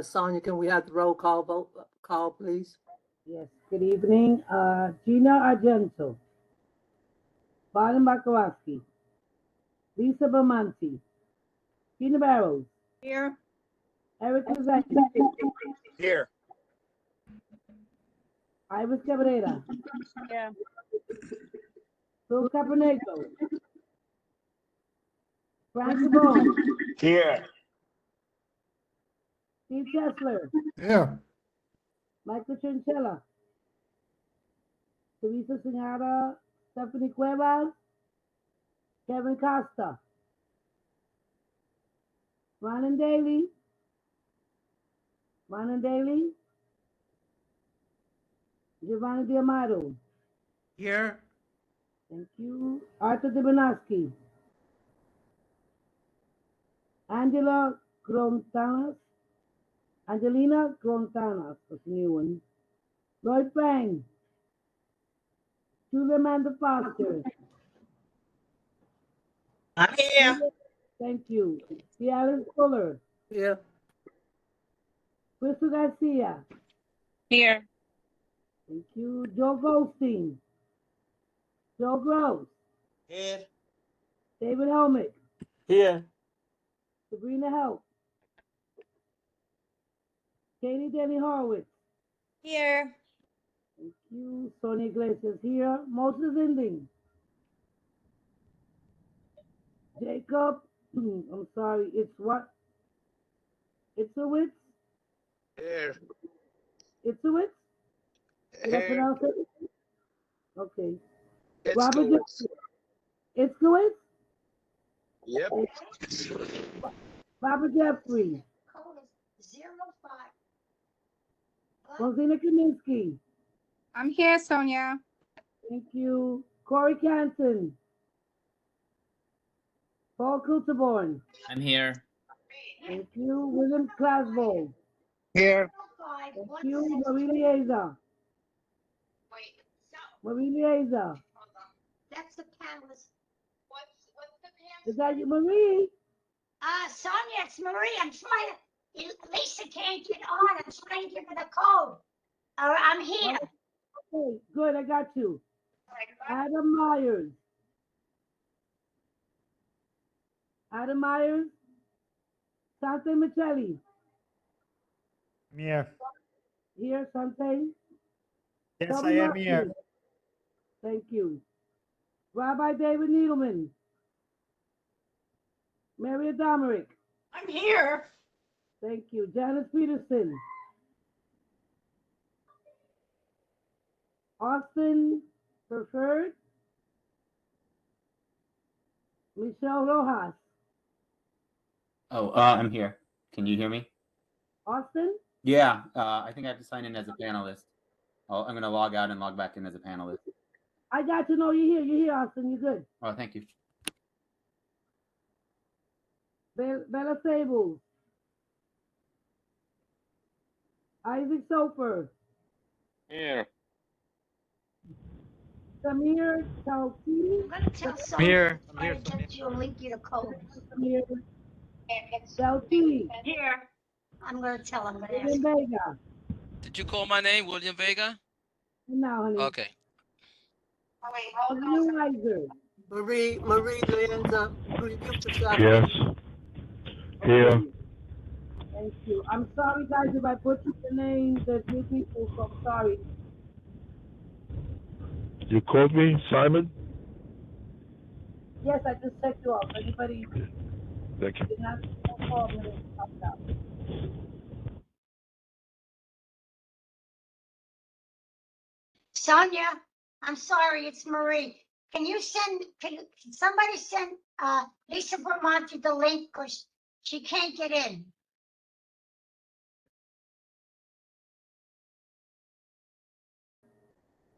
Sonia, can we have the roll call vote call, please? Yes, good evening. Gina Argento, Barton Bakowski, Lisa Bermonti, Gina Barrows, Here. Eric Lizette, Here. Iris Cabrera, Yeah. Phil Caponegro, Frank Sabone, Here. Steve Chesler, Here. Michael Chinchilla, Teresa Sinara, Stephanie Cuevas, Kevin Costa, Ronan Daly, Giovanni Diamato, Here. thank you, Arthur Dibonowski, Angelina Grontanas, that's a new one, Lloyd Bang, Julia Amanda Foster, I'm here. thank you, the Alice Fuller, Yeah. Crystal Garcia, Here. thank you, Joe Goldstein, Joe Gross, Here. David Helmick, Here. Sabrina Help, Katie Denny Horowitz, Here. thank you, Sonia Iglesias here, Moses Inding, Jacob, I'm sorry, it's what? Itzowitz? Here. Itzowitz? Did I Here. pronounce it? Okay. It's Robert good. Itzowitz? Yep. Robert Jeffrey, Code is 05. Rosina Kaminsky, I'm here, Sonia. thank you, Corey Canton, Paul Kulterborn, I'm here. thank you, William Clasbo, Here. 05, thank 16. you, Marie Lieza, Wait, so, Marie Lieza, hold on. That's the panelist. What's the panelist? is that you, Marie? Sonia, it's Marie. I'm trying to, Lisa can't get on. I'm trying to give her the code. I'm here. Okay, good, I got you. Adam Myers. Adam Myers. Sante Michelli. I'm here. Here, Sante. Yes, Toby I am Murphy. here. Thank you. Rabbi David Needleman. Mary Domerick. I'm here. Thank you. Janice Peterson. Austin Preferred. Michelle Rojas. Oh, I'm here. Can you hear me? Austin? Yeah, I think I have to sign in as a panelist. I'm going to log out and log back in as a panelist. I got to know you're here. You're here, Austin. You're good. Oh, thank you. Bella Sables. Isaac Sofer. Here. Samir Talki. I'm gonna tell Sonia. here. to try to get you and link you the code. Samir Talki. Here. I'm gonna tell him. William Vega. Did you call my name, William Vega? And now, honey. Okay. Oh, wait, hold New on. Weiser. Marie Lienza, you preside. Yes. Here. Thank you. I'm sorry, guys, if I butchered the names. There's new people, so I'm sorry. You called me, Simon? Yes, I just checked you off. Anybody Thank you. did not call me, popped out. Sonia, I'm sorry, it's Marie. Can somebody send Lisa Vermonti the link because she can't get in?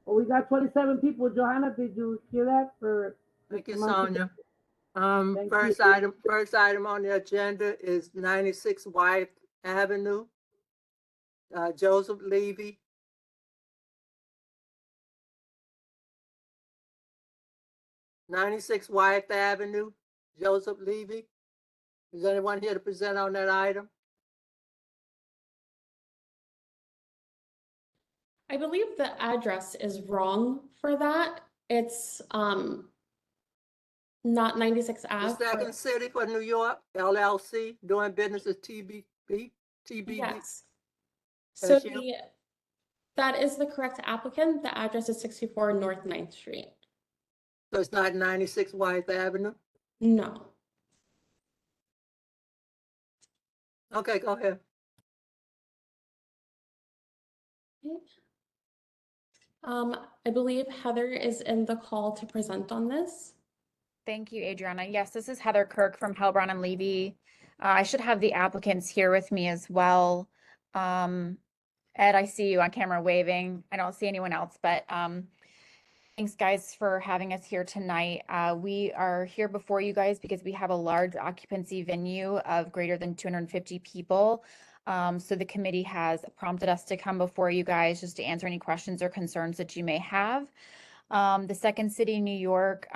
Well, we got 27 people. Johanna, did you hear that? Thank you, Mr. Monty? Sonia. Thank First you. item on the agenda is 96 Wyeth Avenue. Joseph Levy. '96 Wyeth Avenue, Joseph Levy. Is anyone here to present on that item? I believe the address is wrong for that. It's not 96 The Ave. Second City for New York, LLC, doing business as TBB. Yes. So That's you? that is the correct applicant. The address is 64 North 9th Street. So it's not 96 Wythe Avenue? No. Okay, go ahead. Okay. I believe Heather is in the call to present on this. Thank you, Adriana. Yes, this is Heather Kirk from Hellbrown and Levy. I should have the applicants here with me as well. Ed, I see you on camera waving. I don't see anyone else, but thanks guys for having us here tonight. We are here before you guys because we have a large occupancy venue of greater than 250 people. So the committee has prompted us to come before you guys just to answer any questions or concerns that you may have. The Second City, New York,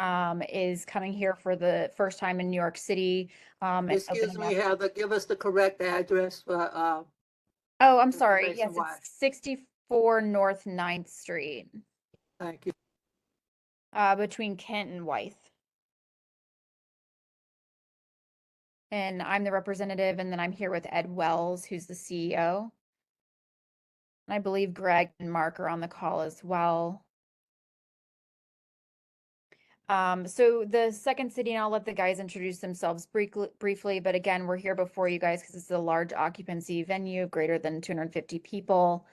is coming here for the first time in New York City. and Excuse opening me, up- Heather, give us the correct address for, Oh, I'm sorry. Yes, information wise. it's 64 North 9th Street, Thank you. between Kent and Wythe. And I'm the representative, and then I'm here with Ed Wells, who's the CEO. And I believe Greg and Mark are on the call as well. So the Second City, and I'll let the guys introduce themselves briefly, but again, we're here before you guys because it's a large occupancy venue, greater than 250 people.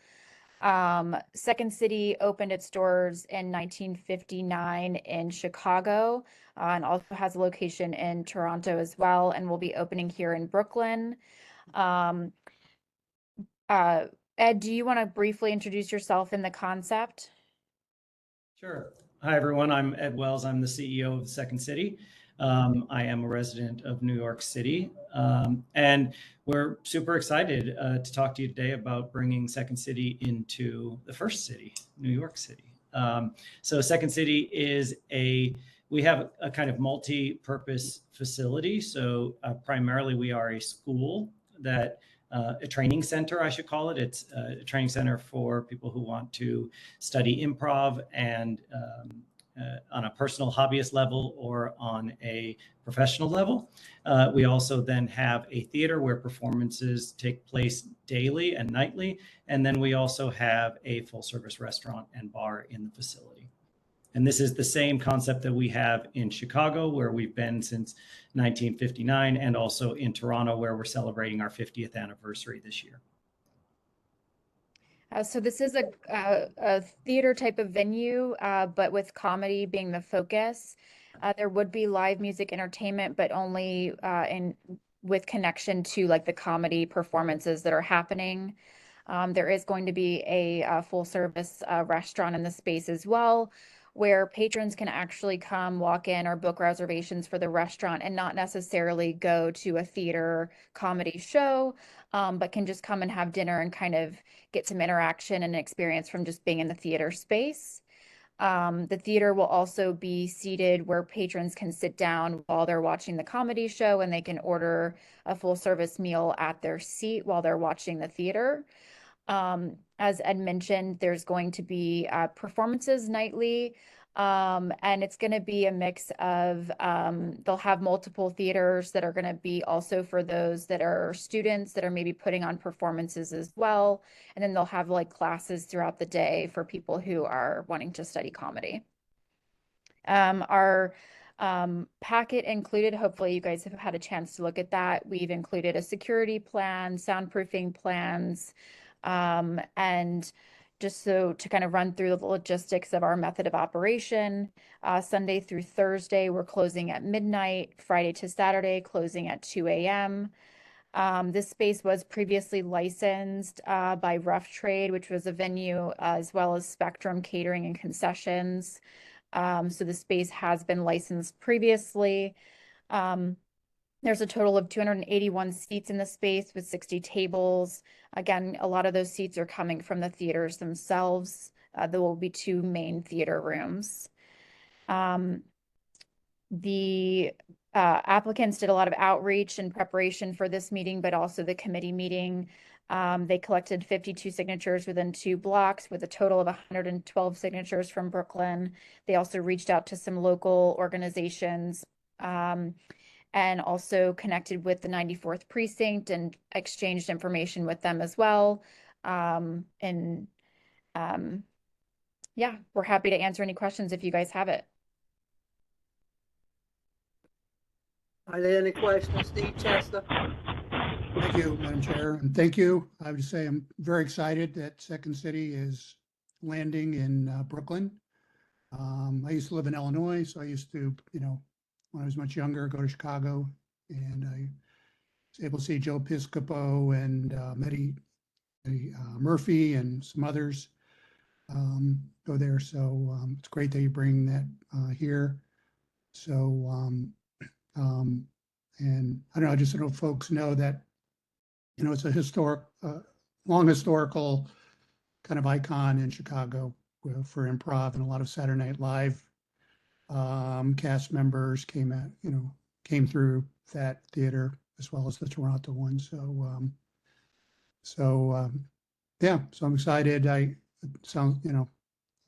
Second City opened its doors in 1959 in Chicago, and also has a location in Toronto as well, and will be opening here in Brooklyn. Ed, do you want to briefly introduce yourself and the concept? Sure. Hi, everyone. I'm Ed Wells. I'm the CEO of Second City. I am a resident of New York City. And we're super excited to talk to you today about bringing Second City into the first city, New York City. So Second City is we have a kind of multi-purpose facility. So primarily we are a school that a training center, I should call it. It's a training center for people who want to study improv and on a personal hobbyist level or on a professional level. We also then have a theater where performances take place daily and nightly. And then we also have a full service restaurant and bar in the facility. And this is the same concept that we have in Chicago, where we've been since 1959, and also in Toronto, where we're celebrating our 50th anniversary this year. So this is a theater type of venue, but with comedy being the focus. There would be live music entertainment, but only with connection to like the comedy performances that are happening. There is going to be a full service restaurant in the space as well, where patrons can actually come, walk in, or book reservations for the restaurant and not necessarily go to a theater comedy show, but can just come and have dinner and kind of get some interaction and experience from just being in the theater space. The theater will also be seated where patrons can sit down while they're watching the comedy show, and they can order a full service meal at their seat while they're watching the theater. As Ed mentioned, there's going to be performances nightly, and it's going to be a mix of, they'll have multiple theaters that are going to be also for those that are students that are maybe putting on performances as well. And then they'll have like classes throughout the day for people who are wanting to study comedy. Our packet included, hopefully you guys have had a chance to look at that. We've included a security plan, soundproofing plans, and just so to kind of run through the logistics of our method of operation, Sunday through Thursday, we're closing at midnight, Friday to Saturday, closing at 2 a.m. This space was previously licensed by Rough Trade, which was a venue, as well as Spectrum Catering and Concessions. So the space has been licensed previously. There's a total of 281 seats in the space with 60 tables. Again, a lot of those seats are coming from the theaters themselves. There will be 2 main theater rooms. The applicants did a lot of outreach in preparation for this meeting, but also the committee meeting. They collected 52 signatures within 2 blocks with a total of 112 signatures from Brooklyn. They also reached out to some local organizations and also connected with the 94th precinct and exchanged information with them as well. Yeah, we're happy to answer any questions if you guys have it. Are there any questions, Steve Chester? Thank you, Madam Chair, and thank you. I would say I'm very excited that Second City is landing in Brooklyn. I used to live in Illinois, so I used to, when I was much younger, go to Chicago, and I was able to see Joe Piscopo and Mehdi Murphy and some others go there. So it's great that you bring that here. So, and I don't know, I just don't know if folks know that, it's a historic, long historical kind of icon in Chicago for improv, and a lot of Saturday Night Live cast members came through that theater as well as the Toronto one. So, yeah, so I'm excited. I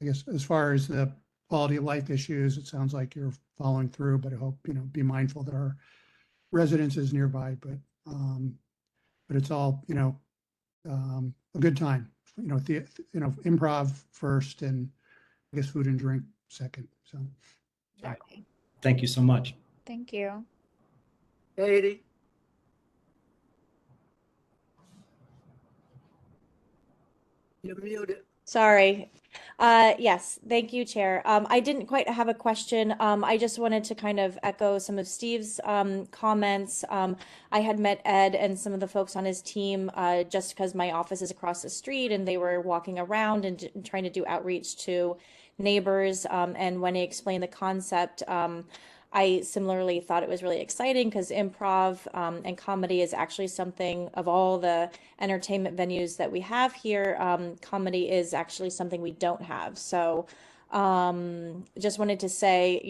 guess as far as the quality of life issues, it sounds like you're following through, but I hope, be mindful that our residence is nearby, but it's all, a good time, improv first and I guess food and drink second. So. Exactly. Thank you so much. Thank you. Katie? You're muted. Sorry. Yes, thank you, Chair. I didn't quite have a question. I just wanted to kind of echo some of Steve's comments. I had met Ed and some of the folks on his team just because my office is across the street, and they were walking around and trying to do outreach to neighbors. And when he explained the concept, I similarly thought it was really exciting because improv and comedy is actually something, of all the entertainment venues that we have here, comedy is actually something we don't have. So just wanted to say,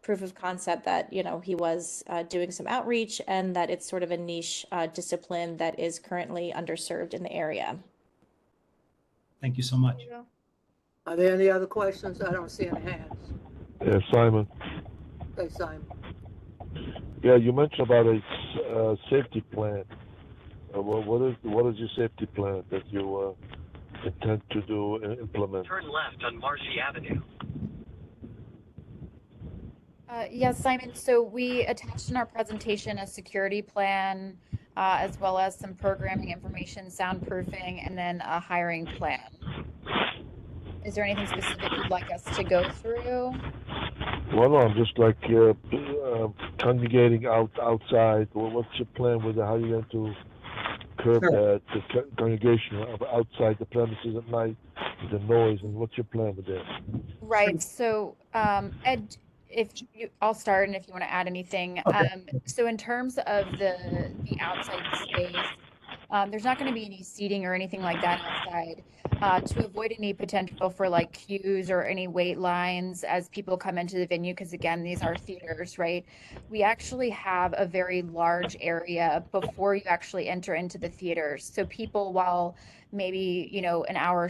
proof of concept that, he was doing some outreach and that it's sort of a niche discipline that is currently underserved in the area. Thank you so much. Are there any other questions? I don't see any hands. Yeah, Simon. Hey, Simon. Yeah, you mentioned about a safety plan. What is your safety plan that you intend to implement? Turn left on Marcy Avenue. Yes, Simon. So we attached in our presentation a security plan, as well as some programming information, soundproofing, and then a hiring plan. Is there anything specific you'd like us to go through? Well, no, I'm just like congregating outside. What's your plan with how you're going to curb the congregation outside the premises at night, the noise, and what's your plan with that? Right. So, Ed, I'll start, and if you want to add anything. Okay. So in terms of the outside space, there's not going to be any seating or anything like that outside. To avoid any potential for like queues or any wait lines as people come into the venue, because again, these are theaters, right? We actually have a very large area before you actually enter into the theaters. So people, while maybe, an hour or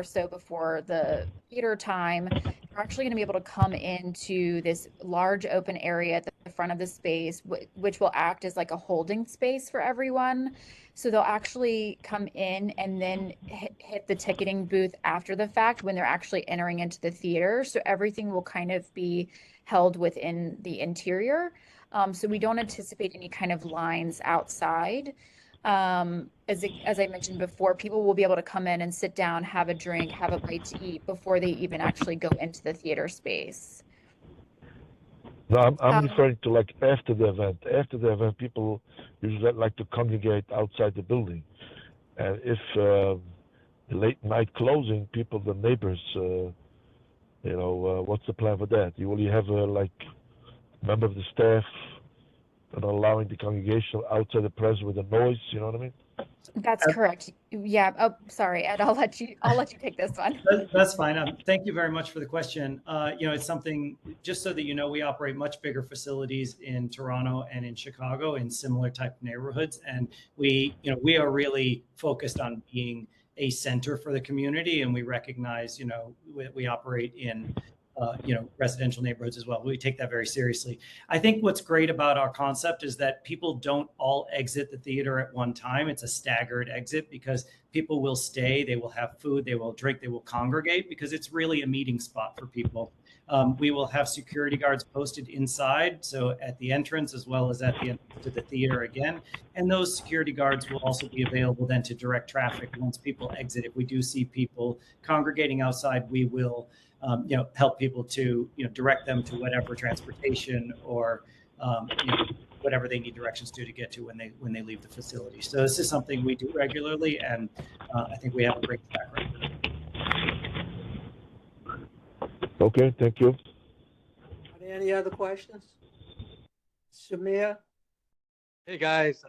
so before the theater time, you're actually going to be able to come into this large open area at the front of the space, which will act as like a holding space for everyone. So they'll actually come in and then hit the ticketing booth after the fact when they're actually entering into the theater. So everything will kind of be held within the interior. So we don't anticipate any kind of lines outside. As I mentioned before, people will be able to come in and sit down, have a drink, have a bite to eat before they even actually go into the theater space. No, I'm referring to like after the event. After the event, people usually like to congregate outside the building. And if the late night closing, the neighbors, what's the plan for that? You will have a member of the staff and allowing the congregation outside the presence with the noise, you know what I mean? That's correct. Yeah. Oh, sorry, Ed. I'll let you take this one. That's fine. Thank you very much for the question. It's something, just so that you know, we operate much bigger facilities in Toronto and in Chicago in similar type neighborhoods. And we are really focused on being a center for the community. And we recognize, we operate in residential neighborhoods as well. We take that very seriously. I think what's great about our concept is that people don't all exit the theater at one time. It's a staggered exit because people will stay, they will have food, they will drink, they will congregate because it's really a meeting spot for people. We will have security guards posted inside, so at the entrance as well as at the entrance to the theater again. And those security guards will also be available then to direct traffic once people exit. If we do see people congregating outside, we will help people to, direct them to whatever transportation or, whatever they need directions to get to when they leave the facility. So this is something we do regularly, and I think we have a great track record. Okay, thank you. Are there any other questions? Shamir? Hey guys,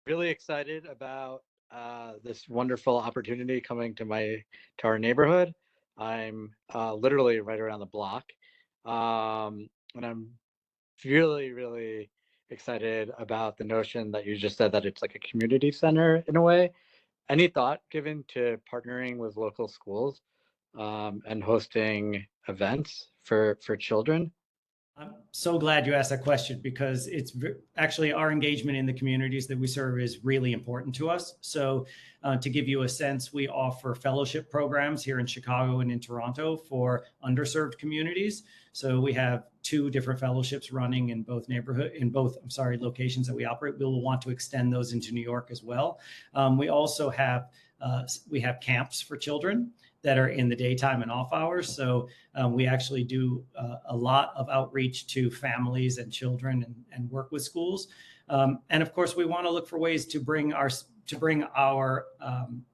really excited about this wonderful opportunity coming to our neighborhood. I'm literally right around the block, and I'm really, really excited about the notion that you just said that it's like a community center in a way. Any thought given to partnering with local schools and hosting events for children? I'm so glad you asked that question because it's actually our engagement in the communities that we serve is really important to us. So to give you a sense, we offer fellowship programs here in Chicago and in Toronto for underserved communities. So we have 2 different fellowships running in both locations that we operate. We will want to extend those into New York as well. We also have camps for children that are in the daytime and off hours. So we actually do a lot of outreach to families and children and work with schools. And of course, we want to look for ways to bring our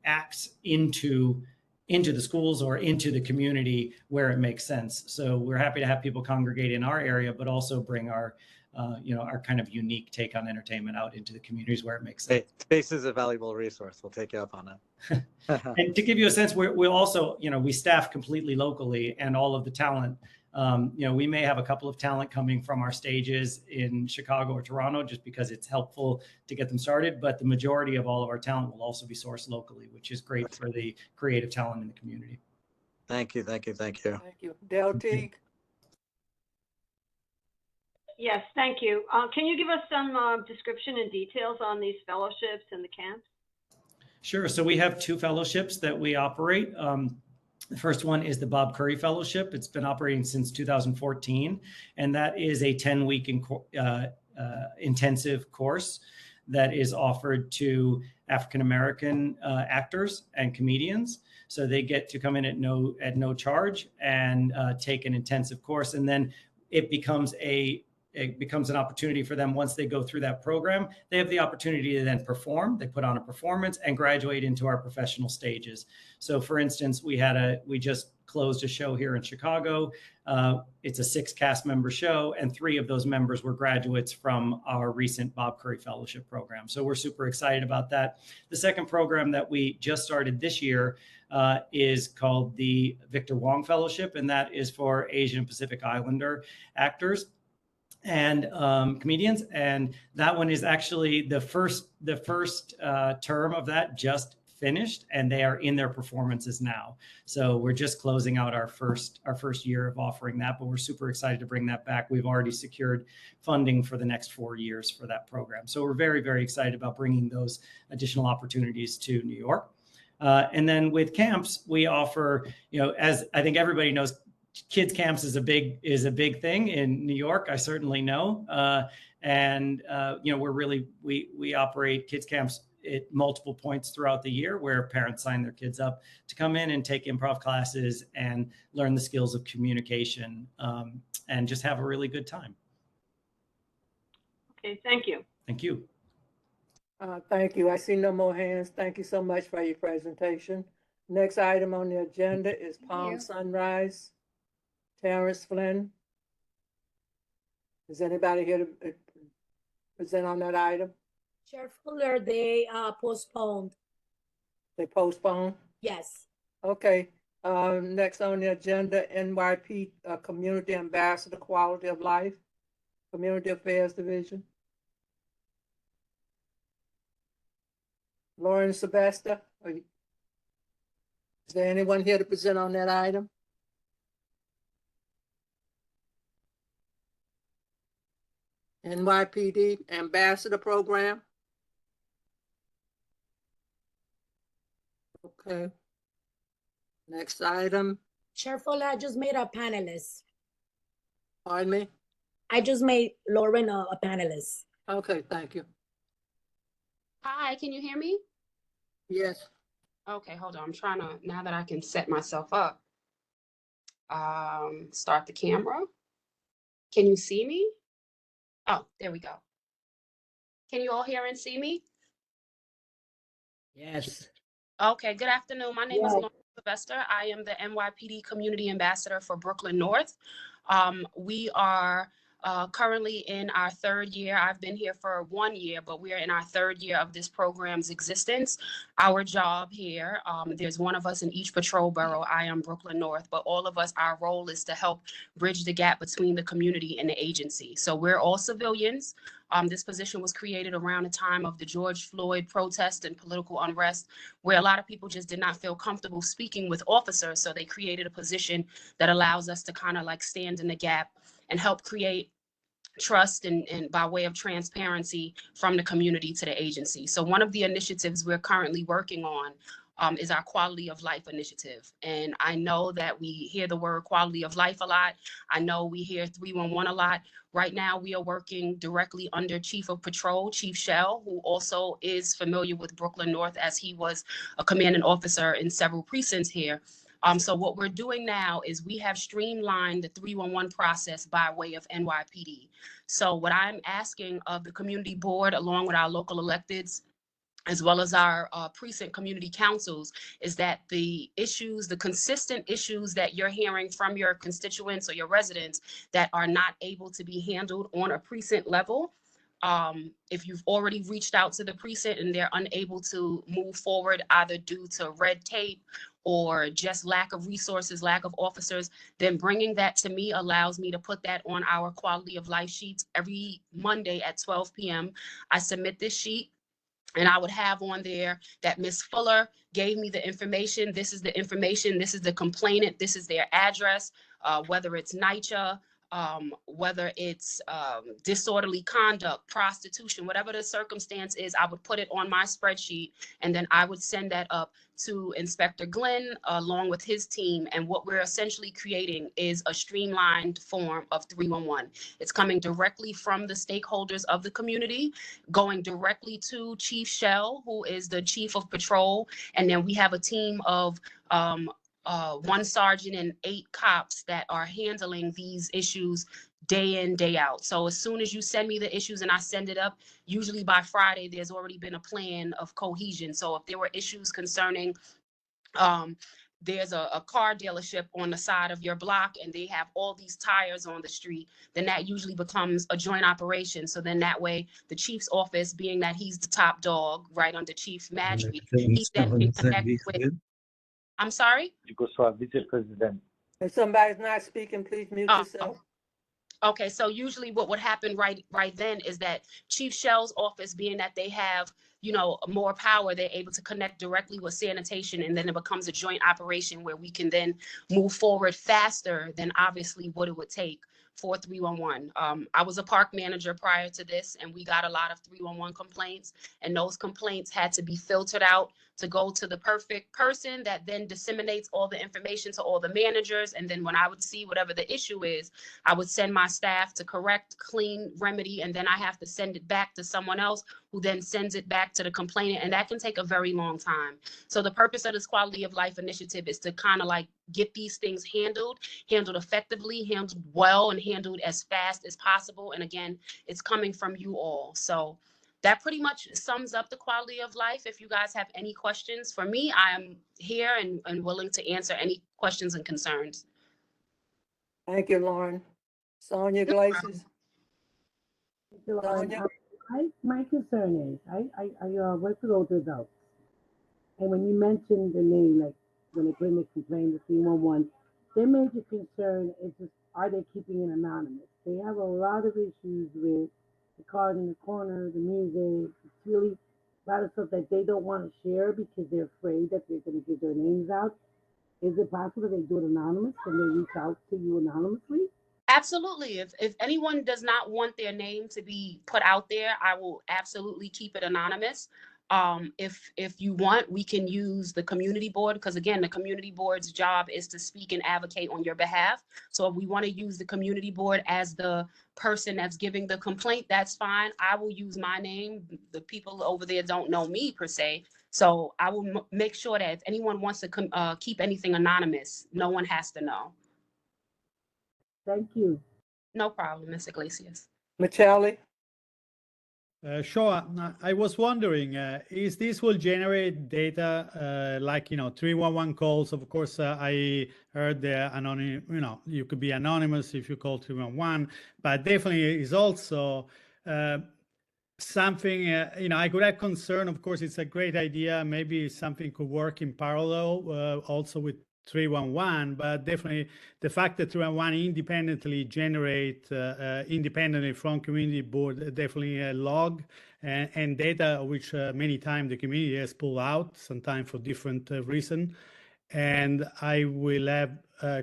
acts into the schools or into the community where it makes sense. So we're happy to have people congregate in our area, but also bring our kind of unique take on entertainment out into the communities where it makes sense. Space is a valuable resource. We'll take you up on it. And to give you a sense, we'll also, we staff completely locally, and all of the talent, we may have a couple of talent coming from our stages in Chicago or Toronto just because it's helpful to get them started. But the majority of all of our talent will also be sourced locally, which is great for the creative talent in the community. Thank you. Thank you. Del Teague? Yes, thank you. Can you give us some description and details on these fellowships and the camps? Sure. So we have 2 fellowships that we operate. The first one is the Bob Curry Fellowship. It's been operating since 2014, and that is a 10-week intensive course that is offered to African-American actors and comedians. So they get to come in at no charge and take an intensive course, and then it becomes an opportunity for them. Once they go through that program, they have the opportunity to then perform. They put on a performance and graduate into our professional stages. So for instance, we just closed a show here in Chicago. It's a 6 cast member show, and 3 of those members were graduates from our recent Bob Curry Fellowship program. So we're super excited about that. The second program that we just started this year is called the Victor Wong Fellowship, and that is for Asian Pacific Islander actors and comedians. And that one is actually the first term of that just finished, and they are in their performances now. So we're just closing out our first year of offering that, but we're super excited to bring that back. We've already secured funding for the next 4 years for that program. So we're very, very excited about bringing those additional opportunities to New York. And then with camps, we offer, as I think everybody knows, kids camps is a big thing in New York. I certainly know. We operate kids camps at multiple points throughout the year where parents sign their kids up to come in and take improv classes and learn the skills of communication, and just have a really good time. Okay, thank you. Thank you. Thank you. I see no more hands. Thank you so much for your presentation. Next item on the agenda is Palm Sunrise. Terrence Flynn. Is anybody here to present on that item? Chair Fuller, they postponed. They postponed? Yes. Okay, next on the agenda, NYP, Community Ambassador, Quality of Life, Community Affairs Division. Lauren Sebesta, is there anyone here to present on that item? NYPD Ambassador Program? Okay. Next item. Chair Fuller, I just made a panelist. Pardon me? I just made Lauren a panelist. Okay, thank you. Hi, can you hear me? Yes. Okay, hold on. I'm trying to, now that I can set myself up, start the camera. Can you see me? Oh, there we go. Can you all hear and see me? Yes. Okay, good afternoon. My name is Yes. Lauren Sylvester. I am the NYPD Community Ambassador for Brooklyn North. We are currently in our third year. I've been here for 1 year, but we're in our third year of this program's existence. Our job here, there's one of us in each patrol borough. I am Brooklyn North, but all of us, our role is to help bridge the gap between the community and the agency. So we're all civilians. This position was created around the time of the George Floyd protest and political unrest, where a lot of people just did not feel comfortable speaking with officers. So they created a position that allows us to kind of like stand in the gap and help create trust and by way of transparency from the community to the agency. So one of the initiatives we're currently working on is our quality of life initiative. And I know that we hear the word quality of life a lot. I know we hear 311 a lot. Right now, we are working directly under Chief of Patrol, Chief Shell, who also is familiar with Brooklyn North as he was a commanding officer in several precincts here. So what we're doing now is we have streamlined the 311 process by way of NYPD. So what I'm asking of the community board, along with our local electeds, as well as our precinct community councils, is that the issues, the consistent issues that you're hearing from your constituents or your residents that are not able to be handled on a precinct level, if you've already reached out to the precinct and they're unable to move forward, either due to red tape or just lack of resources, lack of officers, then bringing that to me allows me to put that on our quality of life sheets every Monday at 12 p.m. I submit this sheet, and I would have on there that Ms. Fuller gave me the information. This is the information. This is the complainant. This is their address, whether it's NYCHA, whether it's disorderly conduct, prostitution, whatever the circumstance is, I would put it on my spreadsheet, and then I would send that up to Inspector Glenn along with his team. And what we're essentially creating is a streamlined form of 311. It's coming directly from the stakeholders of the community, going directly to Chief Shell, who is the Chief of Patrol. And then we have a team of 1 sergeant and 8 cops that are handling these issues day in, day out. So as soon as you send me the issues and I send it up, usually by Friday, there's already been a plan of cohesion. So if there were issues concerning, there's a car dealership on the side of your block and they have all these tires on the street, then that usually becomes a joint operation. So then that way, the chief's office, being that he's the top dog right under Chief Madry, he then can connect with, I'm sorry? If somebody's not speaking, please mute yourself. Okay, so usually what would happen right then is that Chief Shell's office, being that they have, you know, more power, they're able to connect directly with sanitation, and then it becomes a joint operation where we can then move forward faster than obviously what it would take for 311. I was a park manager prior to this, and we got a lot of 311 complaints, and those complaints had to be filtered out to go to the perfect person that then disseminates all the information to all the managers. And then when I would see whatever the issue is, I would send my staff to correct, clean, remedy, and then I have to send it back to someone else who then sends it back to the complainant, and that can take a very long time. So the purpose of this quality of life initiative is to kind of like get these things handled effectively, handled well, and handled as fast as possible. And again, it's coming from you all. So that pretty much sums up the quality of life. If you guys have any questions for me, I am here and willing to answer any questions and concerns. Thank you, Lauren. Sonia Glaciers. Lauren. Sonia? My concern is, I work with older adults, and when you mentioned the name, like when they put in the complaint, the 311, their major concern is just, are they keeping it anonymous? They have a lot of issues with the cars in the corner, the music. It's really a lot of stuff that they don't want to share because they're afraid that they're going to give their names out. Is it possible they do it anonymous? Can they reach out to you anonymously? Absolutely. If anyone does not want their name to be put out there, I will absolutely keep it anonymous. If you want, we can use the community board, because again, the community board's job is to speak and advocate on your behalf. So if we want to use the community board as the person that's giving the complaint, that's fine. I will use my name. The people over there don't know me per se. So I will make sure that if anyone wants to keep anything anonymous, no one has to know. Thank you. No problem, Ms. Iglesias. Michele? Sure. I was wondering, is this will generate data like, 311 calls? Of course, I heard the anonymous, you could be anonymous if you call 311, but definitely is also something, I could have concern. Of course, it's a great idea. Maybe something could work in parallel also with 311, but definitely the fact that 311 independently generate independently from community board, definitely a log and data which many times the community has pulled out, sometimes for different reason. And I will have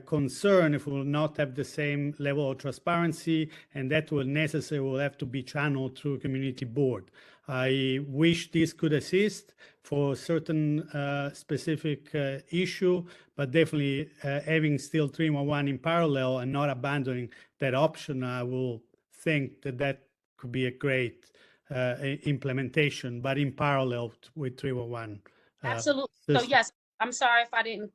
concern if we will not have the same level of transparency, and that will necessarily have to be channeled through community board. I wish this could assist for certain specific issue, but definitely having still 311 in parallel and not abandoning that option, I will think that could be a great implementation, but in parallel with 311. Absolutely. So yes, I'm sorry if I didn't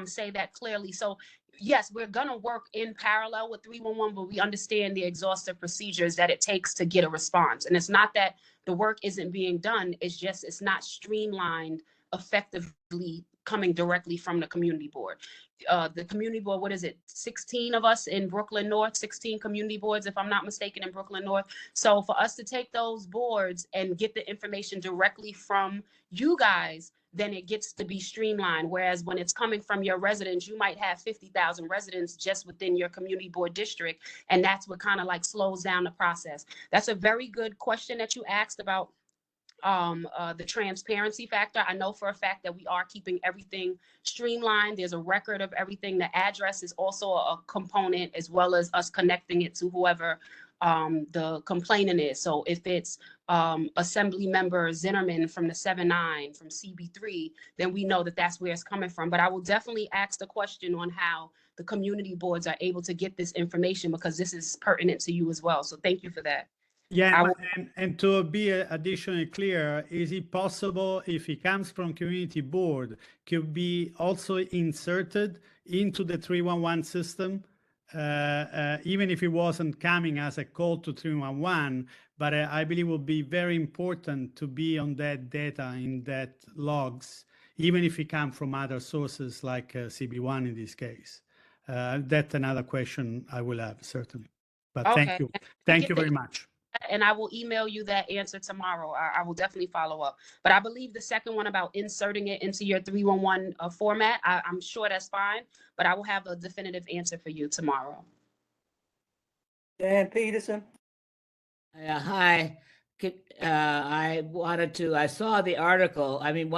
say that clearly. So yes, we're going to work in parallel with 311, but we understand the exhaustive procedures that it takes to get a response. And it's not that the work isn't being done. It's just, it's not streamlined effectively coming directly from the community board. The community board, what is it? 16 of us in Brooklyn North, 16 community boards, if I'm not mistaken, in Brooklyn North. So for us to take those boards and get the information directly from you guys, then it gets to be streamlined. Whereas when it's coming from your residents, you might have 50,000 residents just within your community board district. And that's what kind of like slows down the process. That's a very good question that you asked about the transparency factor. I know for a fact that we are keeping everything streamlined. There's a record of everything. The address is also a component, as well as us connecting it to whoever the complainant is. So if it's Assembly Member Zinnerman from the 7-9 from CB3, then we know that that's where it's coming from. But I will definitely ask the question on how the community boards are able to get this information, because this is pertinent to you as well. So thank you for that. Yeah, and to be additionally clear, is it possible if it comes from community board, could be also inserted into the 311 system? Even if it wasn't coming as a call to 311, but I believe it will be very important to be on that data in that logs, even if it comes from other sources like CB1 in this case. That's another question I will have, certainly. But Okay. Thank you very much. And I will email you that answer tomorrow. I will definitely follow up. But I believe the second one about inserting it into your 311 format, I'm sure that's fine, but I will have a definitive answer for you tomorrow. Dan Peterson? Hi. I saw the article. I mean,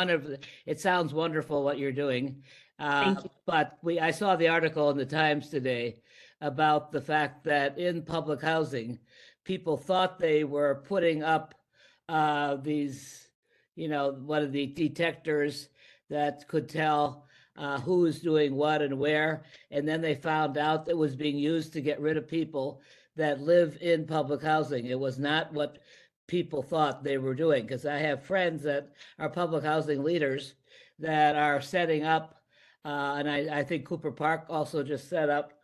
it sounds wonderful what you're doing. Thank you. But I saw the article in the Times today about the fact that in public housing, people thought they were putting up these, one of the detectors that could tell who's doing what and where. And then they found out that it was being used to get rid of people that live in public housing. It was not what people thought they were doing, because I have friends that are public housing leaders that are setting up, and I think Cooper Park also just set up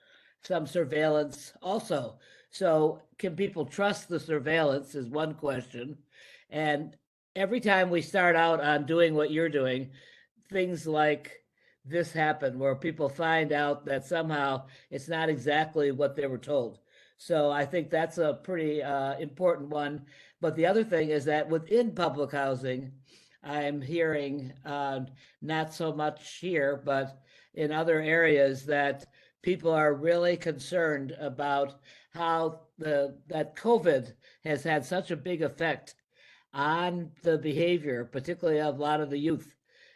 some surveillance also. So can people trust the surveillance is one question. And every time we start out on doing what you're doing, things like this happen where people find out that somehow it's not exactly what they were told. So I think that's a pretty important one. But the other thing is that within public housing, I'm hearing not so much here, but in other areas that people are really concerned about how that COVID has had such a big effect on the behavior, particularly of a lot of the youth,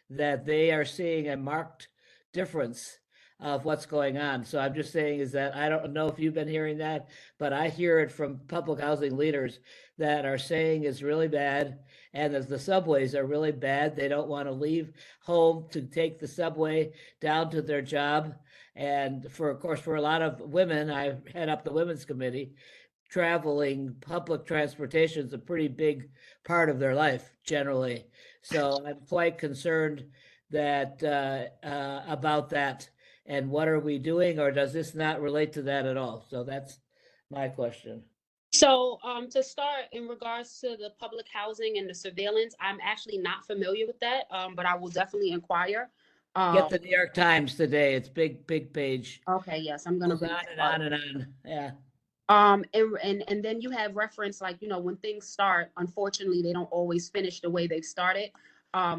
that they are seeing a marked difference of what's going on. So I'm just saying is that I don't know if you've been hearing that, but I hear it from public housing leaders that are saying it's really bad, and as the subways are really bad. They don't want to leave home to take the subway down to their job. And of course, for a lot of women, I head up the women's committee, traveling public transportation is a pretty big part of their life generally. So I'm quite concerned that about that. And what are we doing, or does this not relate to that at all? So that's my question. So to start, in regards to the public housing and the surveillance, I'm actually not familiar with that, but I will definitely inquire. Get the New York Times today. It's big page. Okay, yes, I'm gonna Goes read on and on and on. Yeah. And then you have reference, like, you know, when things start, unfortunately, they don't always finish the way they've started.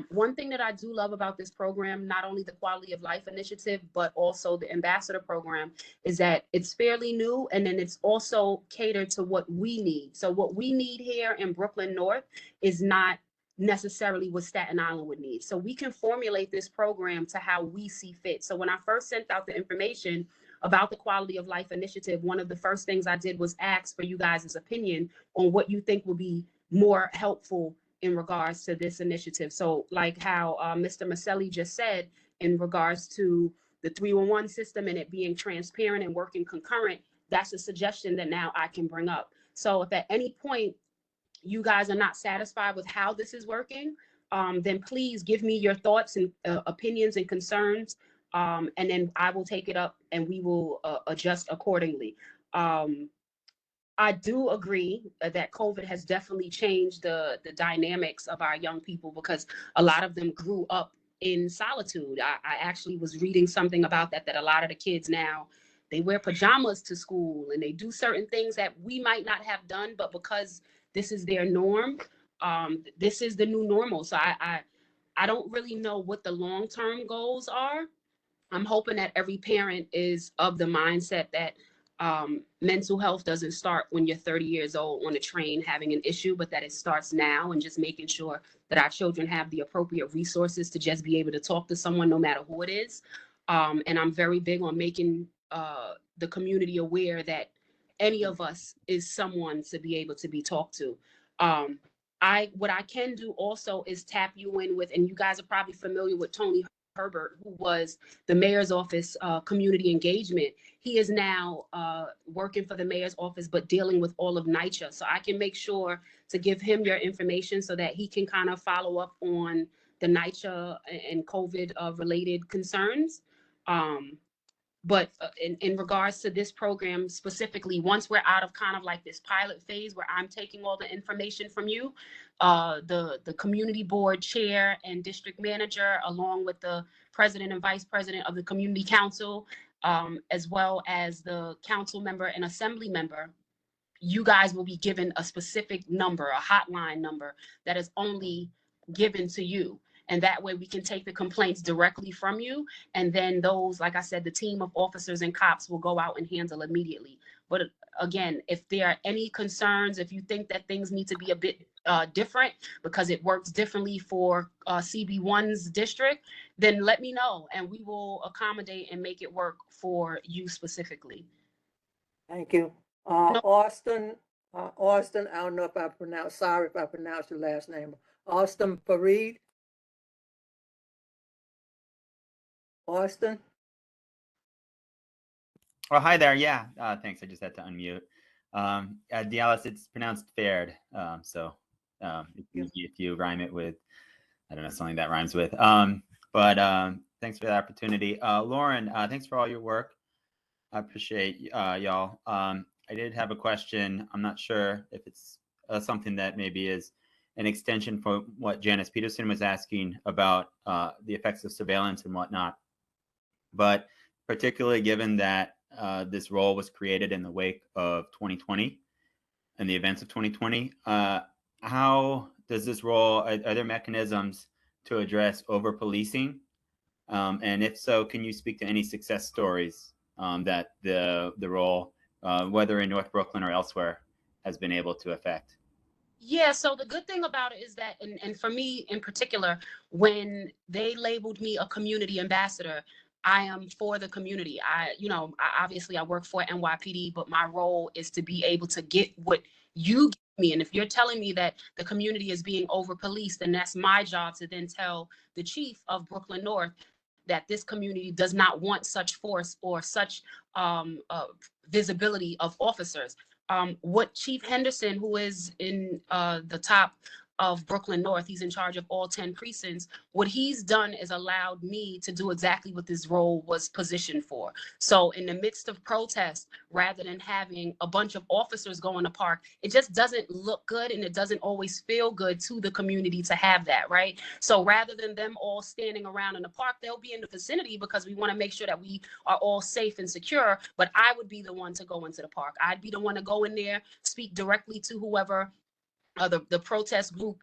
One thing that I do love about this program, not only the Quality of Life Initiative, but also the Ambassador Program, is that it's fairly new, and then it's also catered to what we need. So what we need here in Brooklyn North is not necessarily what Staten Island would need. So we can formulate this program to how we see fit. So when I first sent out the information about the Quality of Life Initiative, one of the first things I did was ask for you guys' opinion on what you think will be more helpful in regards to this initiative. So like how Mr. Maselli just said, in regards to the 311 system and it being transparent and working concurrent, that's a suggestion that now I can bring up. So if at any point you guys are not satisfied with how this is working, then please give me your thoughts and opinions and concerns, and then I will take it up and we will adjust accordingly. I do agree that COVID has definitely changed the dynamics of our young people, because a lot of them grew up in solitude. I actually was reading something about that a lot of the kids now, they wear pajamas to school and they do certain things that we might not have done, but because this is their norm, this is the new normal. So I don't really know what the long-term goals are. I'm hoping that every parent is of the mindset that mental health doesn't start when you're 30 years old on a train having an issue, but that it starts now, and just making sure that our children have the appropriate resources to just be able to talk to someone no matter who it is. And I'm very big on making the community aware that any of us is someone to be able to be talked to. What I can do also is tap you in with, and you guys are probably familiar with Tony Herbert, who was the mayor's office community engagement. He is now working for the mayor's office, but dealing with all of NYCHA. So I can make sure to give him your information so that he can kind of follow up on the NYCHA and COVID related concerns. But in regards to this program specifically, once we're out of kind of like this pilot phase where I'm taking all the information from you, the community board chair and district manager, along with the president and vice president of the community council, as well as the council member and assembly member, you guys will be given a specific number, a hotline number that is only given to you. And that way we can take the complaints directly from you. And then those, like I said, the team of officers and cops will go out and handle immediately. But again, if there are any concerns, if you think that things need to be a bit different because it works differently for CB1's district, then let me know and we will accommodate and make it work for you specifically. Thank you. Austin, I don't know if I pronounced, sorry if I pronounced your last name. Austin Fareed. Austin? Oh, hi there. Yeah, thanks. I just had to unmute. Dallas, it's pronounced Fared. So if you rhyme it with, I don't know, something that rhymes with. But thanks for the opportunity. Lauren, thanks for all your work. I appreciate y'all. I did have a question. I'm not sure if it's something that maybe is an extension for what Janice Peterson was asking about the effects of surveillance and whatnot. But particularly given that this role was created in the wake of 2020 and the events of 2020. How does this role, are there mechanisms to address over-policing? And if so, can you speak to any success stories that the role, whether in North Brooklyn or elsewhere, has been able to affect? Yeah, so the good thing about it is that, and for me in particular, when they labeled me a community ambassador, I am for the community. Obviously I work for NYPD, but my role is to be able to get what you give me. And if you're telling me that the community is being over-policed, then that's my job to then tell the chief of Brooklyn North that this community does not want such force or such visibility of officers. What Chief Henderson, who is in the top of Brooklyn North, he's in charge of all 10 precincts, what he's done is allowed me to do exactly what this role was positioned for. So in the midst of protest, rather than having a bunch of officers go in the park, it just doesn't look good and it doesn't always feel good to the community to have that, right? So rather than them all standing around in the park, they'll be in the vicinity because we want to make sure that we are all safe and secure, but I would be the one to go into the park. I'd be the one to go in there, speak directly to whoever the protest group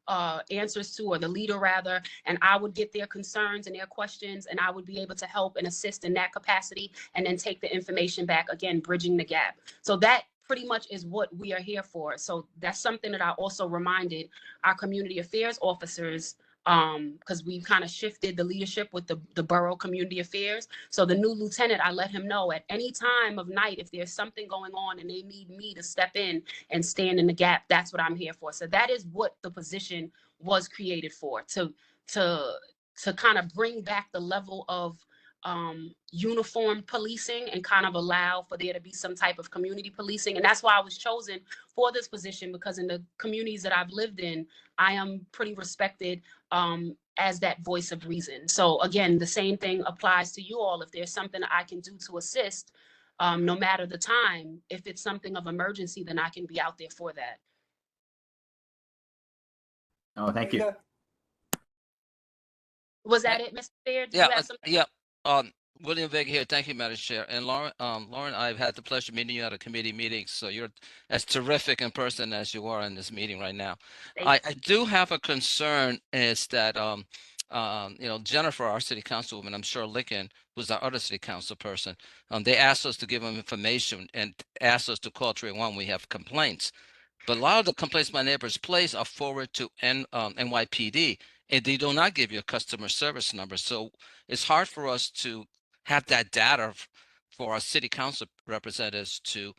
answers to, or the leader rather, and I would get their concerns and their questions, and I would be able to help and assist in that capacity, and then take the information back, again, bridging the gap. So that pretty much is what we are here for. So that's something that I also reminded our community affairs officers, because we've kind of shifted the leadership with the borough community affairs. So the new lieutenant, I let him know at any time of night, if there's something going on and they need me to step in and stand in the gap, that's what I'm here for. So that is what the position was created for, to kind of bring back the level of uniform policing and kind of allow for there to be some type of community policing. And that's why I was chosen for this position, because in the communities that I've lived in, I am pretty respected as that voice of reason. So again, the same thing applies to you all. If there's something I can do to assist, no matter the time, if it's something of emergency, then I can be out there for that. Oh, thank you. Was that it, Mr. Baird? Yeah. William Vega here. Thank you, Madam Chair. And Lauren, I've had the pleasure of meeting you at a committee meeting. So you're as terrific in person as you are in this meeting right now. I do have a concern is that, Jennifer, our city councilwoman, I'm sure Lincoln, who's our other city council person, they asked us to give them information and asked us to call 311 when we have complaints. But a lot of the complaints my neighbors place are forwarded to NYPD, and they do not give you a customer service number. So it's hard for us to have that data for our city council representatives to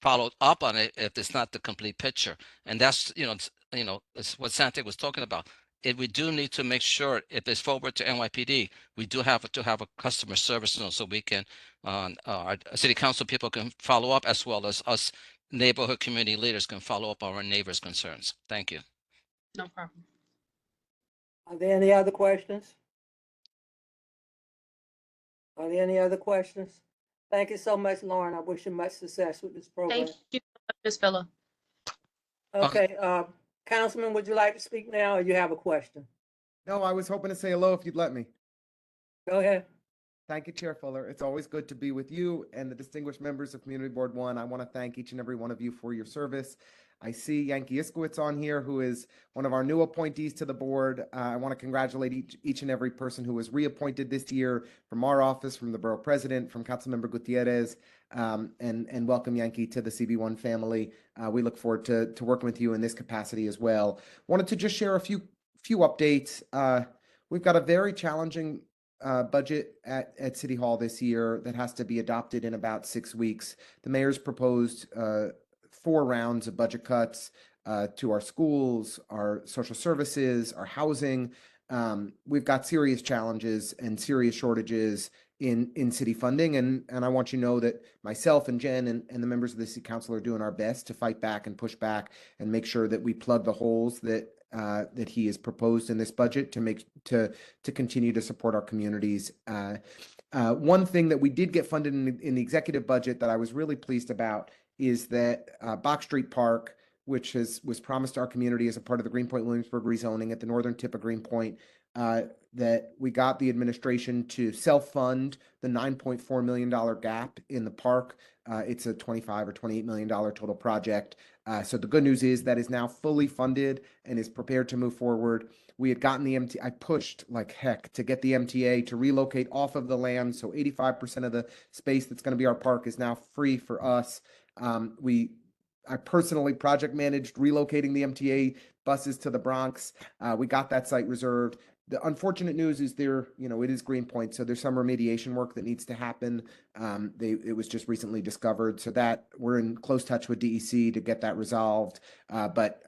follow up on it if it's not the complete picture. And that's, it's what Santi was talking about. We do need to make sure if it's forwarded to NYPD, we do have to have a customer service so we can, our city council people can follow up, as well as us neighborhood community leaders can follow up on our neighbors' concerns. Thank you. No problem. Are there any other questions? Are there any other questions? Thank you so much, Lauren. I wish you much success with this program. Thank you, Ms. Villa. Okay, Councilman, would you like to speak now, or you have a question? No, I was hoping to say hello if you'd let me. Go ahead. Thank you, Chair Fuller. It's always good to be with you and the distinguished members of Community Board 1. I want to thank each and every one of you for your service. I see Yankee Iskowitz on here, who is one of our new appointees to the board. I want to congratulate each and every person who was reappointed this year from our office, from the borough president, from Councilmember Gutierrez, and welcome Yankee to the CB1 family. We look forward to working with you in this capacity as well. Wanted to just share a few updates. We've got a very challenging budget at City Hall this year that has to be adopted in about 6 weeks. The mayor's proposed 4 rounds of budget cuts to our schools, our social services, our housing. We've got serious challenges and serious shortages in city funding. And I want you to know that myself and Jen and the members of the city council are doing our best to fight back and push back and make sure that we plug the holes that he has proposed in this budget to continue to support our communities. One thing that we did get funded in the executive budget that I was really pleased about is that Box Street Park which was promised to our community as a part of the Greenpoint Williamsburg rezoning at the northern tip of Greenpoint, that we got the administration to self-fund the $9.4 million gap in the park. It's a $25 or $28 million total project. So the good news is that is now fully funded and is prepared to move forward. We had gotten the MTA, I pushed like heck to get the MTA to relocate off of the land. So 85% of the space that's going to be our park is now free for us. I personally project managed relocating the MTA buses to the Bronx. We got that site reserved. The unfortunate news is it is Greenpoint, so there's some remediation work that needs to happen. It was just recently discovered, so that we're in close touch with DEC to get that resolved. But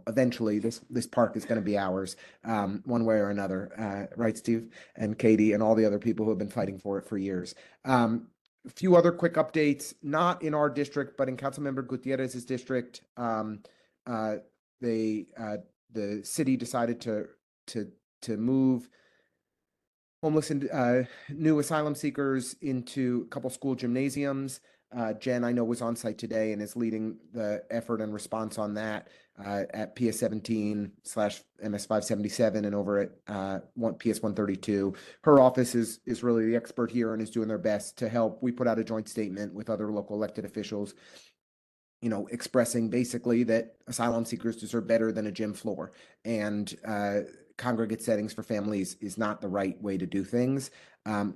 eventually this park is going to be ours, one way or another. Right, Steve and Katie and all the other people who have been fighting for it for years. A few other quick updates, not in our district, but in Councilmember Gutierrez's district. The city decided to move homeless and new asylum seekers into a couple school gymnasiums. Jen, I know, was on site today and is leading the effort and response on that at PS 17 / MS 577 and over at PS 132. Her office is really the expert here and is doing their best to help. We put out a joint statement with other local elected officials, expressing basically that asylum seekers deserve better than a gym floor, and congregate settings for families is not the right way to do things.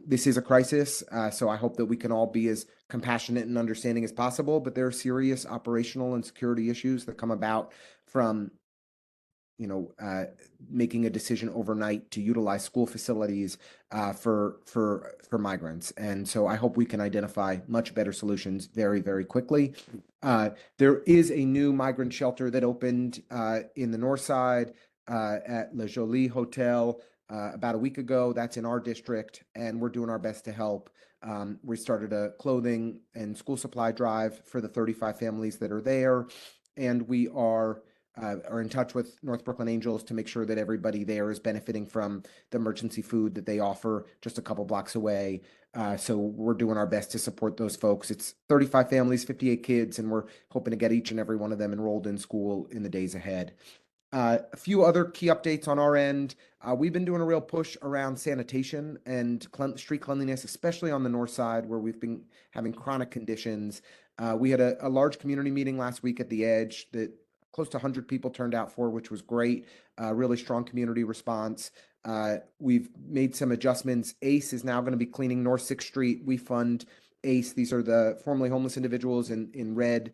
This is a crisis, so I hope that we can all be as compassionate and understanding as possible, but there are serious operational and security issues that come about from making a decision overnight to utilize school facilities for migrants. And so I hope we can identify much better solutions very, very quickly. There is a new migrant shelter that opened in the north side at Le Jolie Hotel about a week ago. That's in our district, and we're doing our best to help. We started a clothing and school supply drive for the 35 families that are there, and we are in touch with North Brooklyn Angels to make sure that everybody there is benefiting from the emergency food that they offer just a couple blocks away. So we're doing our best to support those folks. It's 35 families, 58 kids, and we're hoping to get each and every one of them enrolled in school in the days ahead. A few other key updates on our end. We've been doing a real push around sanitation and street cleanliness, especially on the north side where we've been having chronic conditions. We had a large community meeting last week at the Edge that close to 100 people turned out for, which was great. Really strong community response. We've made some adjustments. ACE is now going to be cleaning North 6th Street. We fund ACE. These are the formerly homeless individuals in red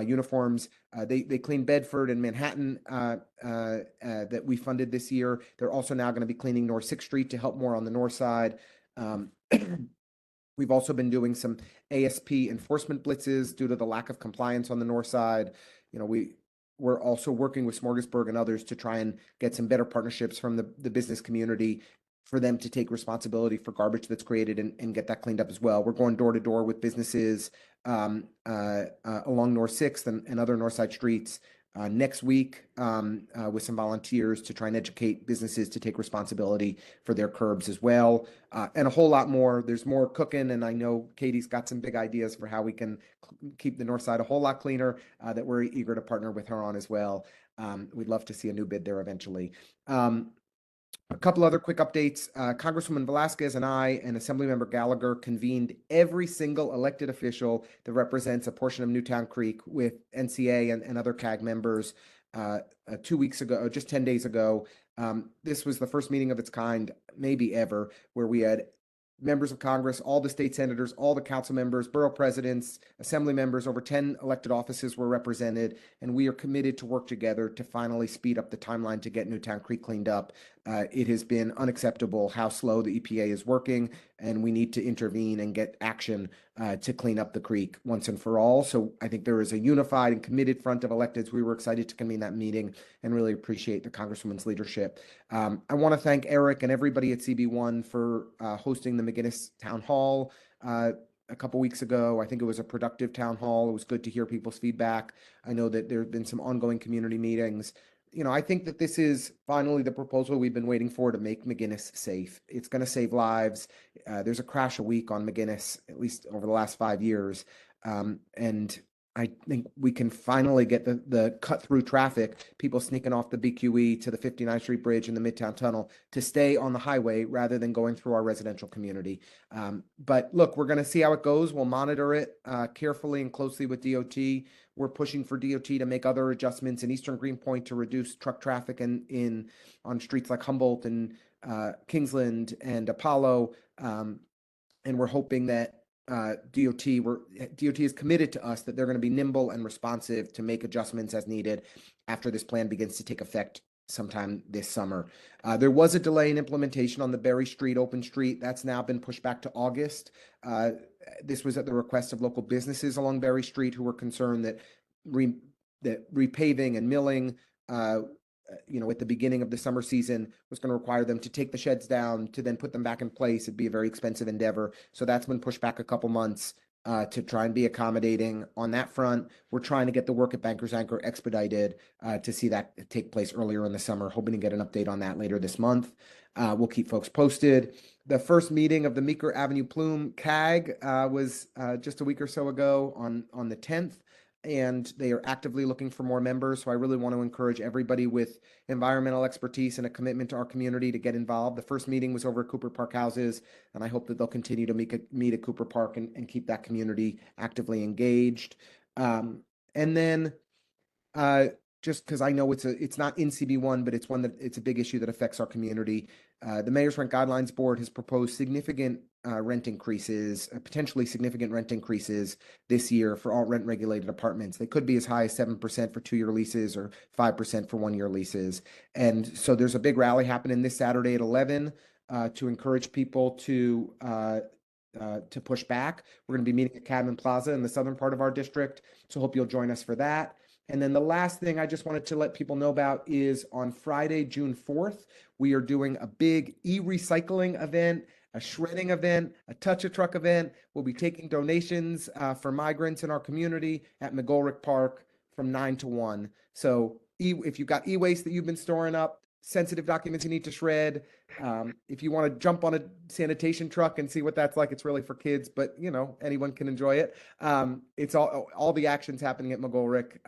uniforms. They clean Bedford and Manhattan that we funded this year. They're also now going to be cleaning North 6th Street to help more on the north side. We've also been doing some ASP enforcement blitzes due to the lack of compliance on the north side. We're also working with Smorgasburg and others to try and get some better partnerships from the business community for them to take responsibility for garbage that's created and get that cleaned up as well. We're going door to door with businesses along North 6th and other north side streets next week with some volunteers to try and educate businesses to take responsibility for their curbs as well, and a whole lot more. There's more cooking, and I know Katie's got some big ideas for how we can keep the north side a whole lot cleaner that we're eager to partner with her on as well. We'd love to see a new bid there eventually. A couple other quick updates. Congresswoman Velasquez and I and Assemblymember Gallagher convened every single elected official that represents a portion of Newtown Creek with NCA and other CAG members 2 weeks ago, just 10 days ago. This was the first meeting of its kind, maybe ever, where we had members of Congress, all the state senators, all the council members, borough presidents, assembly members, over 10 elected offices were represented, and we are committed to work together to finally speed up the timeline to get Newtown Creek cleaned up. It has been unacceptable how slow the EPA is working, and we need to intervene and get action to clean up the creek once and for all. So I think there is a unified and committed front of electeds. We were excited to convene that meeting and really appreciate the Congresswoman's leadership. I want to thank Eric and everybody at CB1 for hosting the McGinnis Town Hall a couple weeks ago. I think it was a productive town hall. It was good to hear people's feedback. I know that there have been some ongoing community meetings. I think that this is finally the proposal we've been waiting for to make McGinnis safe. It's going to save lives. There's a crash a week on McGinnis, at least over the last 5 years. And I think we can finally get the cut through traffic, people sneaking off the BQE to the 59th Street Bridge and the Midtown Tunnel to stay on the highway rather than going through our residential community. But look, we're going to see how it goes. We'll monitor it carefully and closely with DOT. We're pushing for DOT to make other adjustments in Eastern Greenpoint to reduce truck traffic on streets like Humboldt and Kingsland and Apollo. And we're hoping that DOT is committed to us that they're going to be nimble and responsive to make adjustments as needed after this plan begins to take effect sometime this summer. There was a delay in implementation on the Berry Street open street. That's now been pushed back to August. This was at the request of local businesses along Berry Street who were concerned that repaving and milling at the beginning of the summer season was going to require them to take the sheds down to then put them back in place. It'd be a very expensive endeavor. So that's been pushed back a couple months to try and be accommodating on that front. We're trying to get the work at Bankers Anchor expedited to see that take place earlier in the summer, hoping to get an update on that later this month. We'll keep folks posted. The first meeting of the Meeker Avenue Plume CAG was just a week or so ago on the 10th. And they are actively looking for more members. So I really want to encourage everybody with environmental expertise and a commitment to our community to get involved. The first meeting was over at Cooper Park Houses, and I hope that they'll continue to meet at Cooper Park and keep that community actively engaged. And then just because I know it's not in CB1, but it's a big issue that affects our community. The Mayor's Rent Guidelines Board has proposed significant rent increases, potentially significant rent increases this year for all rent regulated apartments. They could be as high as 7% for 2-year leases or 5% for 1-year leases. And so there's a big rally happening this Saturday at 11 to encourage people to push back. We're going to be meeting at Cadman Plaza in the southern part of our district. So hope you'll join us for that. And then the last thing I just wanted to let people know about is on Friday, June 4th, we are doing a big e-recycling event, a shredding event, a touch-a-truck event. We'll be taking donations for migrants in our community at McGolrick Park from 9 to 1. So if you've got e-waste that you've been storing up, sensitive documents you need to shred, if you want to jump on a sanitation truck and see what that's like, it's really for kids, but anyone can enjoy it. It's all the actions happening at McGolrick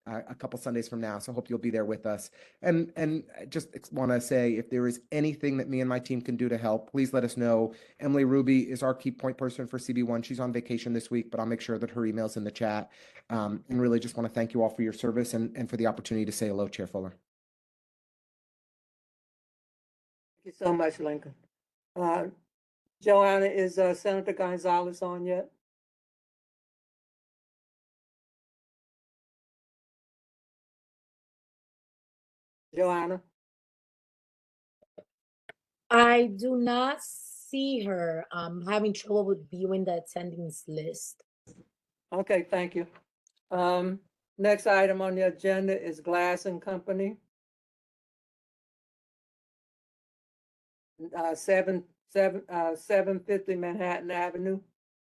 a couple Sundays from now. So I hope you'll be there with us. And just want to say, if there is anything that me and my team can do to help, please let us know. Emily Ruby is our key point person for CB1. She's on vacation this week, but I'll make sure that her email's in the chat. And really just want to thank you all for your service and for the opportunity to say hello, Chair Fuller. Thank you so much, Lincoln. Joanna, is Senator Gonzalez on yet? Joanna? I do not see her. I'm having trouble with viewing the attendance list. Okay, thank you. Next item on the agenda is Glass and Company. 750 Manhattan Avenue,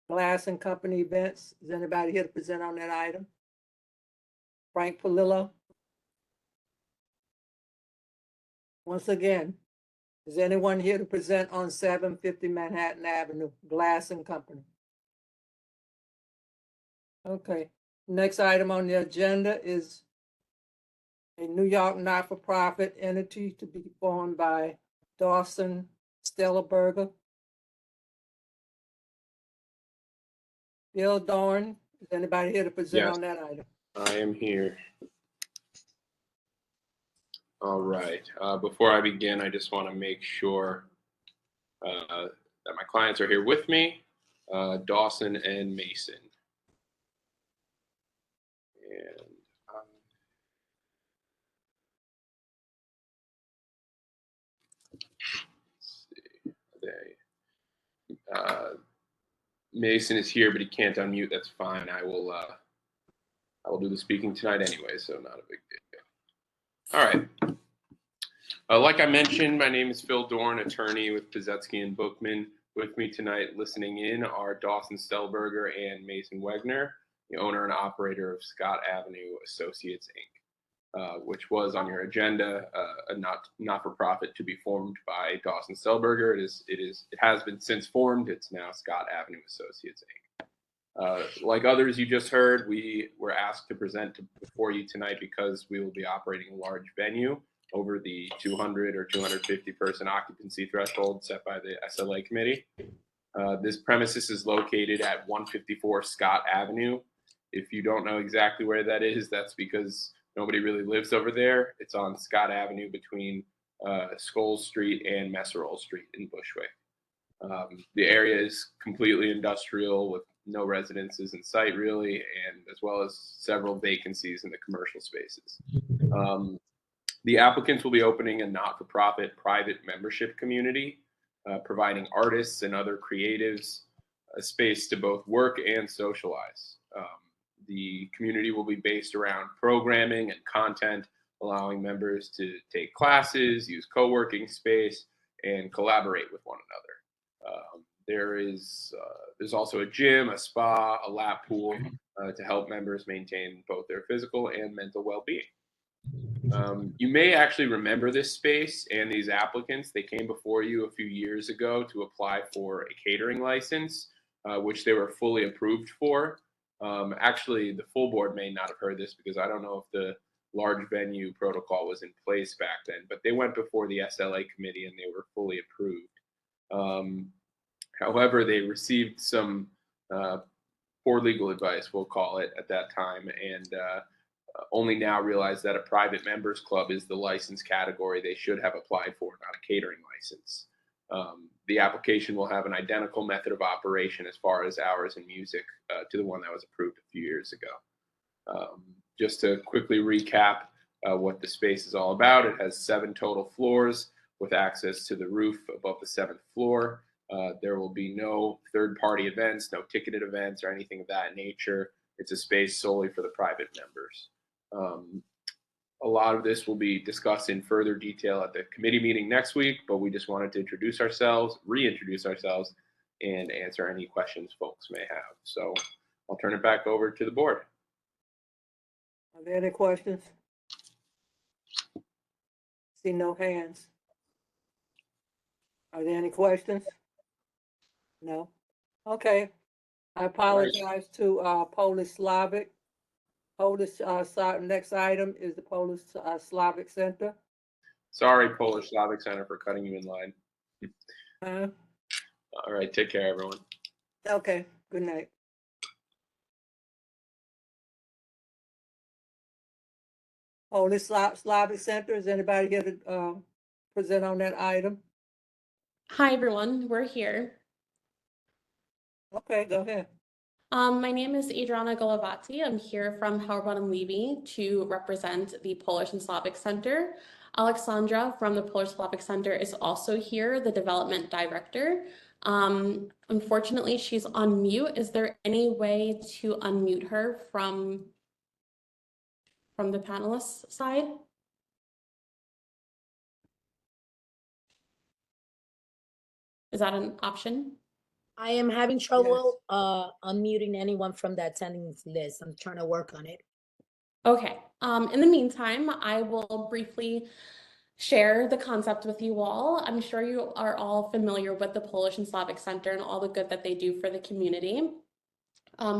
Glass and Company events. Is anybody here to present on that item? Frank Polillo. Once again, is anyone here to present on 750 Manhattan Avenue, Glass and Company? Okay, next item on the agenda is a New York not-for-profit entity to be formed by Dawson Stellerberger. Bill Dorn, is anybody here to present Yes. on that item? I am here. All right. Before I begin, I just want to make sure that my clients are here with me, Dawson and Mason. And let's see. Mason is here, but he can't unmute. That's fine. I will do the speaking tonight anyway, so not a big deal. All right. Like I mentioned, my name is Phil Dorn, attorney with Pizetsky and Bookman. With me tonight, listening in, are Dawson Stellberger and Mason Wegner, the owner and operator of Scott Avenue Associates, Inc., which was on your agenda, a not-for-profit to be formed by Dawson Stellberger. It has been since formed. It's now Scott Avenue Associates, Inc. Like others you just heard, we were asked to present before you tonight because we will be operating a large venue over the 200 or 250 person occupancy threshold set by the SLA committee. This premises is located at 154 Scott Avenue. If you don't know exactly where that is, that's because nobody really lives over there. It's on Scott Avenue between Scholes Street and Messerol Street in Bushwick. The area is completely industrial with no residences in sight really, and as well as several vacancies in the commercial spaces. The applicants will be opening a not-for-profit private membership community, providing artists and other creatives a space to both work and socialize. The community will be based around programming and content, allowing members to take classes, use co-working space, and collaborate with one another. There's also a gym, a spa, a lap pool to help members maintain both their physical and mental well-being. You may actually remember this space and these applicants. They came before you a few years ago to apply for a catering license, which they were fully approved for. Actually, the full board may not have heard this because I don't know if the large venue protocol was in place back then, but they went before the SLA committee and they were fully approved. However, they received some poor legal advice, we'll call it, at that time, and only now realize that a private members club is the license category they should have applied for, not a catering license. The application will have an identical method of operation as far as hours and music to the one that was approved a few years ago. Just to quickly recap what the space is all about, it has 7 total floors with access to the roof above the 7th floor. There will be no third-party events, no ticketed events or anything of that nature. It's a space solely for the private members. A lot of this will be discussed in further detail at the committee meeting next week, but we just wanted to reintroduce ourselves, and answer any questions folks may have. So I'll turn it back over to the board. Are there any questions? See no hands. Are there any questions? No? Okay. I apologize to Polish Slavic. Next item is the Polish Slavic Center. Sorry, Polish Slavic Center, for cutting you in line. All right, take care, everyone. Okay, good night. Polish Slavic Center, is anybody here to present on that item? Hi, everyone. We're here. Okay, go ahead. My name is Adriana Golovati. I'm here from Hauerbaum and Levy to represent the Polish and Slavic Center. Alexandra from the Polish Slavic Center is also here, the development director. Unfortunately, she's on mute. Is there any way to unmute her from the panelists side? Is that an option? I am having trouble unmuting anyone from the attendance list. I'm trying to work on it. Okay. In the meantime, I will briefly share the concept with you all. I'm sure you are all familiar with the Polish and Slavic Center and all the good that they do for the community.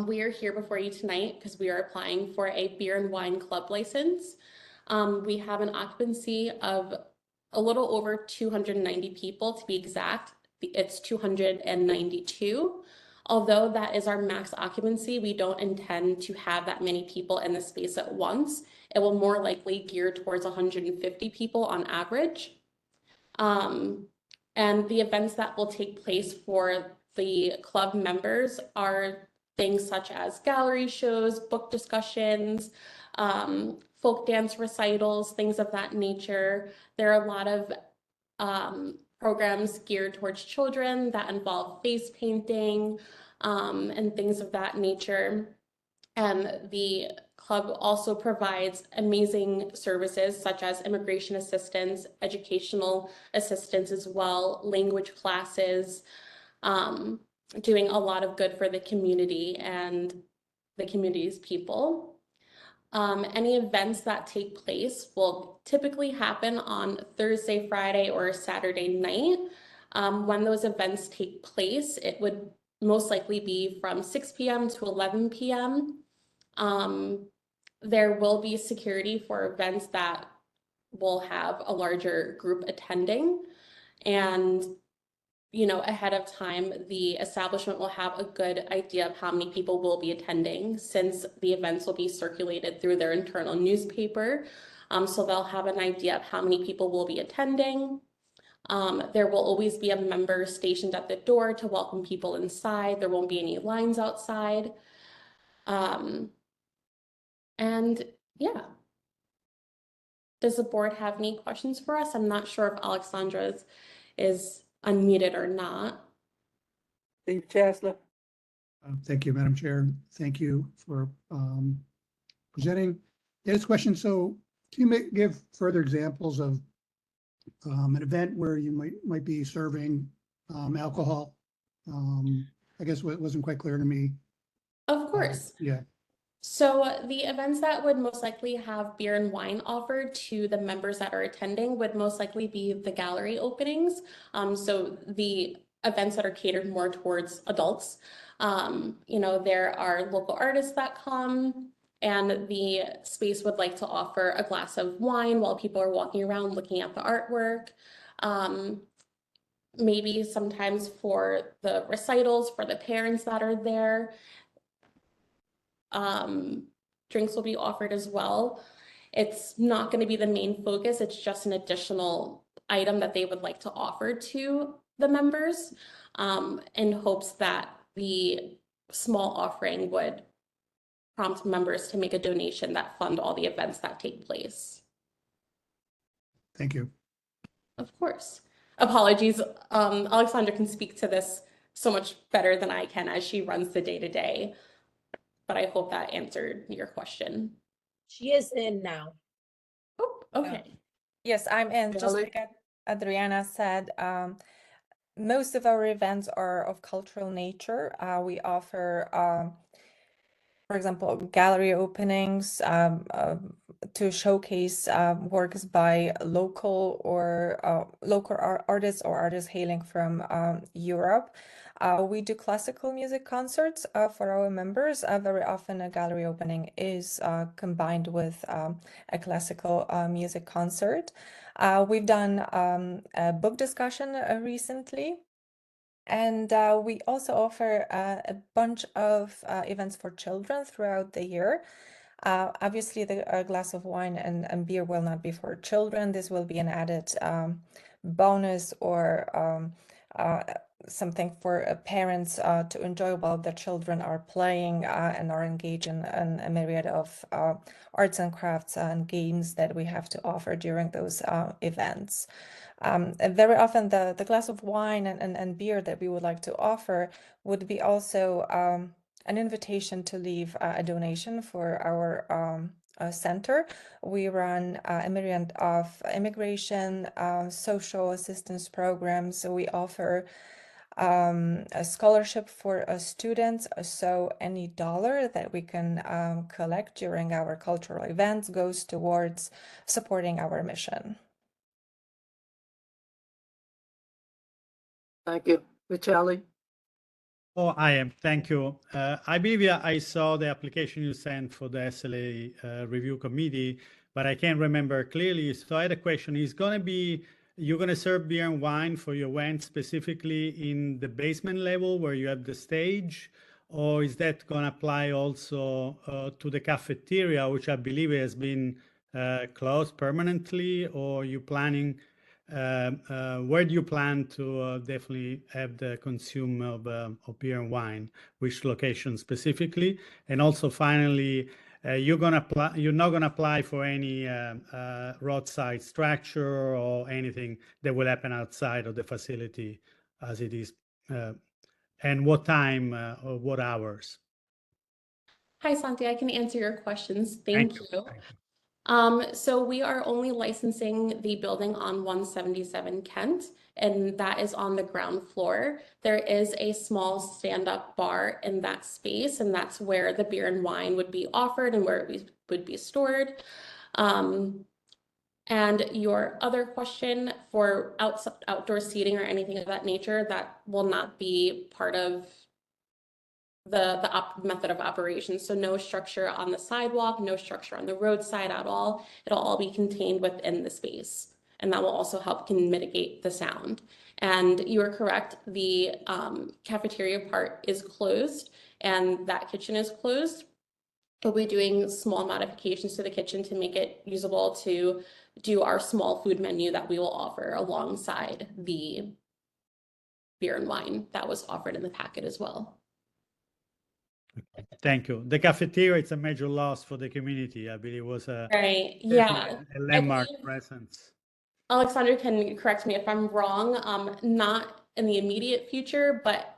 We are here before you tonight because we are applying for a beer and wine club license. We have an occupancy of a little over 290 people to be exact. It's 292. Although that is our max occupancy, we don't intend to have that many people in the space at once. It will more likely gear towards 150 people on average. And the events that will take place for the club members are things such as gallery shows, book discussions, folk dance recitals, things of that nature. There are a lot of programs geared towards children that involve face painting and things of that nature. And the club also provides amazing services such as immigration assistance, educational assistance as well, language classes, doing a lot of good for the community and the community's people. Any events that take place will typically happen on Thursday, Friday, or Saturday night. When those events take place, it would most likely be from 6 p.m. to 11 p.m. There will be security for events that will have a larger group attending. And, you know, ahead of time, the establishment will have a good idea of how many people will be attending, since the events will be circulated through their internal newspaper. So they'll have an idea of how many people will be attending. There will always be a member stationed at the door to welcome people inside. There won't be any lines outside. And yeah. Does the board have any questions for us? I'm not sure if Alexandra is unmuted or not. Steve Chancellor. Thank you, Madam Chair. Thank you for presenting. This question, so can you give further examples of an event where you might be serving alcohol? I guess it wasn't quite clear to me. Of course. Yeah. So the events that would most likely have beer and wine offered to the members that are attending would most likely be the gallery openings. So the events that are catered more towards adults. You know, there are local artists that come, and the space would like to offer a glass of wine while people are walking around looking at the artwork. Maybe sometimes for the recitals, for the parents that are there, drinks will be offered as well. It's not going to be the main focus. It's just an additional item that they would like to offer to the members, in hopes that the small offering would prompt members to make a donation that fund all the events that take place. Thank you. Of course. Apologies. Alexandra can speak to this so much better than I can, as she runs the day-to-day. But I hope that answered your question. She is in now. Oh, okay. Yes, I'm in. Just Kelly? like Adriana said, most of our events are of cultural nature. We offer, for example, gallery openings to showcase works by local artists or artists hailing from Europe. We do classical music concerts for our members. Very often a gallery opening is combined with a classical music concert. We've done a book discussion recently. And we also offer a bunch of events for children throughout the year. Obviously, a glass of wine and beer will not be for children. This will be an added bonus or something for parents to enjoy while their children are playing and are engaged in a myriad of arts and crafts and games that we have to offer during those events. And very often the glass of wine and beer that we would like to offer would be also an invitation to leave a donation for our center. We run a myriad of immigration, social assistance programs. So we offer a scholarship for students. So any dollar that we can collect during our cultural events goes towards supporting our mission. Thank you. Vitaly? Oh, I am. Thank you. I believe I saw the application you sent for the SLA review committee, but I can't remember clearly. So I had a question. You're going to serve beer and wine for your event specifically in the basement level where you have the stage, or is that going to apply also to the cafeteria, which I believe has been closed permanently, or you planning? Where do you plan to definitely have the consume of beer and wine? Which location specifically? And also, finally, you're not gonna apply for any roadside structure or anything that will happen outside of the facility as it is. And what time or what hours? Hi, Santi. I can answer your questions. Thank you. Thank you. So we are only licensing the building on 177 Kent, and that is on the ground floor. There is a small stand-up bar in that space, and that's where the beer and wine would be offered and where it would be stored. And your other question for outdoor seating or anything of that nature, that will not be part of method of operation. So no structure on the sidewalk, no structure on the roadside at all. It'll all be contained within the space. And that will also help mitigate the sound. And you are correct, the cafeteria part is closed and that kitchen is closed. We'll be doing small modifications to the kitchen to make it usable to do our small food menu that we will offer alongside the beer and wine that was offered in the packet as well. Thank you. The cafeteria, it's a major loss for the community. I believe it was a, Right, yeah. a landmark I believe presence. Alexander can correct me if I'm wrong, not in the immediate future, but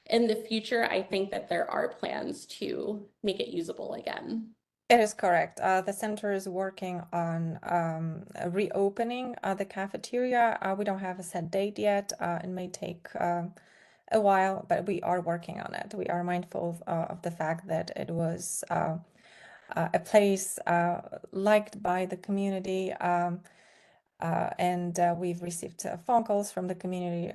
in the future, I think that there are plans to make it usable again. It is correct. The center is working on reopening the cafeteria. We don't have a set date yet. It may take a while, but we are working on it. We are mindful of the fact that it was a place liked by the community. And we've received phone calls from the community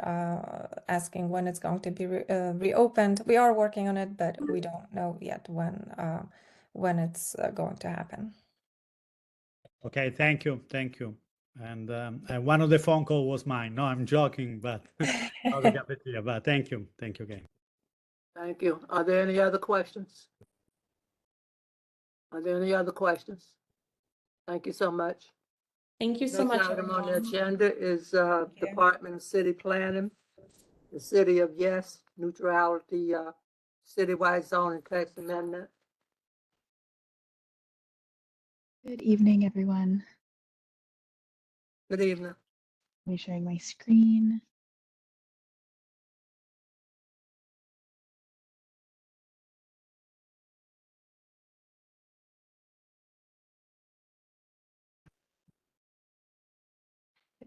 asking when it's going to be reopened. We are working on it, but we don't know yet when it's going to happen. Okay, thank you, thank you. And one of the phone call was mine. No, I'm joking, but not the cafeteria. But thank you again. Thank you. Are there any other questions? Are there any other questions? Thank you so much. Thank you so Next much, item on the everyone. agenda is Department of City Planning, the City of Yes, Neutrality, Citywide Zoning Text Amendment. Good evening, everyone. Good evening. Let me sharing my screen.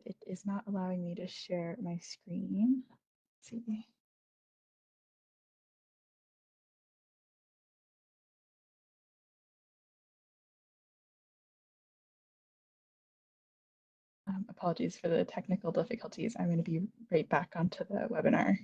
It is not allowing me to share my screen. Let's see. Apologies for the technical difficulties. I'm going to be right back onto the webinar.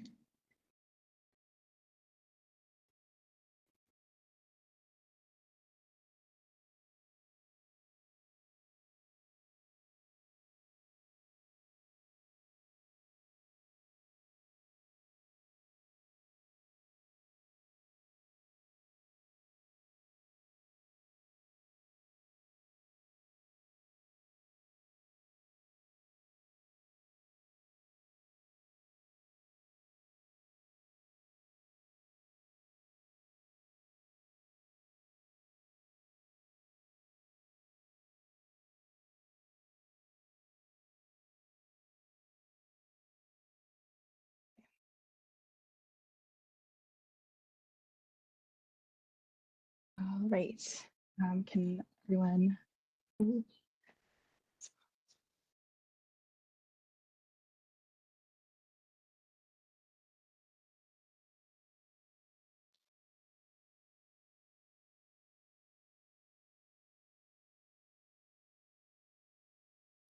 All right. Can everyone?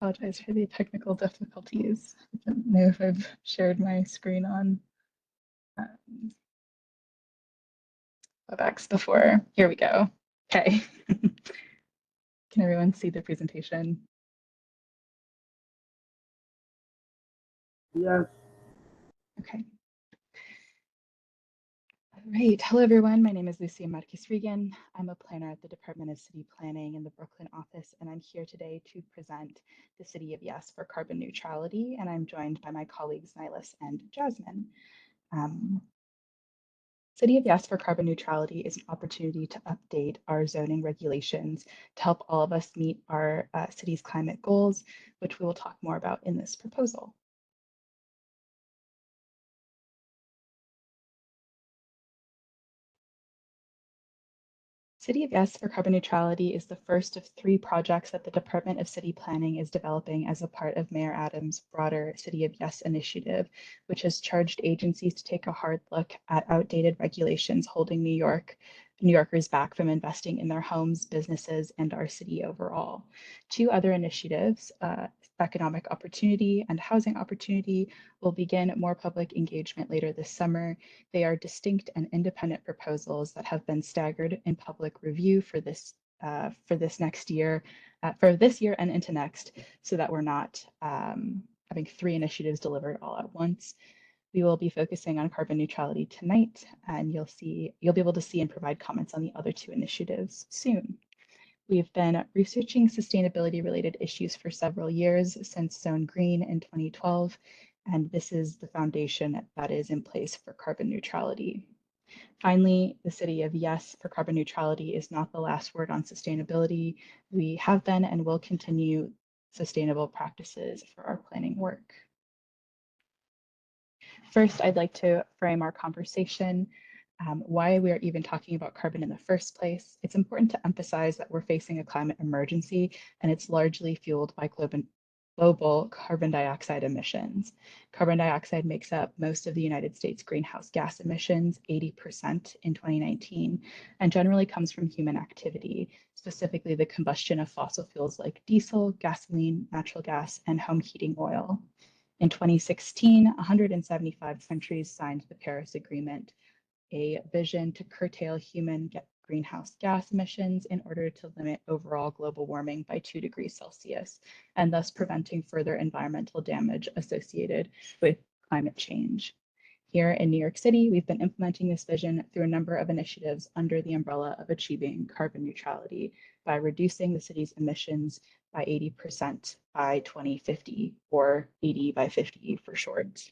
Apologize for the technical difficulties. I don't know if I've shared my screen on WebEx before. Here we go. Okay. Can everyone see the presentation? Yes. Okay. All right. Hello, everyone. My name is Lucia Marquez Regan. I'm a planner at the Department of City Planning in the Brooklyn office, and I'm here today to present the City of Yes for carbon neutrality, and I'm joined by my colleagues Nilis and Jasmine. City of Yes for carbon neutrality is an opportunity to update our zoning regulations to help all of us meet our city's climate goals, which we will talk more about in this proposal. City of Yes for carbon neutrality is the first of 3 projects that the Department of City Planning is developing as a part of Mayor Adams' broader City of Yes initiative, which has charged agencies to take a hard look at outdated regulations holding New Yorkers back from investing in their homes, businesses, and our city overall. 2 other initiatives economic opportunity and housing opportunity will begin more public engagement later this summer. They are distinct and independent proposals that have been staggered in public review for this next year, for this year and into next, so that we're not having 3 initiatives delivered all at once. We will be focusing on carbon neutrality tonight, and you'll be able to see and provide comments on the other 2 initiatives soon. We've been researching sustainability related issues for several years since Zone Green in 2012, and this is the foundation that is in place for carbon neutrality. Finally, the City of Yes for carbon neutrality is not the last word on sustainability. We have been and will continue sustainable practices for our planning work. First, I'd like to frame our conversation, why we are even talking about carbon in the first place. It's important to emphasize that we're facing a climate emergency, and it's largely fueled by global carbon dioxide emissions. Carbon dioxide makes up most of the United States greenhouse gas emissions, 80% in 2019, and generally comes from human activity, specifically the combustion of fossil fuels like diesel, gasoline, natural gas, and home heating oil. In 2016, 175 countries signed the Paris Agreement, a vision to curtail human greenhouse gas emissions in order to limit overall global warming by 2 degrees Celsius, and thus preventing further environmental damage associated with climate change. Here in New York City, we've been implementing this vision through a number of initiatives under the umbrella of achieving carbon neutrality by reducing the city's emissions by 80% by 2050, or 80 by 50 for short.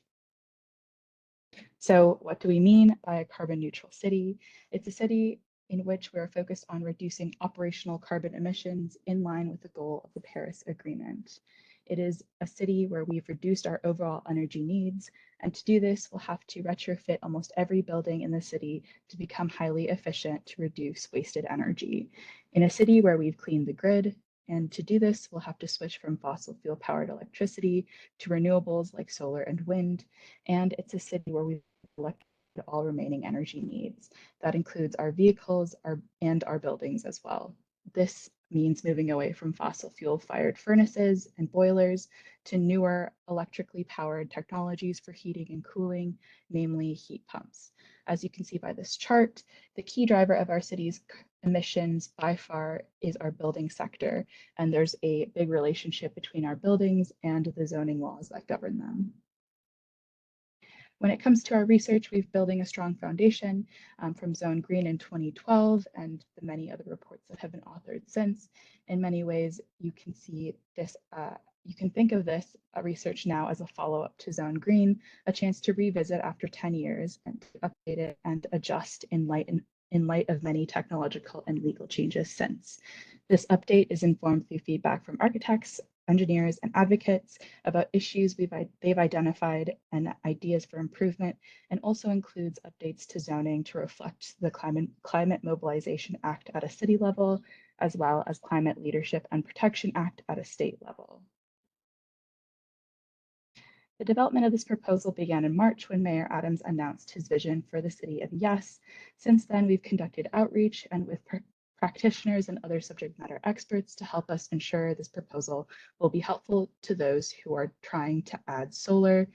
So what do we mean by a carbon neutral city? It's a city in which we are focused on reducing operational carbon emissions in line with the goal of the Paris Agreement. It is a city where we've reduced our overall energy needs, and to do this, we'll have to retrofit almost every building in the city to become highly efficient to reduce wasted energy. In a city where we've cleaned the grid, and to do this, we'll have to switch from fossil fuel powered electricity to renewables like solar and wind. And it's a city where we've elected all remaining energy needs. That includes our vehicles and our buildings as well. This means moving away from fossil fuel fired furnaces and boilers to newer electrically powered technologies for heating and cooling, namely heat pumps. As you can see by this chart, the key driver of our city's emissions by far is our building sector, and there's a big relationship between our buildings and the zoning laws that govern them. When it comes to our research, we've building a strong foundation from Zone Green in 2012 and the many other reports that have been authored since. In many ways, you can see this, you can think of this research now as a follow-up to Zone Green, a chance to revisit after 10 years and to update it and adjust in light of many technological and legal changes since. This update is informed through feedback from architects, engineers, and advocates about issues they've identified and ideas for improvement, and also includes updates to zoning to reflect the Climate Mobilization Act at a city level, as well as Climate Leadership and Protection Act at a state level. The development of this proposal began in March when Mayor Adams announced his vision for the City of Yes. Since then, we've conducted outreach and with practitioners and other subject matter experts to help us ensure this proposal will be helpful to those who are trying to add solar,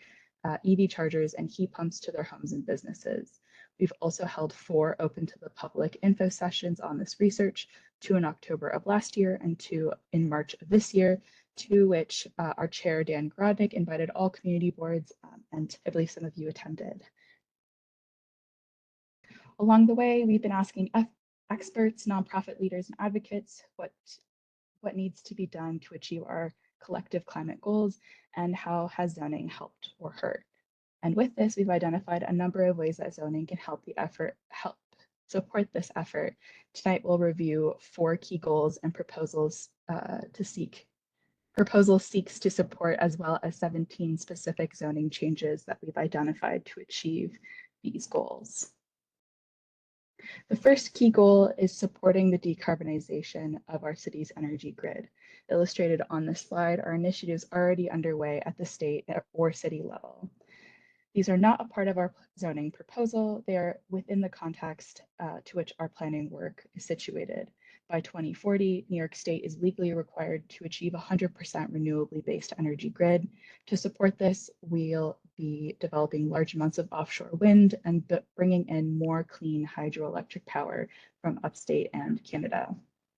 EV chargers, and heat pumps to their homes and businesses. We've also held 4 open to the public info sessions on this research, 2 in October of last year and 2 in March of this year, to which our chair, Dan Grodnick, invited all community boards, and I believe some of you attended. Along the way, we've been asking experts, nonprofit leaders, and advocates what needs to be done to achieve our collective climate goals and how has zoning helped or hurt. And with this, we've identified a number of ways that zoning can help support this effort. Tonight, we'll review 4 key goals and proposals seeks to support, as well as 17 specific zoning changes that we've identified to achieve these goals. The first key goal is supporting the decarbonization of our city's energy grid. Illustrated on this slide are initiatives already underway at the state or city level. These are not a part of our zoning proposal. They are within the context to which our planning work is situated. By 2040, New York State is legally required to achieve 100% renewably based energy grid. To support this, we'll be developing large amounts of offshore wind and bringing in more clean hydroelectric power from upstate and Canada.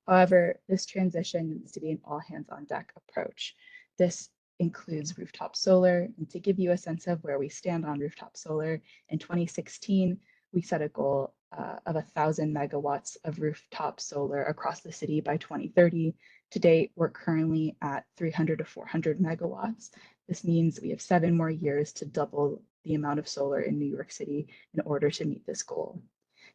However, this transition needs to be an all hands on deck approach. This includes rooftop solar. And to give you a sense of where we stand on rooftop solar, in 2016, we set a goal of 1,000 megawatts of rooftop solar across the city by 2030. To date, we're currently at 300 to 400 megawatts. This means we have 7 more years to double the amount of solar in New York City in order to meet this goal.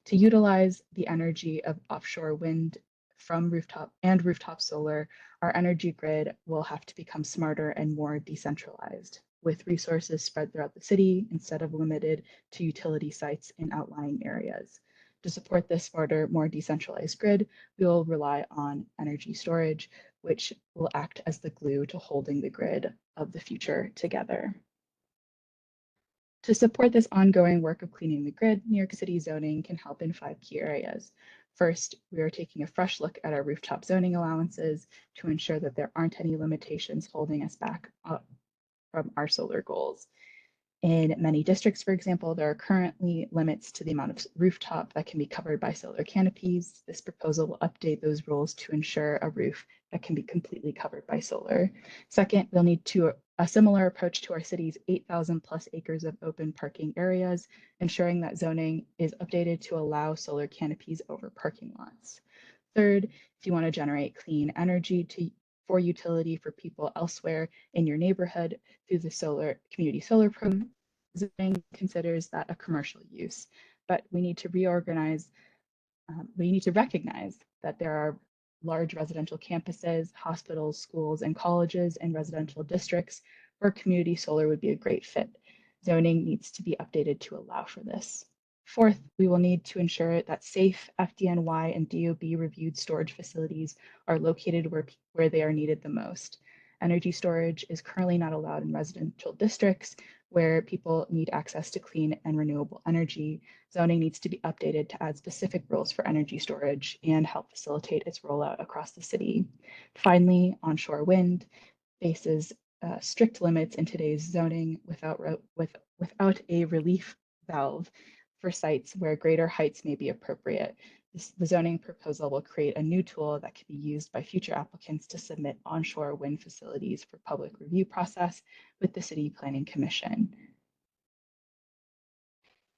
To utilize the energy of offshore wind from rooftop solar, our energy grid will have to become smarter and more decentralized, with resources spread throughout the city instead of limited to utility sites in outlying areas. To support this smarter, more decentralized grid, we will rely on energy storage, which will act as the glue to holding the grid of the future together. To support this ongoing work of cleaning the grid, New York City zoning can help in 5 key areas. First, we are taking a fresh look at our rooftop zoning allowances to ensure that there aren't any limitations holding us back from our solar goals. In many districts, for example, there are currently limits to the amount of rooftop that can be covered by solar canopies. This proposal will update those rules to ensure a roof that can be completely covered by solar. Second, we'll need a similar approach to our city's 8,000 plus acres of open parking areas, ensuring that zoning is updated to allow solar canopies over parking lots. Third, if you want to generate clean energy for utility for people elsewhere in your neighborhood through the community solar program, zoning considers that a commercial use. But we need to recognize that there are large residential campuses, hospitals, schools, and colleges in residential districts where community solar would be a great fit. Zoning needs to be updated to allow for this. Fourth, we will need to ensure that safe FDNY and DOB reviewed storage facilities are located where they are needed the most. Energy storage is currently not allowed in residential districts where people need access to clean and renewable energy. Zoning needs to be updated to add specific rules for energy storage and help facilitate its rollout across the city. Finally, onshore wind faces strict limits in today's zoning without a relief valve for sites where greater heights may be appropriate. The zoning proposal will create a new tool that can be used by future applicants to submit onshore wind facilities for public review process with the City Planning Commission.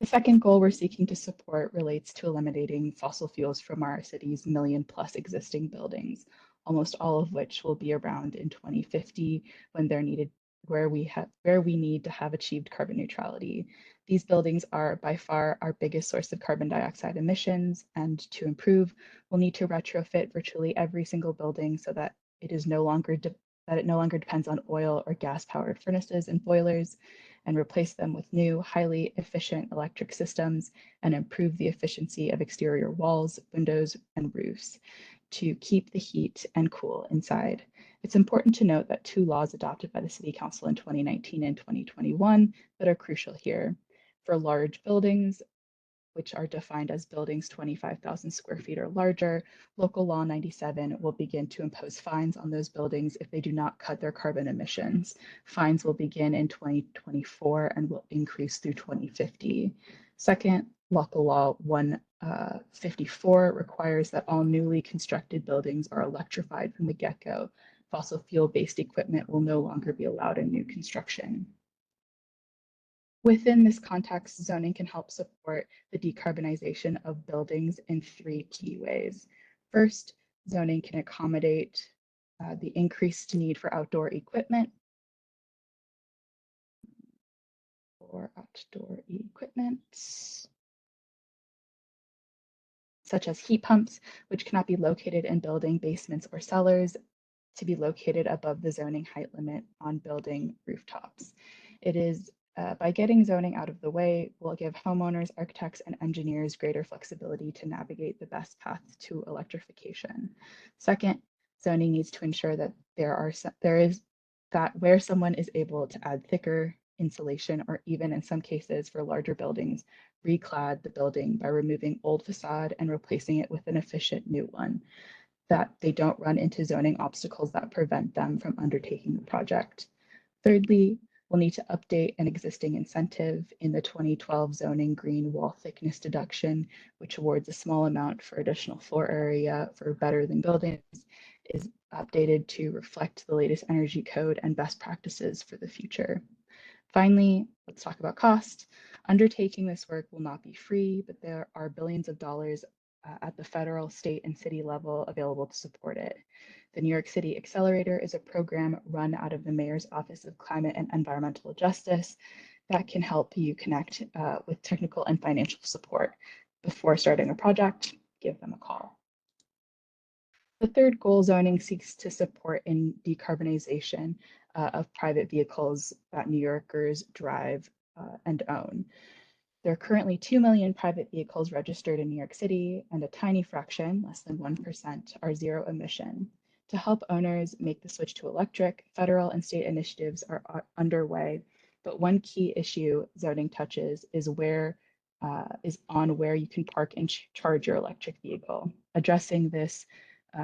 The second goal we're seeking to support relates to eliminating fossil fuels from our city's million-plus existing buildings, almost all of which will be around in 2050 when they're needed, where we need to have achieved carbon neutrality. These buildings are by far our biggest source of carbon dioxide emissions, and to improve, we'll need to retrofit virtually every single building so that it no longer depends on oil or gas-powered furnaces and boilers, and replace them with new, highly efficient electric systems and improve the efficiency of exterior walls, windows, and roofs to keep the heat and cool inside. It's important to note that 2 laws adopted by the City Council in 2019 and 2021 that are crucial here. For large buildings, which are defined as buildings 25,000 square feet or larger, Local Law 97 will begin to impose fines on those buildings if they do not cut their carbon emissions. Fines will begin in 2024 and will increase through 2050. Second, Local Law 154 requires that all newly constructed buildings are electrified from the get-go. Fossil fuel-based equipment will no longer be allowed in new construction. Within this context, zoning can help support the decarbonization of buildings in 3 key ways. First, zoning can accommodate the increased need for outdoor equipment. Such as heat pumps, which cannot be located in building basements or cellars, to be located above the zoning height limit on building rooftops. It is by getting zoning out of the way, will give homeowners, architects, and engineers greater flexibility to navigate the best path to electrification. Second, zoning needs to ensure that where someone is able to add thicker insulation, or even in some cases for larger buildings, reclad the building by removing old facade and replacing it with an efficient new one. that they don't run into zoning obstacles that prevent them from undertaking the project. Thirdly, we'll need to update an existing incentive in the 2012 zoning green wall thickness deduction, which awards a small amount for additional floor area for better than buildings, is updated to reflect the latest energy code and best practices for the future. Finally, let's talk about cost. Undertaking this work will not be free, but there are billions of dollars at the federal, state, and city level available to support it. The New York City Accelerator is a program run out of the Mayor's Office of Climate and Environmental Justice that can help you connect with technical and financial support. Before starting a project, give them a call. The third goal, zoning seeks to support in decarbonization of private vehicles that New Yorkers drive and own. There are currently 2 million private vehicles registered in New York City, and a tiny fraction, less than 1%, are zero emission. To help owners make the switch to electric, federal and state initiatives are underway, but one key issue zoning touches is on where you can park and charge your electric vehicle. Addressing this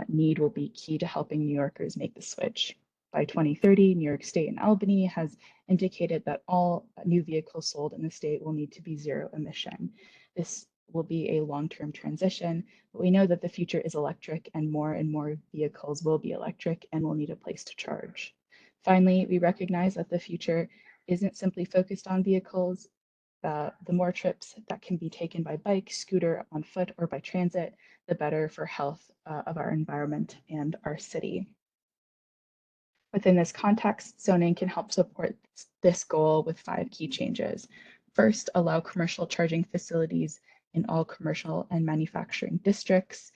need will be key to helping New Yorkers make the switch. By 2030, New York State and Albany has indicated that all new vehicles sold in the state will need to be zero emission. This will be a long-term transition, but we know that the future is electric and more vehicles will be electric and will need a place to charge. Finally, we recognize that the future isn't simply focused on vehicles. The more trips that can be taken by bike, scooter, on foot, or by transit, the better for health of our environment and our city. Within this context, zoning can help support this goal with 5 key changes. First, allow commercial charging facilities in all commercial and manufacturing districts.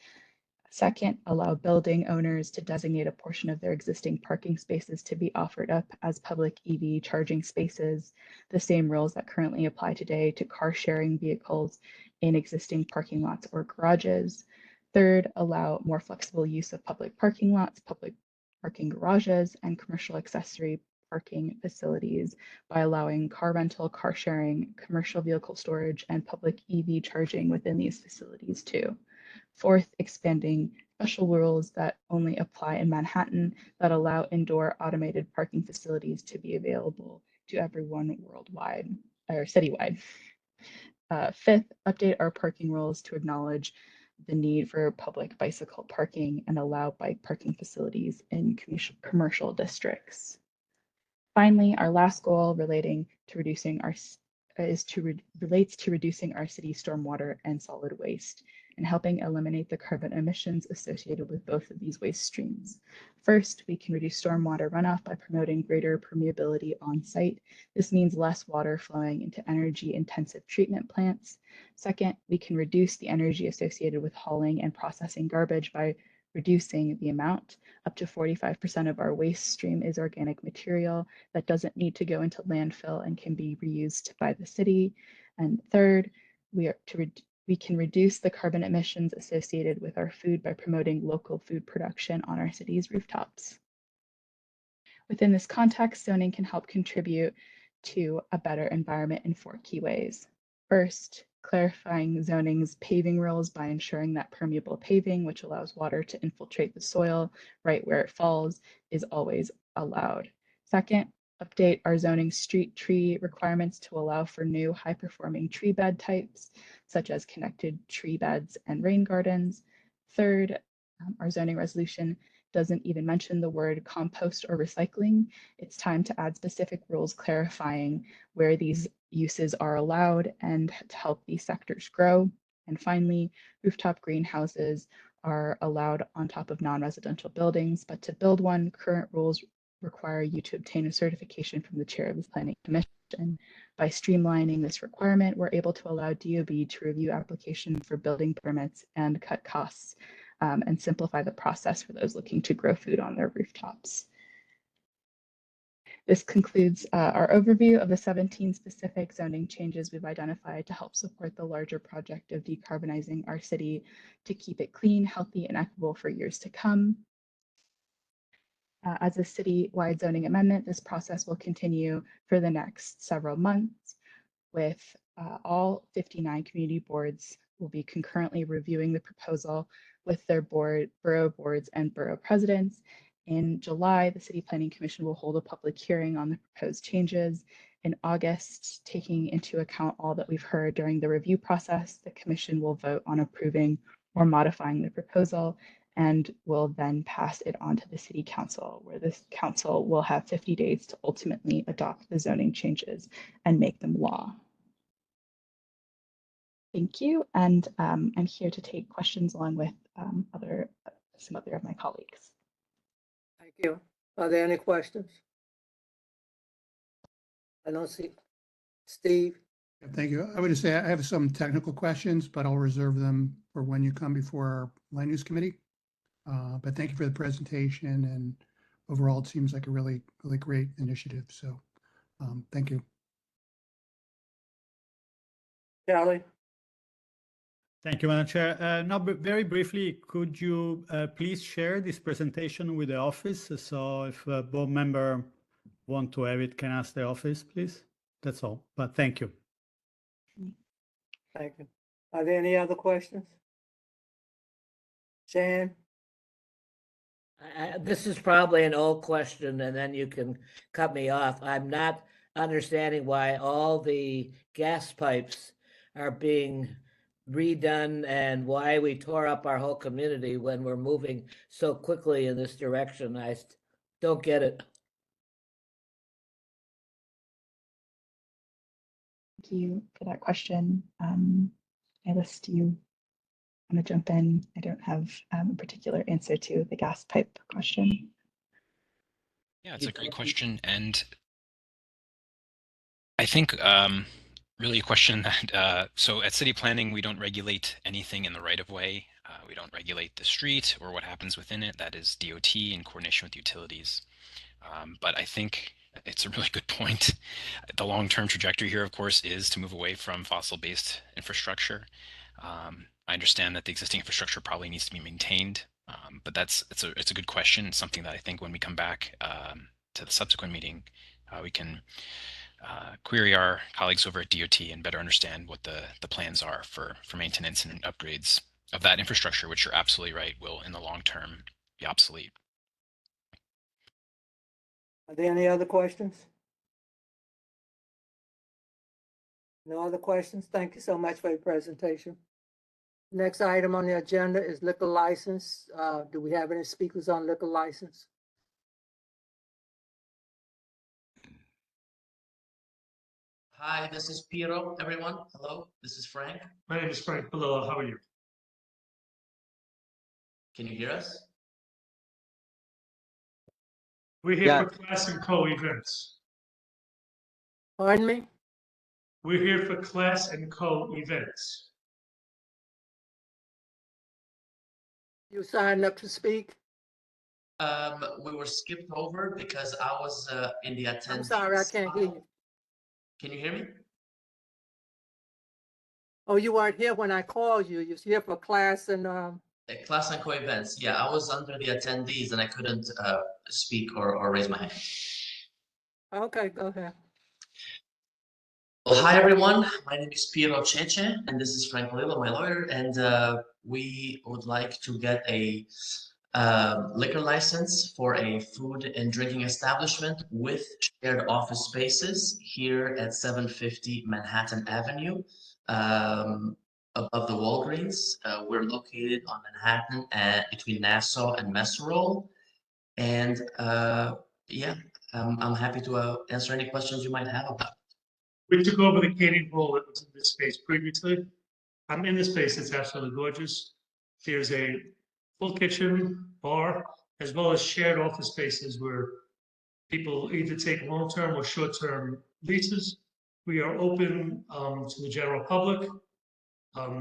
Second, allow building owners to designate a portion of their existing parking spaces to be offered up as public EV charging spaces, the same rules that currently apply today to car sharing vehicles in existing parking lots or garages. Third, allow more flexible use of public parking lots, public parking garages, and commercial accessory parking facilities by allowing car rental, car sharing, commercial vehicle storage, and public EV charging within these facilities too. Fourth, expanding special rules that only apply in Manhattan that allow indoor automated parking facilities to be available to everyone worldwide or citywide. Fifth, update our parking rules to acknowledge the need for public bicycle parking and allow bike parking facilities in commercial districts. Finally, our last goal relates to reducing our city stormwater and solid waste and helping eliminate the carbon emissions associated with both of these waste streams. First, we can reduce stormwater runoff by promoting greater permeability on site. This means less water flowing into energy-intensive treatment plants. Second, we can reduce the energy associated with hauling and processing garbage by reducing the amount. Up to 45% of our waste stream is organic material that doesn't need to go into landfill and can be reused by the city. And third, we can reduce the carbon emissions associated with our food by promoting local food production on our city's rooftops. Within this context, zoning can help contribute to a better environment in 4 key ways. First, clarifying zoning's paving rules by ensuring that permeable paving, which allows water to infiltrate the soil right where it falls, is always allowed. Second, update our zoning street tree requirements to allow for new high-performing tree bed types, such as connected tree beds and rain gardens. Third, our zoning resolution doesn't even mention the word compost or recycling. It's time to add specific rules clarifying where these uses are allowed and to help these sectors grow. And finally, rooftop greenhouses are allowed on top of non-residential buildings, but to build one, current rules require you to obtain a certification from the chair of the Planning Commission. By streamlining this requirement, we're able to allow DOB to review applications for building permits and cut costs and simplify the process for those looking to grow food on their rooftops. This concludes our overview of the 17 specific zoning changes we've identified to help support the larger project of decarbonizing our city to keep it clean, healthy, and equitable for years to come. As a city-wide zoning amendment, this process will continue for the next several months with all 59 community boards will be concurrently reviewing the proposal with their borough boards and borough presidents. In July, the City Planning Commission will hold a public hearing on the proposed changes. In August, taking into account all that we've heard during the review process, the commission will vote on approving or modifying the proposal and will then pass it on to the City Council, where this council will have 50 days to ultimately adopt the zoning changes and make them law. Thank you, and I'm here to take questions along with some other of my colleagues. Thank you. Are there any questions? I don't see. Steve? Thank you. I would just say I have some technical questions, but I'll reserve them for when you come before our land use committee. But thank you for the presentation, and overall, it seems like a really great initiative. So thank you. Charlie? Thank you, Madam Chair. Now, very briefly, could you please share this presentation with the office? So if a board member want to have it, can ask the office, please? That's all, but thank you. Thank you. Are there any other questions? Jan? This is probably an old question, and then you can cut me off. I'm not understanding why all the gas pipes are being redone and why we tore up our whole community when we're moving so quickly in this direction. I don't get it. Thank you for that question. Alice, do you want to jump in? I don't have a particular answer to the gas pipe question. Yeah, it's a great question. And I think really a question that, so at city planning, we don't regulate anything in the right of way. We don't regulate the street or what happens within it. That is DOT in coordination with utilities. But I think it's a really good point. The long-term trajectory here, of course, is to move away from fossil-based infrastructure. I understand that the existing infrastructure probably needs to be maintained, but it's a good question. It's something that I think when we come back to the subsequent meeting, we can query our colleagues over at DOT and better understand what the plans are for maintenance and upgrades of that infrastructure, which you're absolutely right, will in the long term be obsolete. Are there any other questions? No other questions? Thank you so much for your presentation. Next item on the agenda is liquor license. Do we have any speakers on liquor license? Hi, this is Piero, everyone. Hello, this is Frank. My name is Frank Palillo. How are you? Can you hear us? We're here for Class and Co events. Pardon me? We're here for Class and Co events. You signed up to speak? We were skipped over because I was in the attendance. I'm sorry, I can't hear you. Can you hear me? Oh, you weren't here when I called you. You're here for Class and Class and Co events. Yeah, I was under the attendees and I couldn't speak or raise my hand. Okay, go ahead. Well, hi everyone. My name is Piero Cece and this is Frank Palillo, my lawyer, and we would like to get a liquor license for a food and drinking establishment with shared office spaces here at 750 Manhattan Avenue, above the Walgreens. We're located on Manhattan between Nassau and Messerol. And yeah, I'm happy to answer any questions you might have about it. We took over the catering role that was in this space previously. I'm in this space. It's absolutely gorgeous. There's a full kitchen, bar, as well as shared office spaces where people either take long-term or short-term leases. We are open to the general public.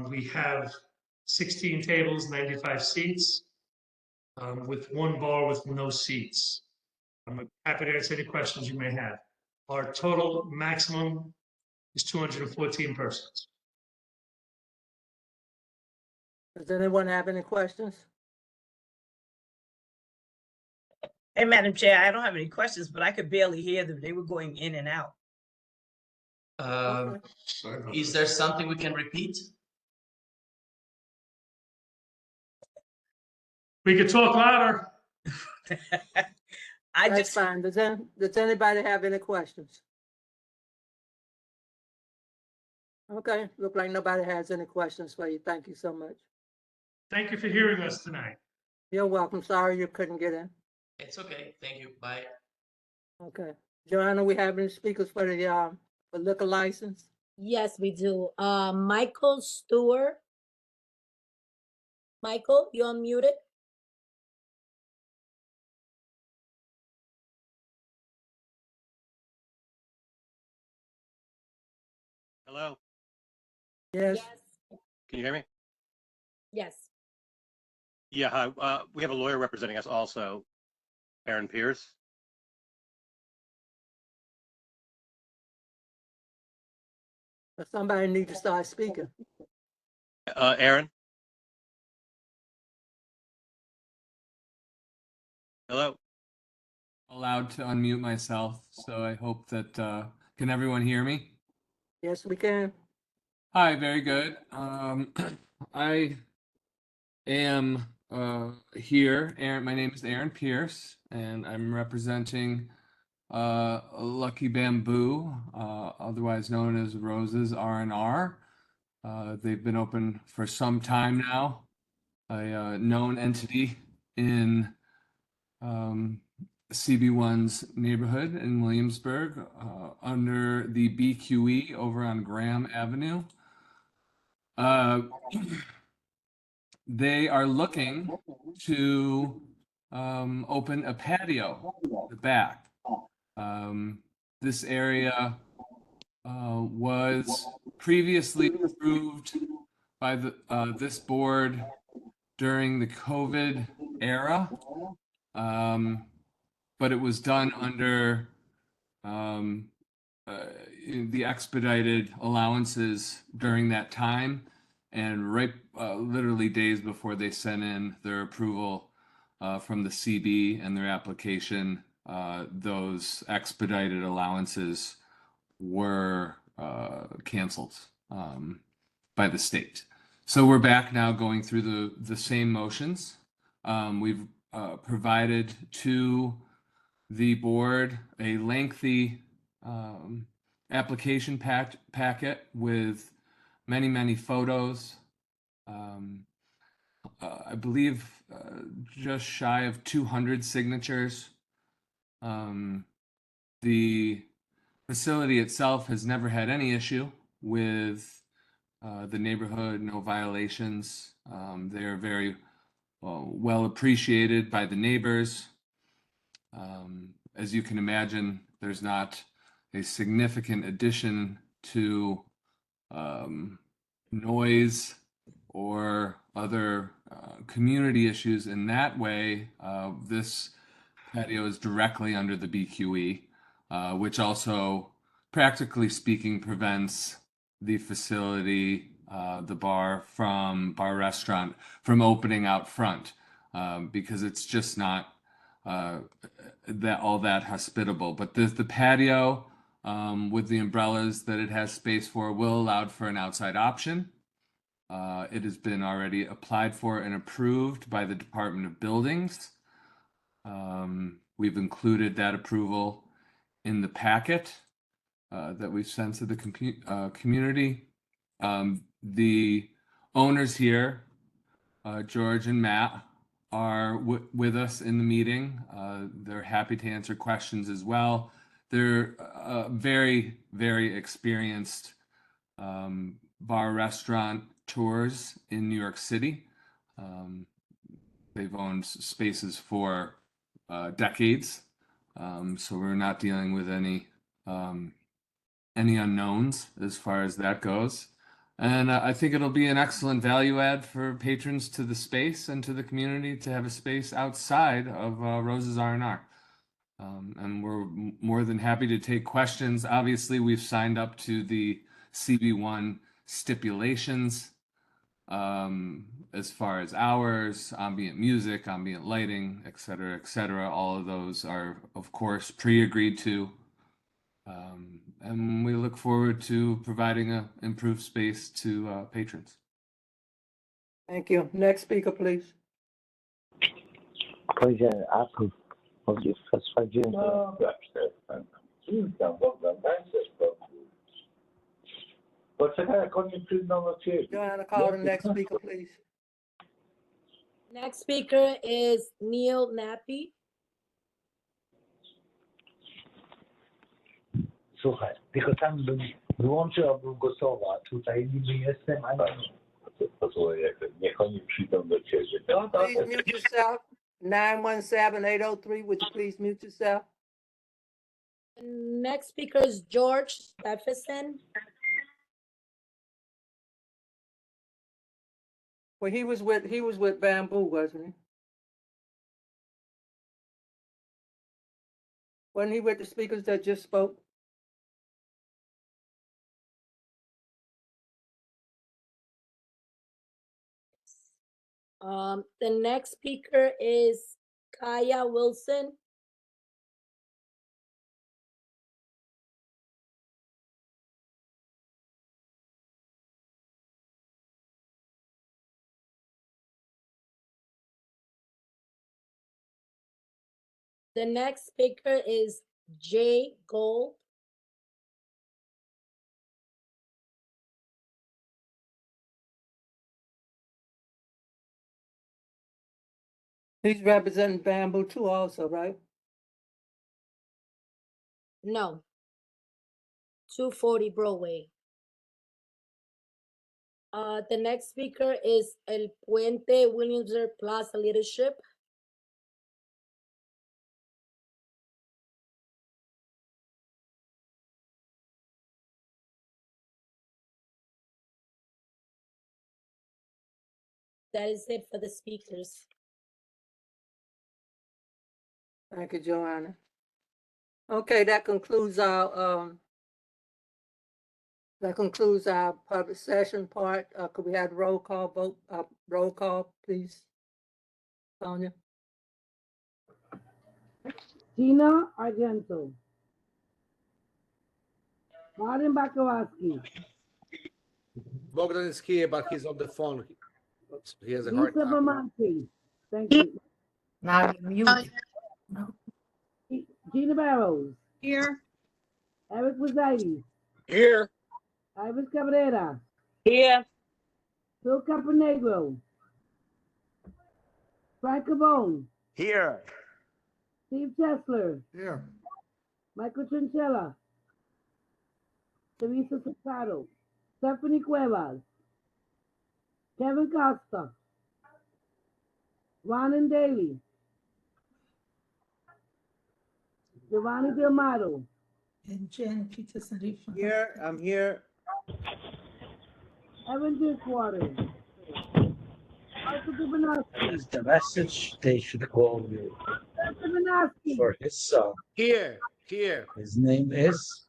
We have 16 tables, 95 seats, with one bar with no seats. I'm happy to answer any questions you may have. Our total maximum is 214 persons. Does anyone have any questions? Hey, Madam Chair, I don't have any questions, but I could barely hear them. They were going in and out. Is there something we can repeat? We could talk louder. That's fine. Does anybody have any questions? Okay, look like nobody has any questions for you. Thank you so much. Thank you for hearing us tonight. You're welcome. Sorry you couldn't get in. It's okay. Thank you. Bye. Okay. Joanna, we have any speakers for the for liquor license? Yes, we do. Michael Stewart. Michael, you unmuted? Hello, Yes. can you hear me? Yes. Yeah, hi. We have a lawyer representing us also, Aaron Pierce. But somebody need to start speaking. Aaron? Hello? Allowed to unmute myself, so I hope that can everyone hear me? Yes, we can. Hi, very good. I am here. Aaron, my name is Aaron Pierce, and I'm representing Lucky Bamboo, otherwise known as Roses R&R. They've been open for some time now, a known entity in CB1's neighborhood in Williamsburg, under the BQE over on Graham Avenue. They are looking to open a patio at the back. This area was previously approved by this board during the COVID era, but it was done under the expedited allowances during that time, and right literally days before they sent in their approval from the CB and their application, those expedited allowances were canceled by the state. So we're back now going through the same motions. We've provided to the board a lengthy application packet with many photos. I believe just shy of 200 signatures. The facility itself has never had any issue with the neighborhood, no violations. They are very well appreciated by the neighbors. As you can imagine, there's not a significant addition to noise or other community issues in that way. This patio is directly under the BQE, which also, practically speaking, prevents the facility, the bar restaurant, from opening out front, because it's just not that hospitable. But the patio, with the umbrellas that it has space for, will allow for an outside option. It has been already applied for and approved by the Department of Buildings. We've included that approval in the packet that we've sent to the community. The owners here, George and Matt, are with us in the meeting. They're happy to answer questions as well. They're very experienced bar restaurant tours in New York City. They've owned spaces for decades, so we're not dealing with any unknowns as far as that goes. And I think it'll be an excellent value add for patrons to the space and to the community to have a space outside of Roses R&R. And we're more than happy to take questions. Obviously, we've signed up to the CB1 stipulations as far as hours, ambient music, ambient lighting, et cetera. All of those are, of course, pre-agreed to. And we look forward to providing an improved space to patrons. Thank you. Next speaker, please. Powiedziałem Apple. Sprawdziłem to. No, tam Bogdan, tańce spokój. Poczekaj, jak oni przyjdą do ciebie. Joanna, call the next speaker, please. Next speaker is Neil Nappy. Słuchaj, tylko tam bym wyłączył, abym głosował. Tutaj niby jestem, a nie. Posłuchaj, niech oni przyjdą do ciebie. No, Please mute yourself. 917-803, would you please mute yourself? Next speaker is George Stephenson. Well, he was with Bamboo, wasn't he? Wasn't he with the speakers that just spoke? The next speaker is Kaya Wilson. The next speaker is Jay Gold. He's representing Bamboo too also, right? No. 240 Broadway. The next speaker is El Puente Williamsburg Plaza Leadership. That is it for the speakers. Thank you, Joanna. Okay, that concludes our public session part. Could we have a roll call vote? Roll call, please. Sonia? Gina Argento. Martin Bakowski. Bogdan is here, but he's on the phone. He has a hard Lisa time. Bamanti. Thank you. Now you're muted. Gina Barrows. Here. Eric Rosati. Here. Iris Cabrera. Here. Phil Caponegro. Frank Cabone. Here. Steve Chesler. Here. Michael Trinchella. Teresa Sacado. Stephanie Cuevas. Kevin Costa. Ronan Daly. Giovanni D'Amato. And Jen Peterson. Here, I'm here. Evan Drinkwater. Arthur Dubinowski. That's the message they should call you Arthur Dubinowski. for his son. Here. His name is?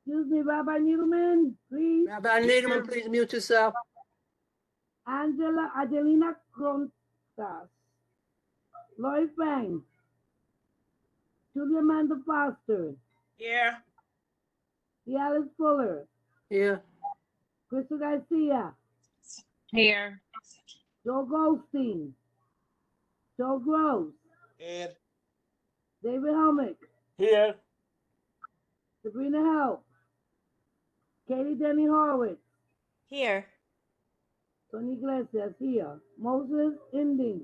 Excuse me, Rabbi Needleman, please. Rabbi Needleman, please mute yourself. Adelina Crontas. Lloyd Fang. Julia Amanda Foster. Here. Alice Fuller. Here. Crystal Garcia. Here. Joe Goldstein. Joe Gross. Here. David Helmick. Here. Sabrina Help. Katie Denny Horowitz. Here. Tony Iglesias here. Moses Inding.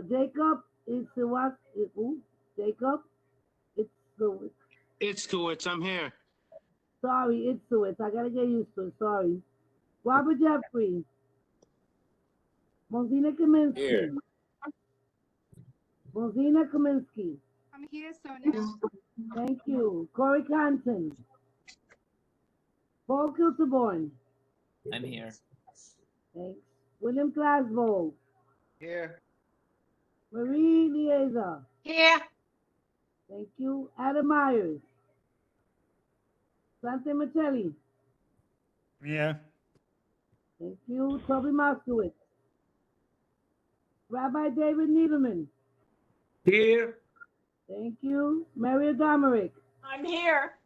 Jacob is the what? Who? Jacob? It's the. It's Stewart. I'm here. Sorry, it's Suez. I gotta get used to it. Sorry. Robert Jeffrey. Mozina Kaminsky. Here. Mozina Kaminsky. I'm here, Sonia. Thank you. Corey Canton. Paul Kilterborn. I'm here. Thanks. William Glasgow. Here. Marie Lieza. Here. Thank you. Adam Myers. Sante Michelli. Yeah. Thank you. Toby Moskowitz. Rabbi David Needleman. Here. Thank you. Maria Domerick. I'm here.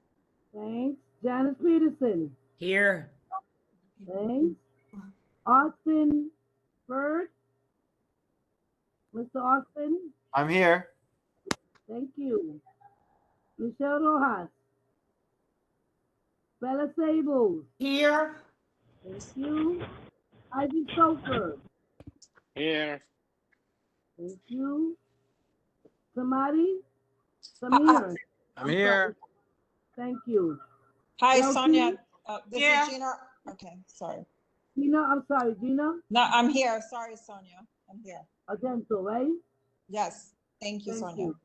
Thanks. Janice Peterson. Here. Thanks. Austin Bird. Mr. Austin? I'm here. Thank you. Michelle Rojas? Bella Sables? Here. Thank you. Ivy Sofer? Here. Thank you. Samari? Samir? I'm here. sorry. Thank you. Hi, Delty? Sonia. This Yeah. is Gina. Okay, sorry. Gina, I'm sorry, Gina? No, I'm here. Sorry, Sonia. I'm here. Adento, right? Yes. Thank you, Thank Sonia. you.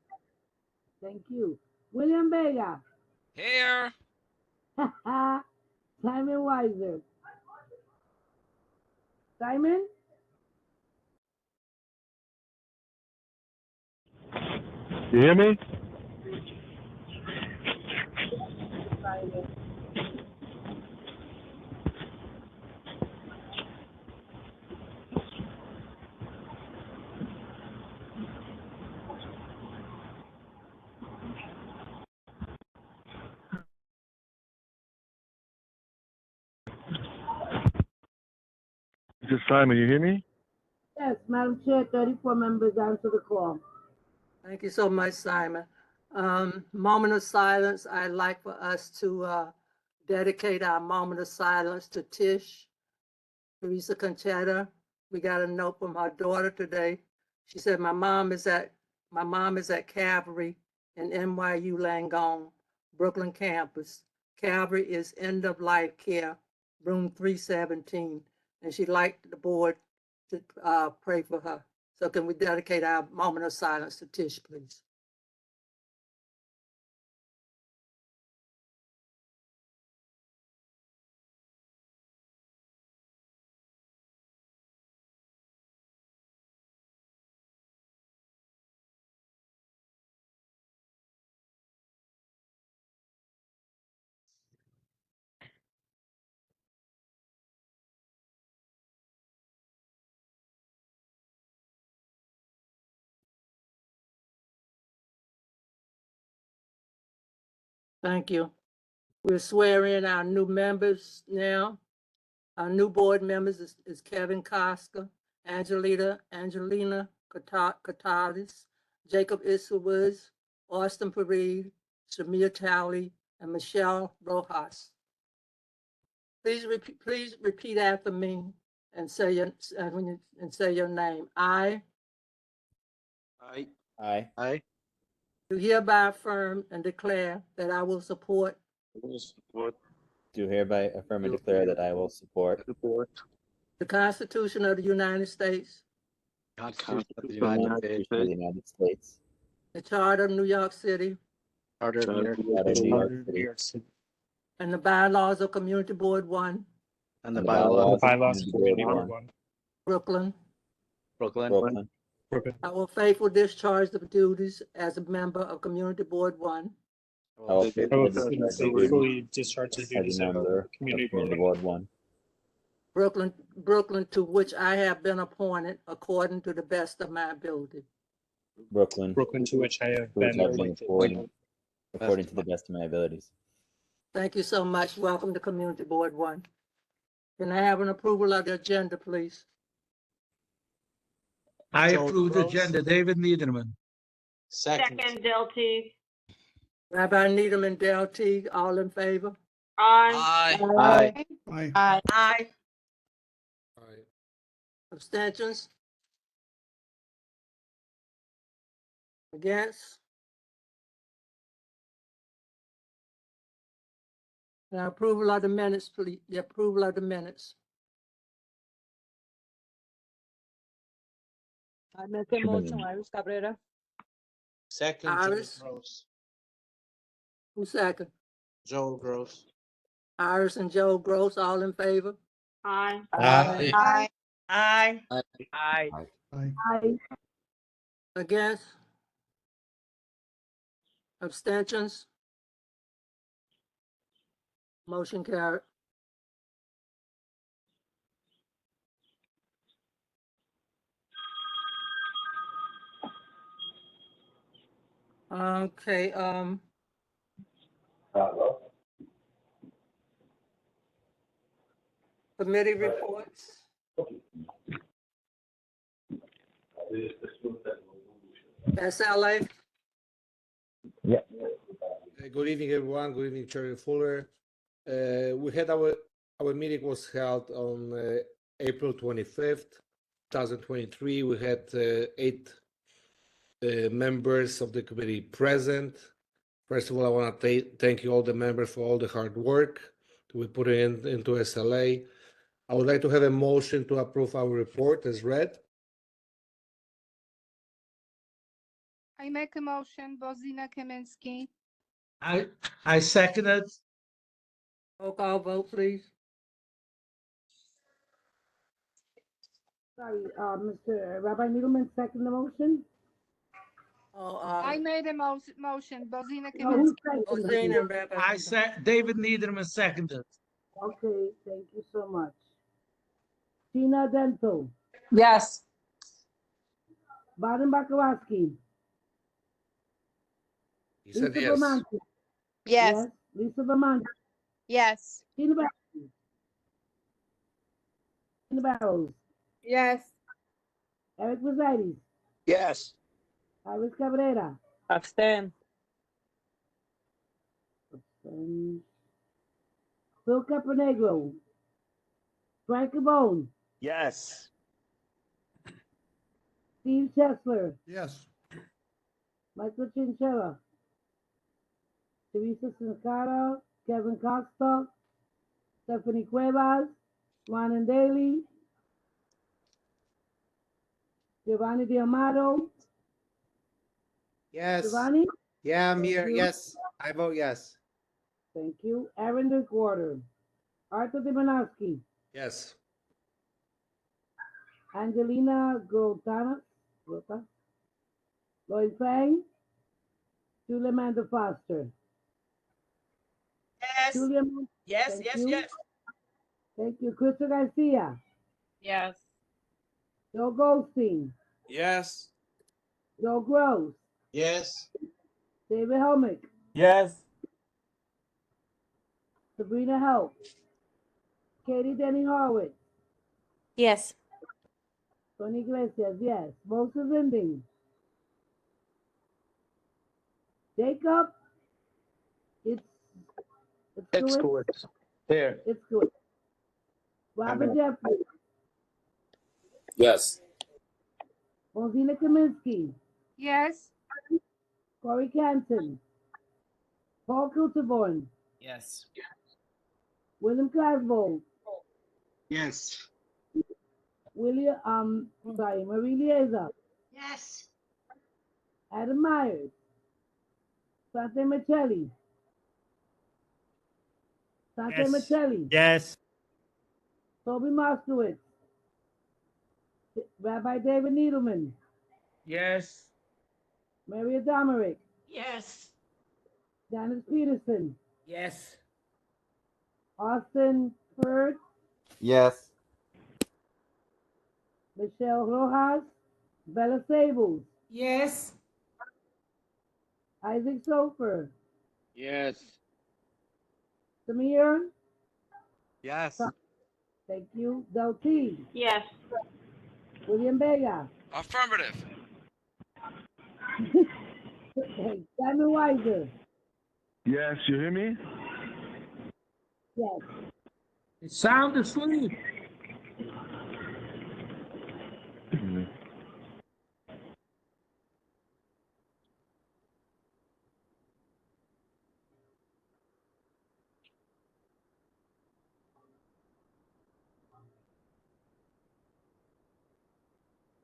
Thank you. William Vega? Here. Simon Weiser? Simon? You hear me? Simon. This is Simon. You hear me? Yes, Madam Chair, 34 members answer the call. Thank you so much, Simon. Moment of silence. I'd like for us to dedicate our moment of silence to Tish, Teresa Conchetta. We got a note from her daughter today. She said, my mom is at Calvary in NYU Langone, Brooklyn campus. Calvary is end of life care, room 317. And she'd like the board to pray for her. So can we dedicate our moment of silence to Tish, please? Thank you. We're swearing our new members now. Our new board members is Kevin Koska, Angelina Katalis, Jacob Isselwoods, Austin Pareed, Shamir Talley, and Michelle Rojas. Please repeat after me and say your name. I do hereby affirm and declare that I will support Do hereby affirm and declare that I will support the Constitution of the United States, the Constitution of the United States, the Charter of New York City, Charter of New York City, and the bylaws of Community Board 1, and the bylaws of Community Board 1, Brooklyn. Brooklyn. I will faithfully discharge the duties as a member of Community Board 1 I will faithfully discharge the as duties a of member of Community Community Board. Board 1, Brooklyn, to which I have been appointed according to the best of my ability. Brooklyn, To which I have to which been I've been appointed according to the best of my abilities. Thank you so much. Welcome to Community Board 1. Can I have an approval of the agenda, please? I approve the agenda. David Niederman. Second, Delty. Rabbi Needham and Del Teague, all in favor? Aye. Aye. Aye. Aye. Abstentions? Against? Now approval of the minutes, please. The approval of the minutes. I make a motion, Iris Cabrera. Second, Iris? Joel Gross. Who second? Joel Gross. Iris and Joe Gross, all in favor? Aye. Aye. Aye. Aye. Aye. Aye. Aye. Against? Abstentions? Motion carried. Okay, committee reports. SLA, Yeah. Good evening, everyone. Good evening, Chair Fuller. We had our meeting was held on April 25th, 2023. We had 8 members of the committee present. First of all, I want to thank you all the members for all the hard work that we put into SLA. I would like to have a motion to approve our report as read. I make a motion, Bozina Kaminsky. I second it. roll call vote, please. Sorry, Mr. Rabbi Needleman, second the motion? Oh, I made a motion, Bozina No, who Kaminsky. seconded Rosina it? and Rabbi. I said David Niederman seconded. Okay, thank you so much. Tina Dento, Yes. Baden Bakarowski, He said Lisa yes. Vermonte. Yes. Lisa Vermonte, Yes. Tina Barrows. Tina Barrows, Yes. Eric Rosaitis, Yes. Iris Cabrera, Abstain. Phil Caponegro, Frank Cabone, Yes. Steve Chesler, Yes. Michael Chinchilla, Teresa Sincata, Kevin Costa, Stephanie Cuevas, Ryan Daly, Giovanni D'Amato. Yes. Giovanni? Yeah, I'm Thank here. you. Yes, I vote yes. Thank you. Aaron Drinkwater, Arthur Dimanowski, Yes. Angelina Gota, Lloyd Fang, Julia Amanda Foster. Yes. Julia, Yes, thank yes, you. yes. Thank you. Crystal Garcia, Yes. Joe Goldstein, Yes. Joe Gross, Yes. David Helmick, Yes. Sabrina Help, Katie Denny Horwitz, Yes. Tony Iglesias, yes. Moses Zinding, Jacob, it's good. There. It's good. Robert Jeffrey, Yes. Bozina Kaminsky, Yes. Corey Canton, Paul Kulterborn, Yes. William Clasvold, Yes. Marie Lieza, Yes. Adam Myers, Sante Michelli, Yes. Michelli, Yes. Toby Moskowitz, Rabbi David Needleman, Yes. Mary Adamarick, Yes. Janice Peterson, Yes. Austin Hurd, Yes. Michelle Rojas, Bella Sables, Yes. Isaac Sofer, Yes. Samir, Yes. thank you, Del T, Yes. William Vega, Affirmative. Simon Weiser, Yes, you hear me? yes. Sound asleep.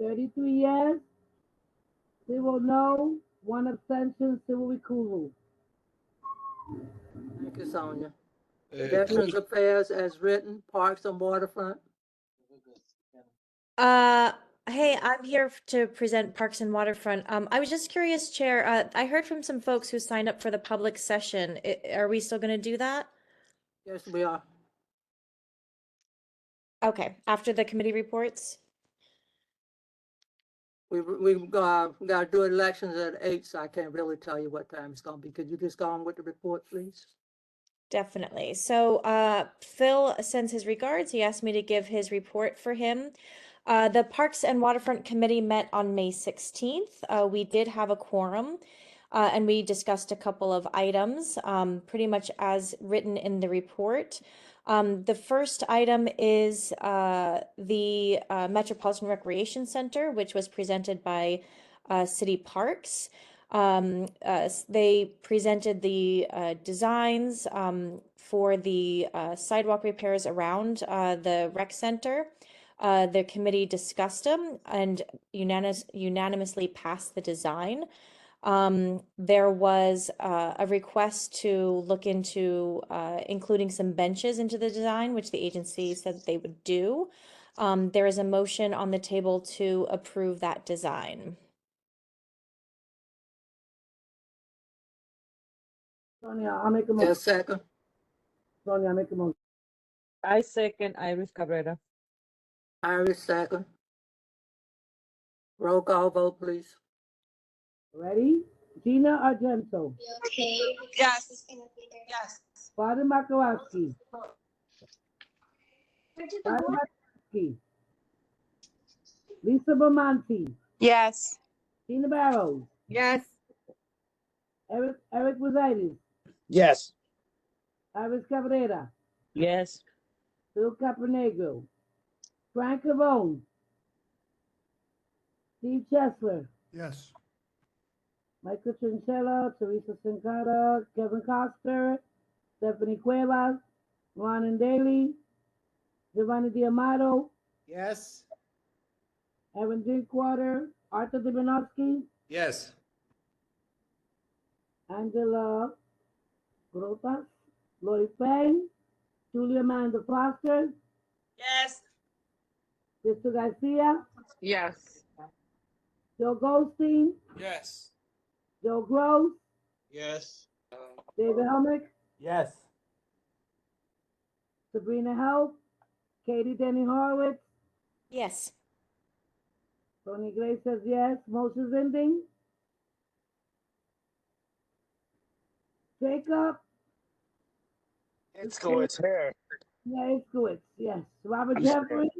$33 yes, 0 no, 1 abstention, Civil Kulu. Thank you, Sonia. Uh, Veterans Affairs as written, Parks and Waterfront. Hey, I'm here to present Parks and Waterfront. I was just curious, Chair, I heard from some folks who signed up for the public session. Are we still going to do that? Yes, we are. Okay, after the committee reports? We got to do elections at 8, so I can't really tell you what time it's going to be. Could you just go on with the report, please? Definitely. So, Phil sends his regards. He asked me to give his report for him. The Parks and Waterfront Committee met on May 16th. We did have a quorum, and we discussed a couple of items, pretty much as written in the report. The first item is the Metropolitan Recreation Center, which was presented by City Parks. They presented the designs for the sidewalk repairs around the rec center. The committee discussed them and unanimously passed the design. There was a request to look into including some benches into the design, which the agency said that they would do. There is a motion on the table to approve that design. Sonia, I'll make a motion. Just second. Sonia, I'll make a motion. I second Iris Cabrera. Iris second. Roll call vote, please. Ready? Gina Argento. Yes. Yes. Father Makowski. Father Makowski. Lisa Bermonti. Yes. Tina Barrows. Yes. Eric Rosaitis. Yes. Iris Cabrera. Yes. Phil Caponegro. Frank Cavone. Steve Chesler. Yes. Michael Chinchilla, Teresa Sincata, Kevin Coster, Stephanie Cuevas, Ron Daly, Giovanni Diamato, Yes. Evan Drinkwater, Arthur Dibinovsky, Yes. Angela Grotas, Lori Payne, Julia Amanda Foster, Yes. Mr. Garcia, Yes. Joe Goldstein, Yes. Joe Gross, Yes. David Helmick, Yes. Sabrina Help, Katie Denny Horowitz, Yes. Tony Gray says yes. Motion ending. Jacob, It's going here. yeah, Iskowitz, yes. Robert I'm Jeffrey,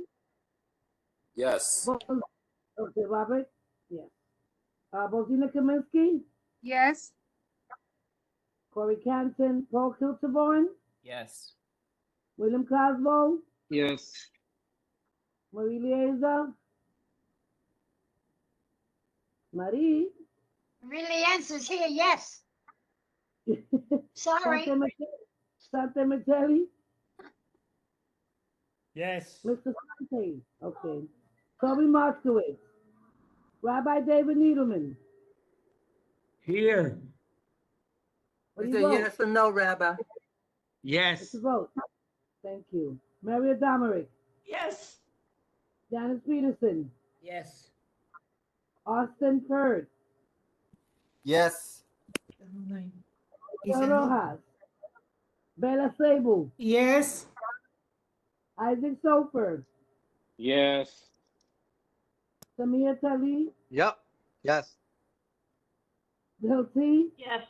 Yes. okay, Robert, yes. Bozina Kaminsky, Yes. Corey Canton, Paul Kilterborn, Yes. William Cosmo, Yes. Marie Lieza, Marie. Really answers here, yes. Sorry. Sante Michelli, Yes. Mr. Sante, okay. Toby Moskowitz, Rabbi David Needleman. Here. What Is do it you vote? yes or no, Rabbi? Yes. What's your vote? Thank you. Maria Domerick, Yes. Janice Peterson, Yes. Austin Ferd, Yes. Bill Rojas, Bella Sable, Yes. Isaac Sofer, Yes. Samia Tali, Yep. Yes. Bill T, Yes.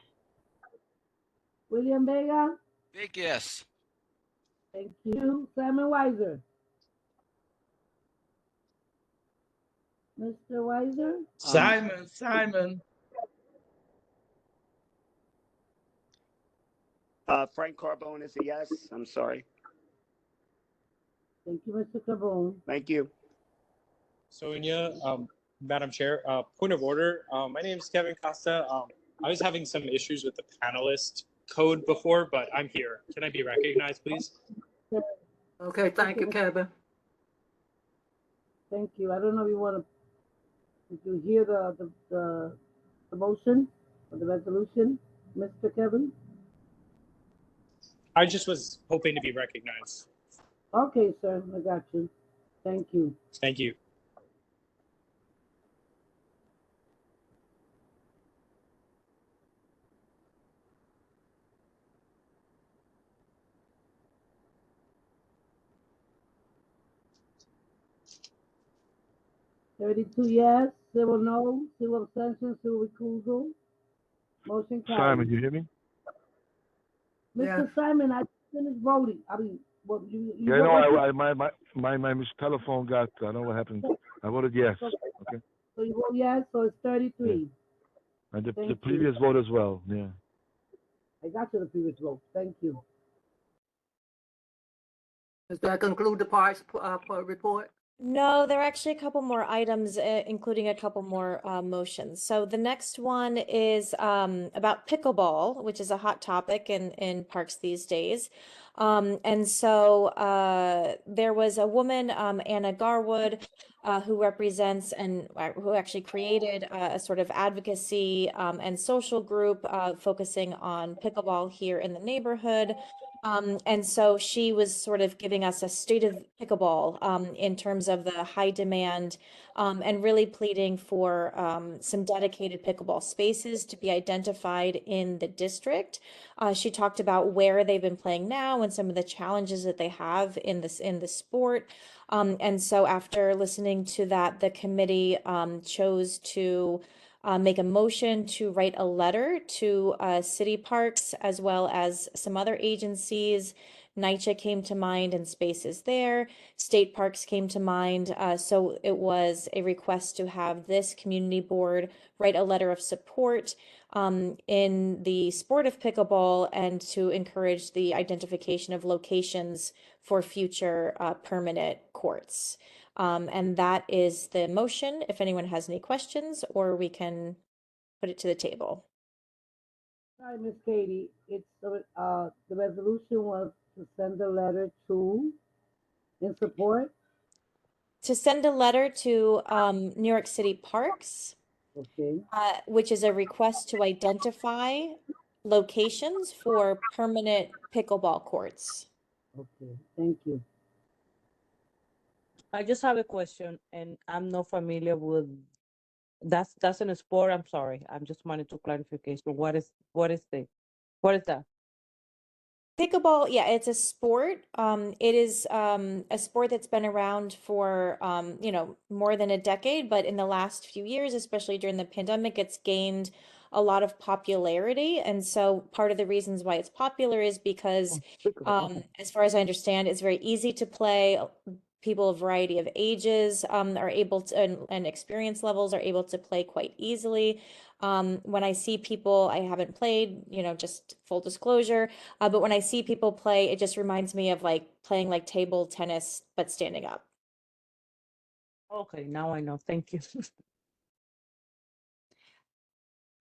William Vega, Big yes. thank you. Simon Weiser. Mr. Weiser, Simon. Frank Carbone is a yes. I'm sorry. thank you, Mr. Carbone. Thank you. Sonia, Madam Chair, point of order. My name is Kevin Costa. I was having some issues with the panelist code before, but I'm here. Can I be recognized, please? Okay, thank you, Kevin. Thank you. I don't know if you want to, did you hear the motion or the resolution, Mr. Kevin? I just was hoping to be recognized. Okay, sir, I got you. Thank you. Thank you. Thirty-two yes, zero no, zero abstentions, zero recusal. Motion carries. you hear me? Mr. Simon, I finished voting. Well, you Yeah, vote- no, what's my telephone got, I don't know what happened. I voted yes. Okay. So you vote yes, so it's 33. And Thank the you. previous vote as well, yeah. I got you the previous vote. Thank you. Does that conclude the parks report? No, there are actually a couple more items, including a couple more motions. So the next one is about pickleball, which is a hot topic in parks these days. And so there was a woman, Anna Garwood, who represents and who actually created a sort of advocacy and social group focusing on pickleball here in the neighborhood. And so she was sort of giving us a state of pickleball in terms of the high demand and really pleading for some dedicated pickleball spaces to be identified in the district. She talked about where they've been playing now and some of the challenges that they have in the sport. And so after listening to that, the committee chose to make a motion to write a letter to city parks as well as some other agencies. NYCHA came to mind and spaces there. State parks came to mind. So it was a request to have this community board write a letter of support in the sport of pickleball and to encourage the identification of locations for future permanent courts. And that is the motion. If anyone has any questions, or we can put it to the table. Sorry, Miss Katie. It's the resolution was to send a letter to in support. To send a letter to New York City Parks, Okay. which is a request to identify locations for permanent pickleball courts. Okay. Thank you. I just have a question, and I'm not familiar with that's in a sport. I'm sorry. I'm just wanted to clarification. What is that? Pickleball, yeah, it's a sport. It is a sport that's been around for more than a decade, but in the last few years, especially during the pandemic, it's gained a lot of popularity. And so part of the reasons why it's popular is because, as far as I understand, it's very easy to play. People of a variety of ages are able to, and experience levels are able to play quite easily. When I see people, I haven't played, just full disclosure, but when I see people play, it just reminds me of like playing like table tennis, but standing up. Okay, now I know. Thank you.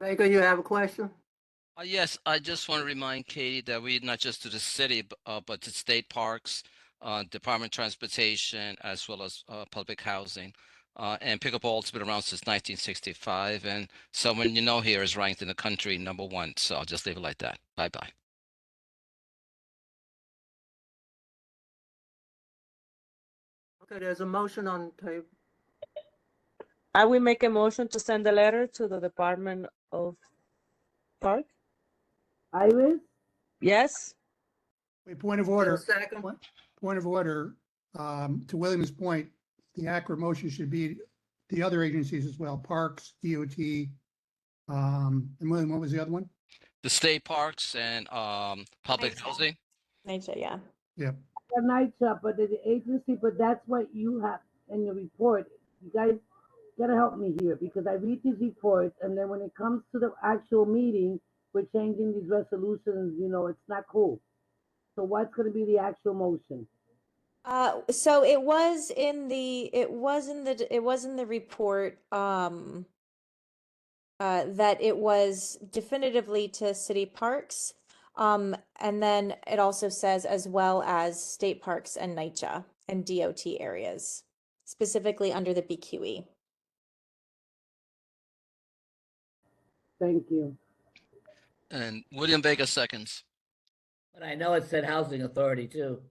Baker, you have a question? Yes, I just want to remind Katie that we not just to the city, but to state parks, Department of Transportation, as well as public housing. And pickleball's been around since 1965, and someone here is ranked in the country #1. So I'll just leave it like that. Bye-bye. Okay, there's a motion on the table. I will make a motion to send a letter to the Department of Park. Iris? Yes. Wait, point of order. Second one. Point of order. To William's point, the accurate motion should be the other agencies as well, parks, DOT. And William, what was the other one? The state parks and public NYCHA. housing. NYCHA, yeah. Yeah. The night shop, but the agency, but that's what you have in your report. You guys gotta help me here because I read these reports and then when it comes to the actual meeting, we're changing these resolutions, it's not cool. So what's gonna be the actual motion? So it was in the report that it was definitively to city parks. And then it also says as well as state parks and NYCHA and DOT areas, specifically under the BQE. Thank you. And William Vega seconds. But I know it said housing authority too.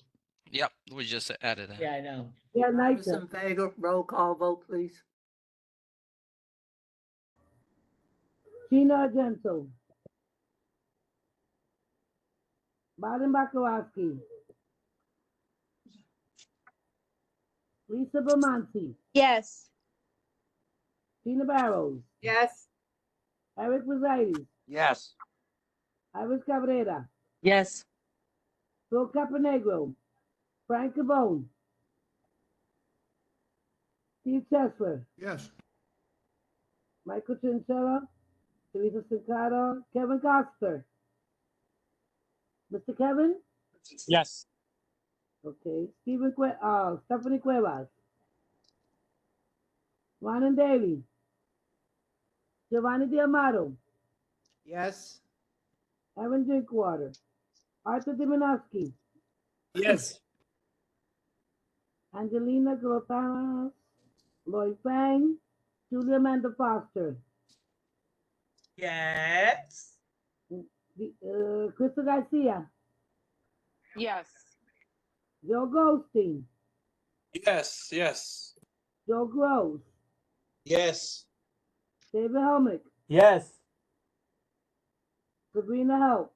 Yep, we just added that. Yeah, I know. Yeah, Congressman Vega, roll call vote, please. Gina Argento. Baden Bakarowski. Lisa Bermonti. Yes. Tina Barrows. Yes. Eric Rosaitis. Yes. Iris Cabrera. Yes. Phil Caponegro. Frank Cabone, Steve Chesler, Yes. Michael Chinchilla, Teresa Cicada, Kevin Coster. Mr. Kevin? Yes. Okay. Stephanie Cuevas. Ryan Daly. Giovanni D'Amato. Yes. Evan Drinkwater. Arthur Diminowski. Yes. Angelina Grotanas. Lloyd Fang. Julia Amanda Foster. Yes. Crystal Garcia. Yes. Joe Goldstein. Yes. Yes. Joe Gross. Yes. David Helmick. Yes. Sabrina Help.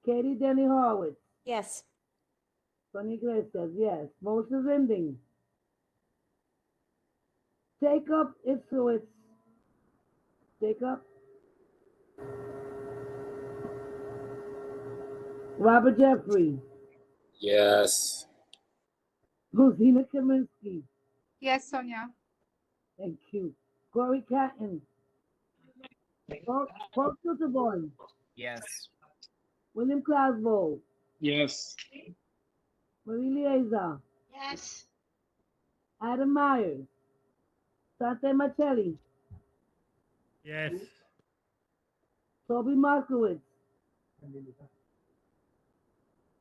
Katie Denny Horwitz. Yes. Sonny Iglesias, yes. Moses Ending. Jacob Itzowitz. Jacob. Robert Jeffrey. Yes. Rosina Kaminsky. Yes, Sonia. Thank you. Corey Catton. Paul Suterborn. Yes. William Clasbo. Yes. Marie Lieza. Yes. Adam Myers. Sante Marcelli. Yes. Toby Markowitz.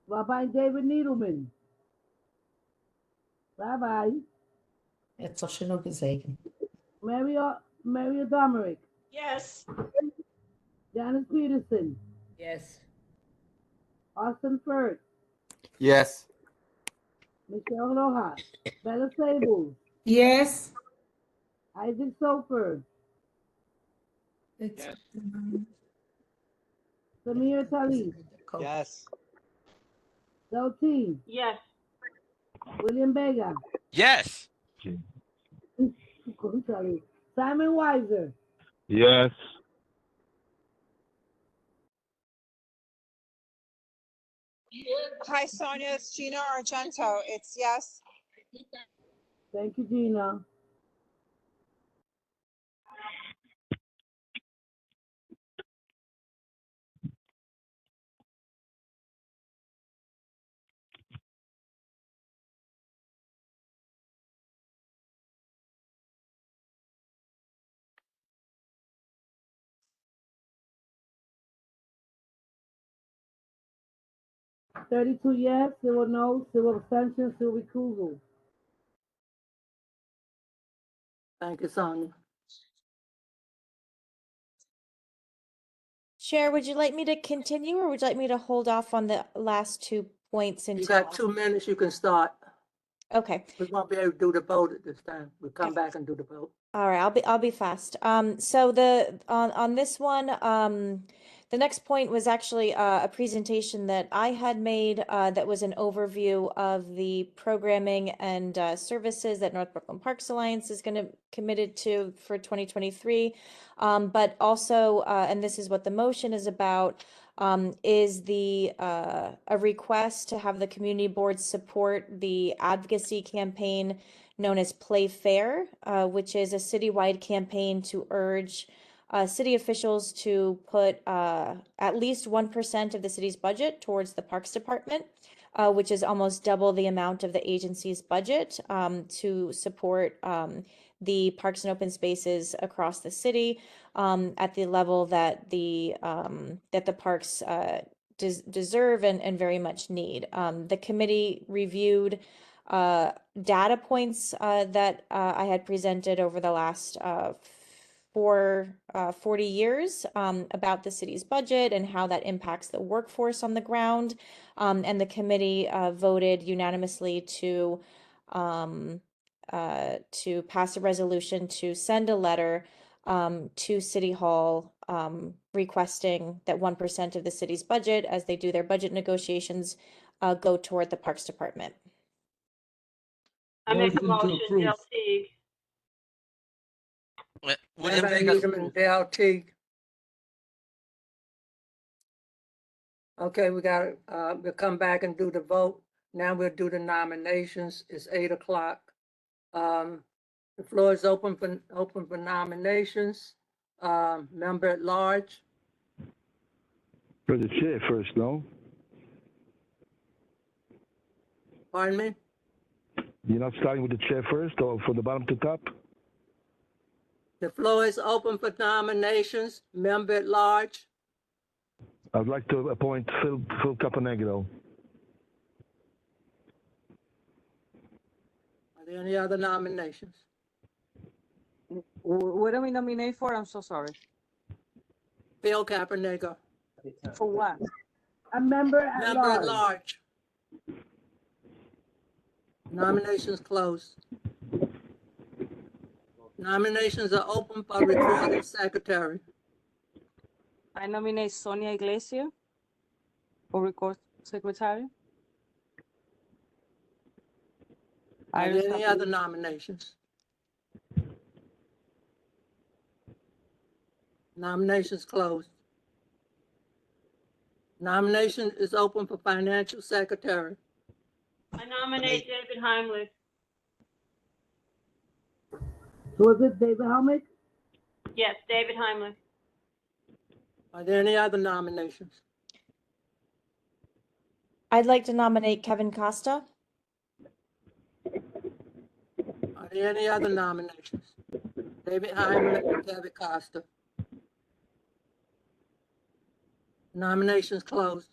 Rabbi David Needleman. Rabbi. Jetzt hast du noch gesagt. Mary Domerick. Yes. Janice Peterson. Yes. Austin Firth. Yes. Michelle Rojas. Bella Sables. Yes. Isaac Sofer. Yes. Samir Talib. Yes. Del T. Yes. William Vega. Yes. Simon Weiser. Yes. Hi, Sonia. It's Gina Argento. It's yes. Thank you, Gina. $32 yes, 0 no, 0 abstentions, 0 recusal. Thank you, Sonia. Chair, would you like me to continue or would you like me to hold off on the last 2 points until? You got 2 minutes, you can start. Okay. We won't be able to do the vote at this time. We'll come back and do the vote. All right, I'll be fast. So on this one, the next point was actually a presentation that I had made that was an overview of the programming and services that North Brooklyn Parks Alliance is going to committed to for 2023. But also, and this is what the motion is about, is a request to have the community board support the advocacy campaign known as Play Fair, which is a citywide campaign to urge city officials to put at least 1% of the city's budget towards the Parks Department, which is almost double the amount of the agency's budget to support the parks and open spaces across the city at the level that the parks deserve and very much need. The committee reviewed data points that I had presented over the last 40 years about the city's budget and how that impacts the workforce on the ground. And the committee voted unanimously to pass a resolution to send a letter to City Hall requesting that 1% of the city's budget, as they do their budget negotiations, go toward the Parks Department. I make a motion, Del William Rabbi Vega. Needleman, Del Teague. Okay, we got, we'll come back and do the vote. Now we'll do the nominations. It's 8 o'clock. The floor is open for nominations. Member at large. For the chair first, no? Pardon me? You're not starting with the chair first or from the bottom to top? The floor is open for nominations. Member at large. I'd like to appoint Phil Caponegro. Are there any other nominations? What do we nominate for? I'm so sorry. Phil Caponegro. For what? A member at Member at large. large. Nominations closed. Nominations are open for recording secretary. I nominate Sonia Iglesias for record secretary. Are Iris there any Tapia. other nominations? Nominations closed. Nomination is open for financial secretary. I nominate David Heimlich. Was it David Helmick? Yes, David Heimlich. Are there any other nominations? I'd like to nominate Kevin Costa. Are there any other nominations? David Hyman and Kevin Costa. Nominations closed.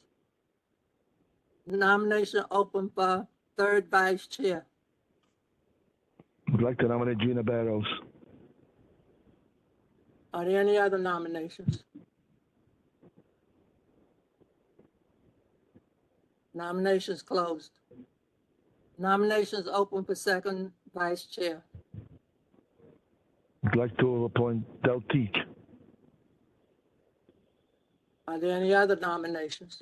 Nomination open for third vice chair. I'd like to nominate Gina Barrows. Are there any other nominations? Nominations closed. Nominations open for second vice chair. I'd like to appoint Del Teak. Are there any other nominations?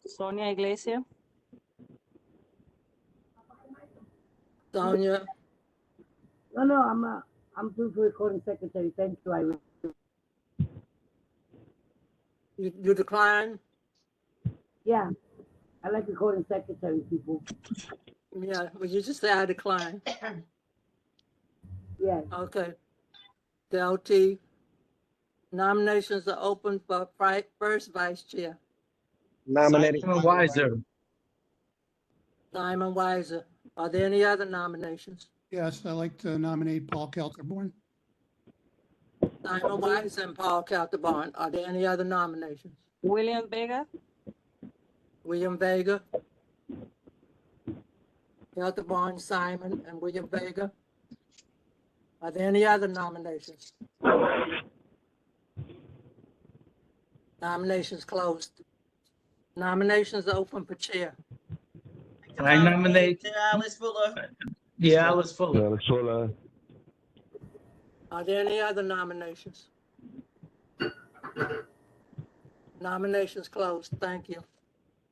Sonia Iglesias. Sonia, No, I'm due for recording secretary. Thank you, Iris. you decline? Yeah, I like recording secretary, people. Yeah, well, you just say I decline. Yes. Okay. Del T. Nominations are open for first vice chair. Nominating Simon Weiser. Simon Weiser. Are there any other nominations? Yes, I'd like to nominate Paul Kelterborn. Simon Weiser and Paul Calderon. Are there any other nominations? William Vega. William Vega. Calderon, Simon, and William Vega. Are there any other nominations? Nominations closed. Nominations are open for chair. I nominate Alice Fuller. Alice Fuller. Alice Fuller. Are there any other nominations? Nominations closed. Thank you.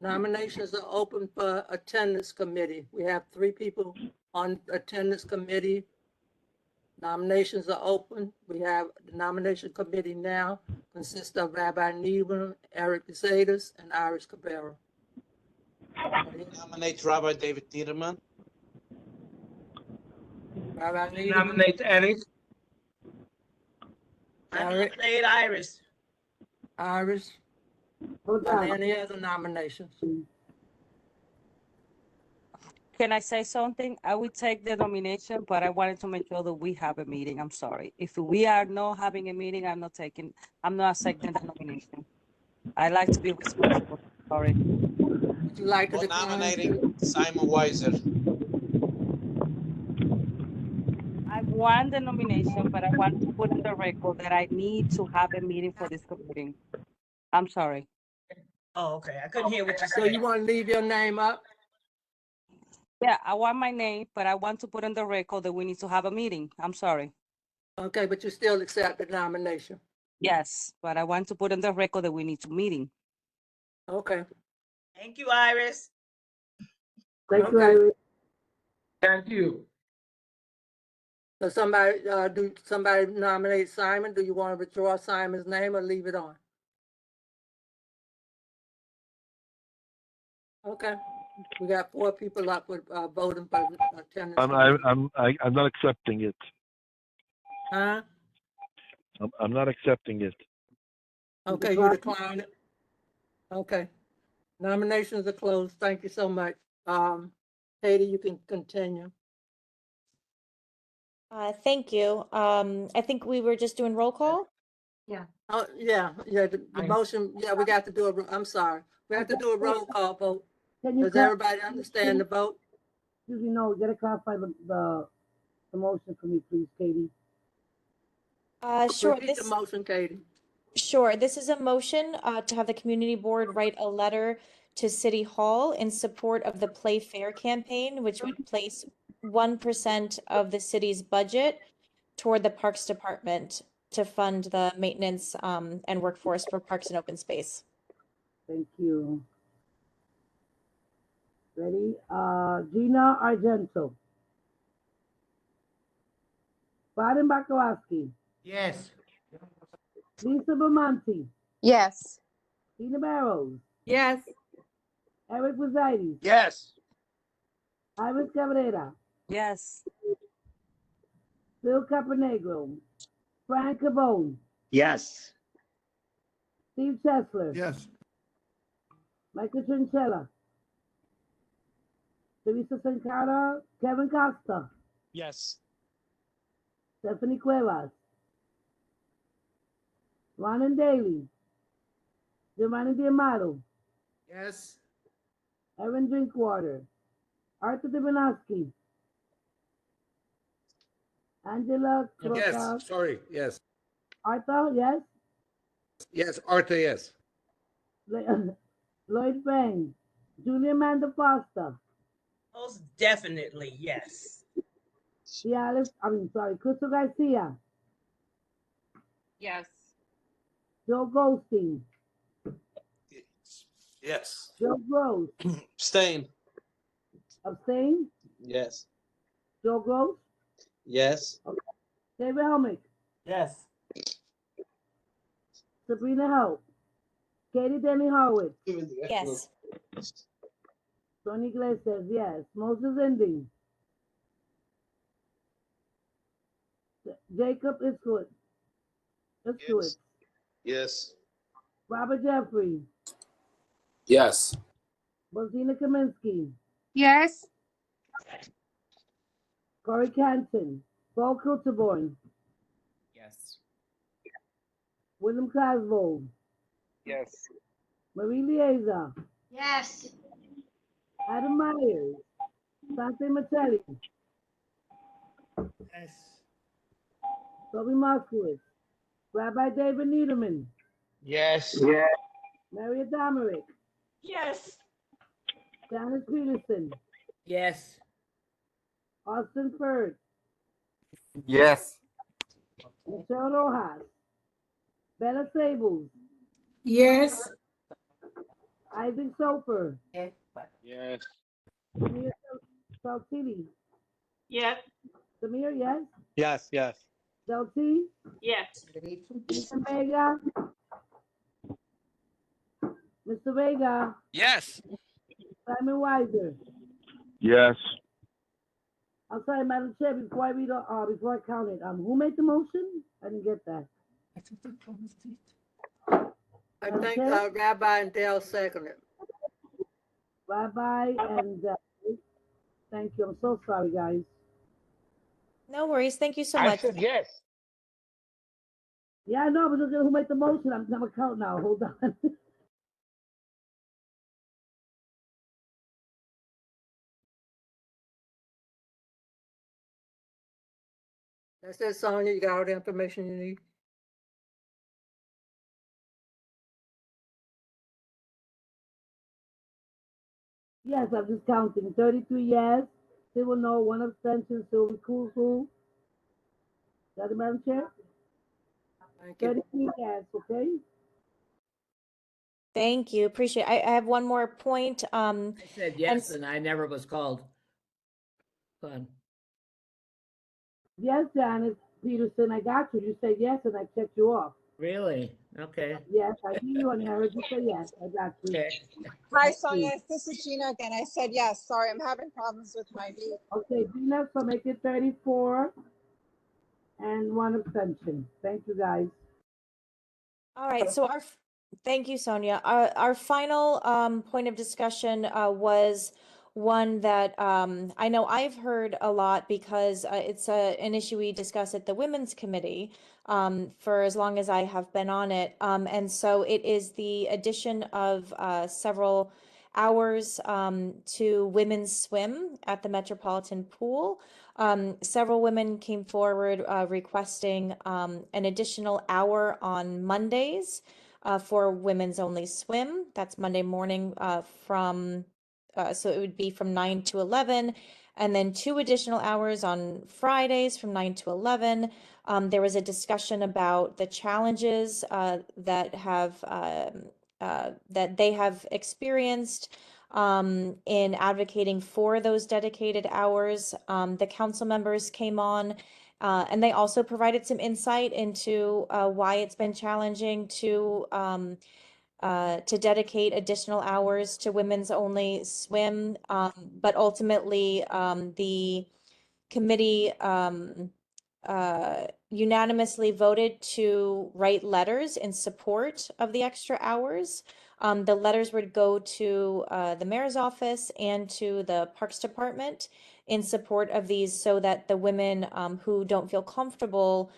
Nominations are open for attendance committee. We have 3 people on attendance committee. Nominations are open. We have the nomination committee now consists of Rabbi Needham, Eric Pisadas, and Iris Cabrera. Nominate Rabbi David Tiedemann. Rabbi Needham. Nominate Eric. I nominate Iris. Iris. Are there any other nominations? Can I say something? I will take the nomination, but I wanted to make sure that we have a meeting. I'm sorry. If we are not having a meeting, I'm not accepting the nomination. I like to be responsible. Sorry. Would you like to decline? Nominating Simon Weiser. I want the nomination, but I want to put in the record that I need to have a meeting for this meeting. I'm sorry. Oh, okay. I couldn't hear what you So said. you want to leave your name up? Yeah, I want my name, but I want to put in the record that we need to have a meeting. I'm sorry. Okay, but you still accept the nomination? Yes, but I want to put in the record that we need to meeting. Okay. Thank you, Iris. Thank you, Iris. Thank you. So somebody nominate Simon? Do you want to withdraw Simon's name or leave it on? Okay, We got 4 people up with voting for attendance. I'm not accepting it. Huh? I'm not accepting it. Okay, you decline it? Okay. Nominations are closed. Thank you so much. Katie, you can continue. Thank you. I think we were just doing roll call. Yeah. Oh, yeah, the motion, yeah, we got to do I'm sorry. We have to do a roll call vote. Can you Does clar- everybody understand the vote? Excuse me, no, you gotta clarify the motion for me, please, Katie. Sure. Repeat the motion, Katie. Sure. This is a motion to have the community board write a letter to City Hall in support of the Play Fair campaign, which would place 1% of the city's budget toward the Parks Department to fund the maintenance and workforce for parks and open space. Thank you. Ready? Gina Argento. Baden Bakowski. Yes. Lisa Bermonti. Yes. Tina Barrows. Yes. Eric Rosaitis. Yes. Iris Cabrera. Yes. Bill Caponegro. Frank Cabone. Yes. Steve Chesler. Yes. Michael Trinchella. Teresa Sankara. Kevin Costa. Yes. Stephanie Cuevas. Ronan Daly. Giovanni D'Amato. Yes. Evan Drinkwater. Arthur Dubinowski. Angela Yes, Croca. sorry, yes. Arthur, yes. Yes, Arthur, yes. Lloyd Fang. Julia Amanda Foster. Most definitely, yes. Crystal Garcia. Yes. Joe Goldstein. Yes. Joe Gross. Abstain. Abstain. Yes. Joe Gross. Yes. David Helmick. Yes. Sabrina Hope. Katie Denny Horowitz. Yes. Tony Iglesias, yes. Moses Indy. Jacob Iskowitz. Yes. Robert Jeffrey. Yes. Bozina Kaminsky. Yes. Corey Canton. Paul Kulterborn. Yes. William Clasvold. Yes. Marie Lieza. Yes. Adam Myers. Sante Matelli. Yes. Toby Moskowitz. Rabbi David Niederman. Yes. Mary Adamarick. Yes. Janice Peterson. Yes. Austin Ferd. Yes. Michelle Rojas. Bella Sables. Yes. Isaac Soper. Yes. Samir Saltiti. Yes. Samir, yes. Yes, yes. Delty. Yes. Mr. Vega. Mr. Vega. Yes. Simon Weiser. Yes. I'm sorry, Madam Chair, before I read, before I count it, who made the motion? I didn't get that. I think Okay. Rabbi and Dale seconded. Rabbi and thank you. I'm so sorry, guys. No worries. Thank you so I much. said yes. Yeah, I know, but look at who made the motion. I'm gonna count now. Hold on. That's it, Sonia. You got all the information you need? Yes, I'm just counting. 33 yes. Still no. 1 abstention. Still cool. Got it, Madam Chair? Thank you. 33 yes, okay? Thank you. Appreciate it. I have one more point. I said yes, and I never was called. Fun. Yes, Janice Peterson, I got you. You said yes, and I checked you off. Really? Okay. Yes, I hear you and I heard you say yes. I got you. Okay. Hi, Sonia. This is Gina again. I said yes. Sorry, I'm having problems with my mute. Okay, Gina, so make it 34 and 1 abstention. Thank you, guys. All right, so thank you, Sonia. Our final point of discussion was one that I know I've heard a lot because it's an issue we discuss at the Women's Committee for as long as I have been on it. And so it is the addition of several hours to women's swim at the Metropolitan Pool. Several women came forward requesting an additional hour on Mondays for women's only swim. That's Monday morning so it would be from 9 to 11, and then 2 additional hours on Fridays from 9 to 11. There was a discussion about the challenges that they have experienced in advocating for those dedicated hours. The council members came on and they also provided some insight into why it's been challenging to dedicate additional hours to women's only swim. But ultimately, the committee unanimously voted to write letters in support of the extra hours. The letters would go to the mayor's office and to the Parks Department in support of these so that the women who don't feel comfortable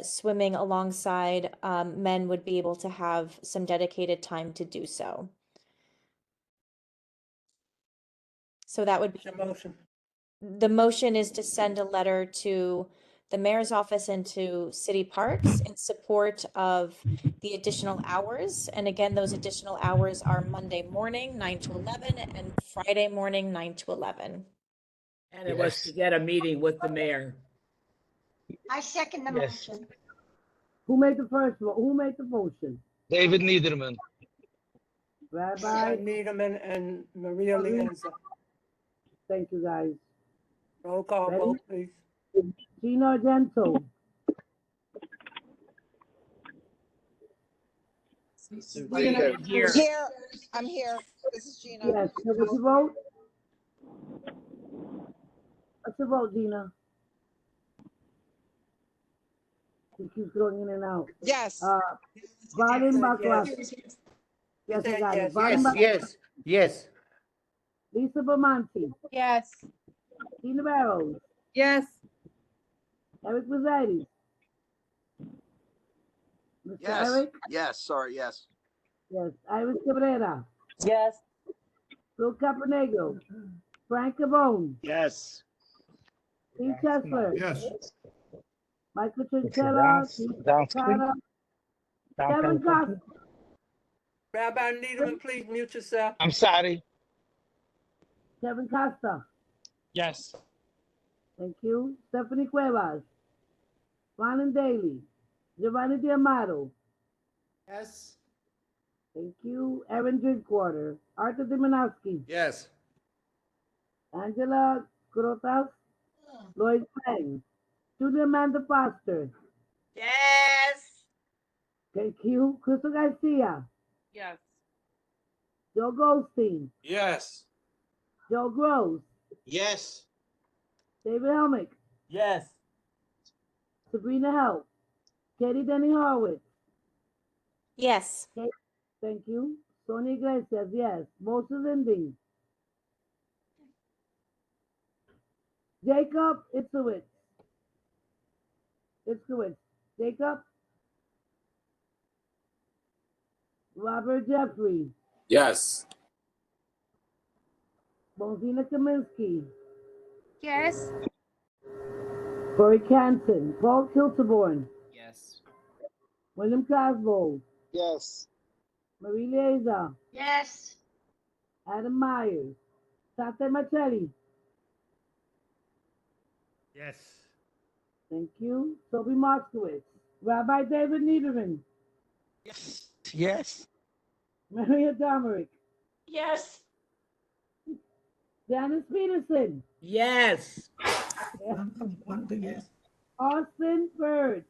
swimming alongside men would be able to have some dedicated time to do so. So that would be The motion. the motion is to send a letter to the mayor's office and to city parks in support of the additional hours. And again, those additional hours are Monday morning, 9 to 11, and Friday morning, 9 to 11. And it was to get a meeting with the mayor. I second the Yes. motion. Who made the first one? Who made the motion? David Niederman. Rabbi? Needleman and Maria Lienza. Thank you, guys. Roll call Ready? vote, please. Gina Argento. Here. Here, I'm here. This is Gina. Yes, so what's your vote? What's your vote, Gina? She keeps going in and out. Yes. Vadim Baklas. Yes. Yes, I said got it. yes. Vadim Baklas. Yes. Yes. Lisa Bermonti. Yes. Tina Barrows. Yes. Eric Rosati. Mr. Eric? Yes, sorry, yes. Yes. Iris Cabrera. Yes. Phil Caponegro. Frank Cabone. Yes. Steve Chesler. Yes. Michael Chinchilla. Down Carter. Kevin Costa. Rabbi Needleman, please mute yourself. I'm sorry. Kevin Costa. Yes. Thank you. Stephanie Cuevas. Ron Daly. Giovanni D'Amato. Yes. Thank you. Aaron Drinkwater. Arthur Dimanowski. Yes. Angela Grotas. Lloyd Frank. Julia Amanda Foster. Yes. Thank you. Crystal Garcia. Yes. Joe Goldstein. Yes. Joe Gross. Yes. David Helmick. Yes. Sabrina Help. Katie Denny Horowitz. Yes. Thank you. Sonia Iglesias, yes. Moses Indy. Jacob Itzowitz. Jacob. Robert Jeffrey. Yes. Bozina Kaminsky. Yes. Corey Canton. Paul Kilterborn. Yes. William Casbold. Yes. Marie Lieza. Yes. Adam Myers. Tate Marcelli. Yes. Thank you. Toby Markowitz. Rabbi David Niederman. Yes. Yes. Maria Domerick. Yes. Janice Peterson. Yes. Austin Bird.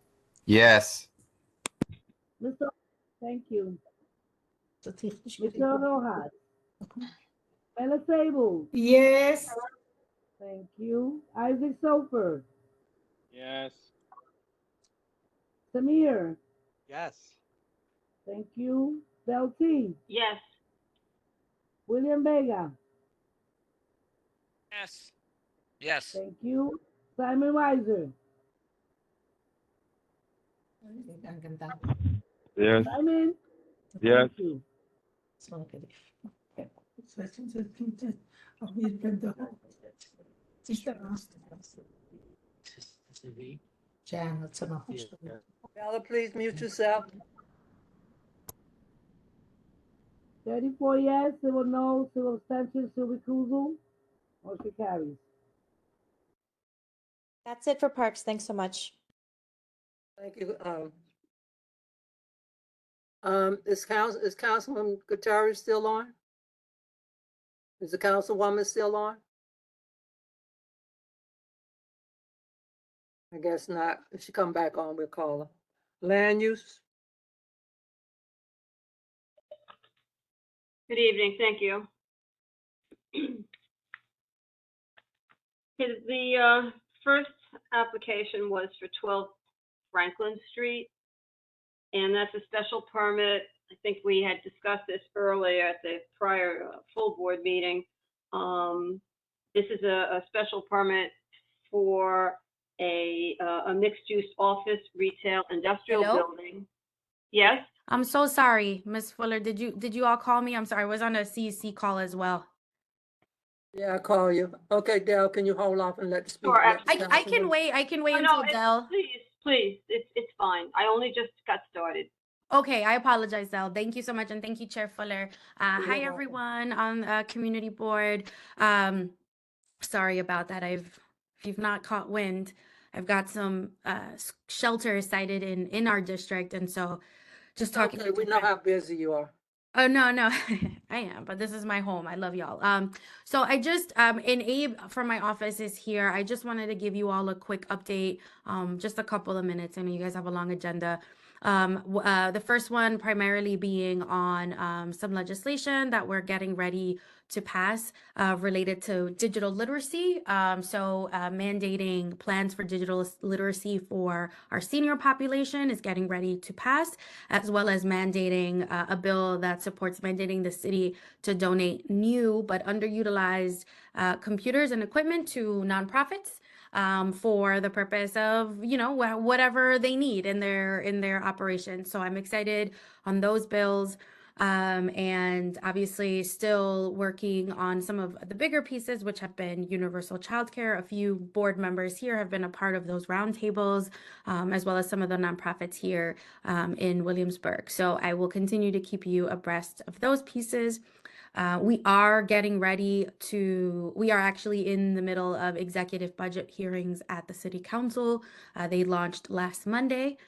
Yes. Mr. Thank you. Mr. Rojas. Ella Sable. Yes. Thank you. Isaac Sofer. Yes. Samir. Yes. Thank you. Del T. Yes. William Vega. Yes. Yes. Thank you. Simon Weiser. Yes. Simon. Yes. Thank you. Bella, please mute yourself. 34 yes, civil no, civil abstention, civil recusal. Motion carries. That's it for parks. Thanks so much. Thank you. Is Councilman Gutierrez still on? Is the councilwoman still on? I guess not. If she come back on, we'll call her. Land use? Good evening. Thank you. The first application was for 12 Franklin Street, and that's a special permit. I think we had discussed this earlier at the prior full board meeting. This is a special permit for a mixed-use office, retail, industrial Hello? building. Yes? I'm so sorry, Miss Fuller. Did you all call me? I'm sorry. I was on a CEC call as well. Yeah, I call you. Okay, Dale, can you hold off and let the speaker? Sure, let the I can councilwoman- wait. I can wait Oh, no, until Dell. Please, it's fine. I only just got started. Okay, I apologize, Dell. Thank you so much, and thank you, Chair Fuller. Hi, welcome. everyone on the community board. Sorry about that. If you've not caught wind, I've got some shelters sited in our district, and so just talking. Okay, we know how busy you are. Oh, no, I am, but this is my home. I love y'all. So I just, and Abe from my office is here. I just wanted to give you all a quick update, just a couple of minutes. I know you guys have a long agenda. The first one primarily being on some legislation that we're getting ready to pass related to digital literacy. Mandating plans for digital literacy for our senior population is getting ready to pass, as well as mandating a bill that supports mandating the city to donate new but underutilized computers and equipment to nonprofits for the purpose of, whatever they need in their operation. So I'm excited on those bills. And obviously still working on some of the bigger pieces, which have been universal childcare. A few board members here have been a part of those roundtables, as well as some of the nonprofits here in Williamsburg. So I will continue to keep you abreast of those pieces. We are actually in the middle of executive budget hearings at the City Council. They launched last Monday.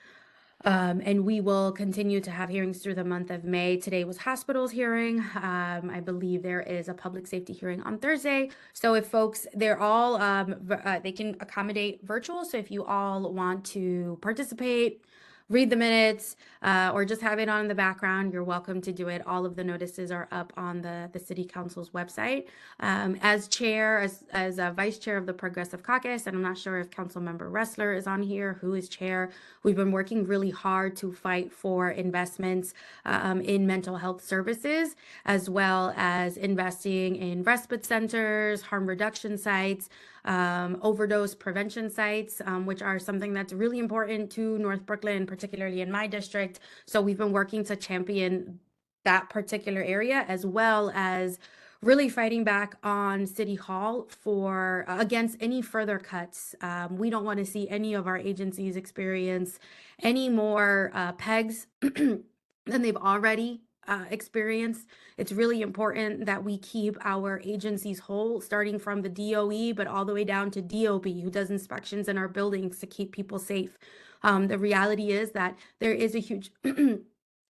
And we will continue to have hearings through the month of May. Today was hospitals hearing. I believe there is a public safety hearing on Thursday. So if folks, they're all, they can accommodate virtual. So if you all want to participate, read the minutes, or just have it on in the background, you're welcome to do it. All of the notices are up on the City Council's website. As vice chair of the Progressive Caucus, and I'm not sure if Councilmember Ressler is on here, who is chair, we've been working really hard to fight for investments in mental health services, as well as investing in respite centers, harm reduction sites, overdose prevention sites, which are something that's really important to North Brooklyn, particularly in my district. So we've been working to champion that particular area, as well as really fighting back on City Hall for against any further cuts. We don't want to see any of our agencies experience any more pegs than they've already experience. It's really important that we keep our agencies whole, starting from the DOE, but all the way down to DOB, who does inspections in our buildings to keep people safe. The reality is that there is a huge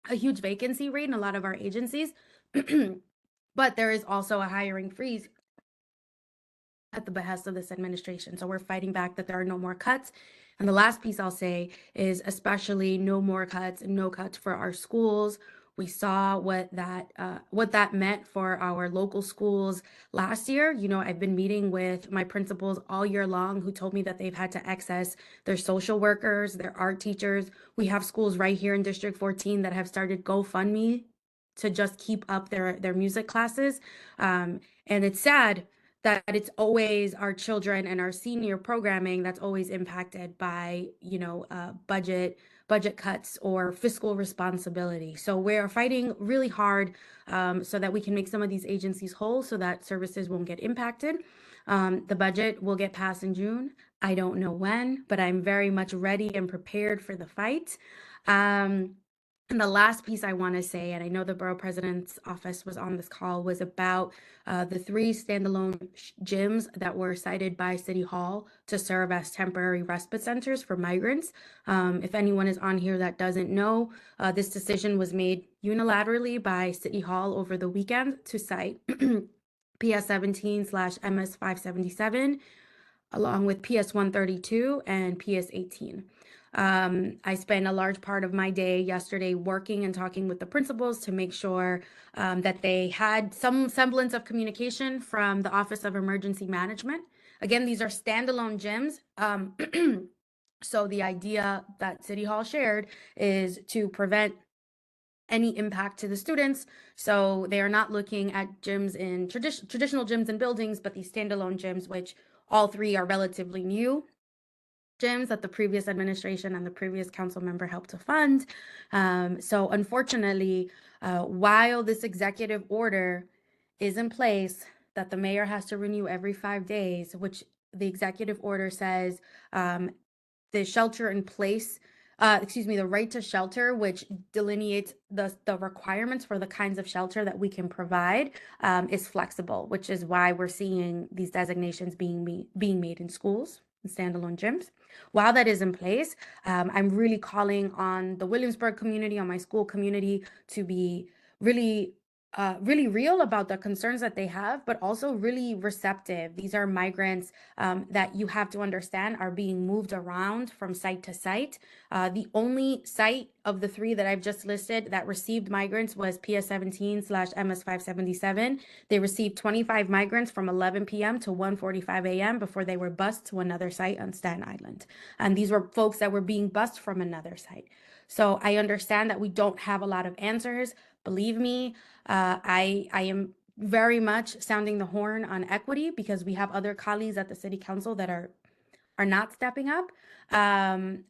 a huge vacancy rate in a lot of our agencies, but there is also a hiring freeze at the behest of this administration. So we're fighting back that there are no more cuts. And the last piece I'll say is especially no more cuts and no cuts for our schools. We saw what that meant for our local schools last year. You know, I've been meeting with my principals all year long who told me that they've had to access their social workers, their art teachers. We have schools right here in District 14 that have started GoFundMe to just keep up their music classes. And it's sad that it's always our children and our senior programming that's always impacted by, you know, budget cuts or fiscal responsibility. So we're fighting really hard so that we can make some of these agencies whole so that services won't get impacted. The budget will get passed in June. I don't know when, but I'm very much ready and prepared for the fight. And the last piece I want to say, and I know the borough president's office was on this call, was about the 3 standalone gyms that were cited by City Hall to serve as temporary respite centers for migrants. If anyone is on here that doesn't know, this decision was made unilaterally by City Hall over the weekend to cite PS 17/MS 577, along with PS 132 and PS 18. I spent a large part of my day yesterday working and talking with the principals to make sure that they had some semblance of communication from the Office of Emergency Management. Again, these are standalone gyms. So the idea that City Hall shared is to prevent any impact to the students. So they are not looking at gyms in traditional gyms and buildings, but these standalone gyms, which all 3 are relatively new gyms that the previous administration and the previous council member helped to fund. So unfortunately, while this executive order is in place that the mayor has to renew every 5 days, which the executive order says the shelter in place, the right to shelter, which delineates the requirements for the kinds of shelter that we can provide, is flexible, which is why we're seeing these designations being made in schools and standalone gyms. While that is in place, I'm really calling on the Williamsburg community, on my school community, to be really real about the concerns that they have, but also really receptive. These are migrants that you have to understand are being moved around from site to site. The only site of the 3 that I've just listed that received migrants was PS 17/MS 577. They received 25 migrants from 11 p.m. to 1:45 a.m. before they were bused to another site on Staten Island. And these were folks that were being bused from another site. So I understand that we don't have a lot of answers. Believe me, I am very much sounding the horn on equity because we have other colleagues at the city council that are not stepping up.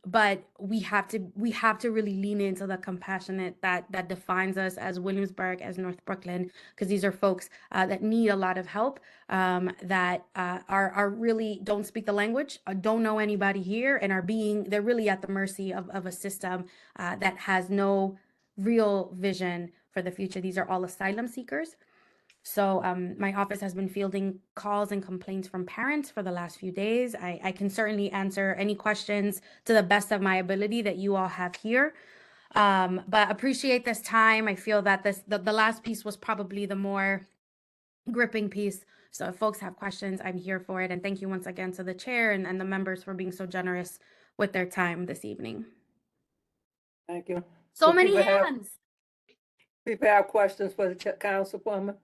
But we have to really lean into the compassionate that defines us as Williamsburg, as North Brooklyn, because these are folks that need a lot of help, that are really don't speak the language, don't know anybody here, and they're really at the mercy of a system that has no real vision for the future. These are all asylum seekers. So my office has been fielding calls and complaints from parents for the last few days. I can certainly answer any questions to the best of my ability that you all have here. But appreciate this time. I feel that the last piece was probably the more gripping piece. So if folks have questions, I'm here for it. And thank you once again to the chair and the members for being so generous with their time this evening. Thank you. So Do many people have- hands. People have questions for the councilwoman?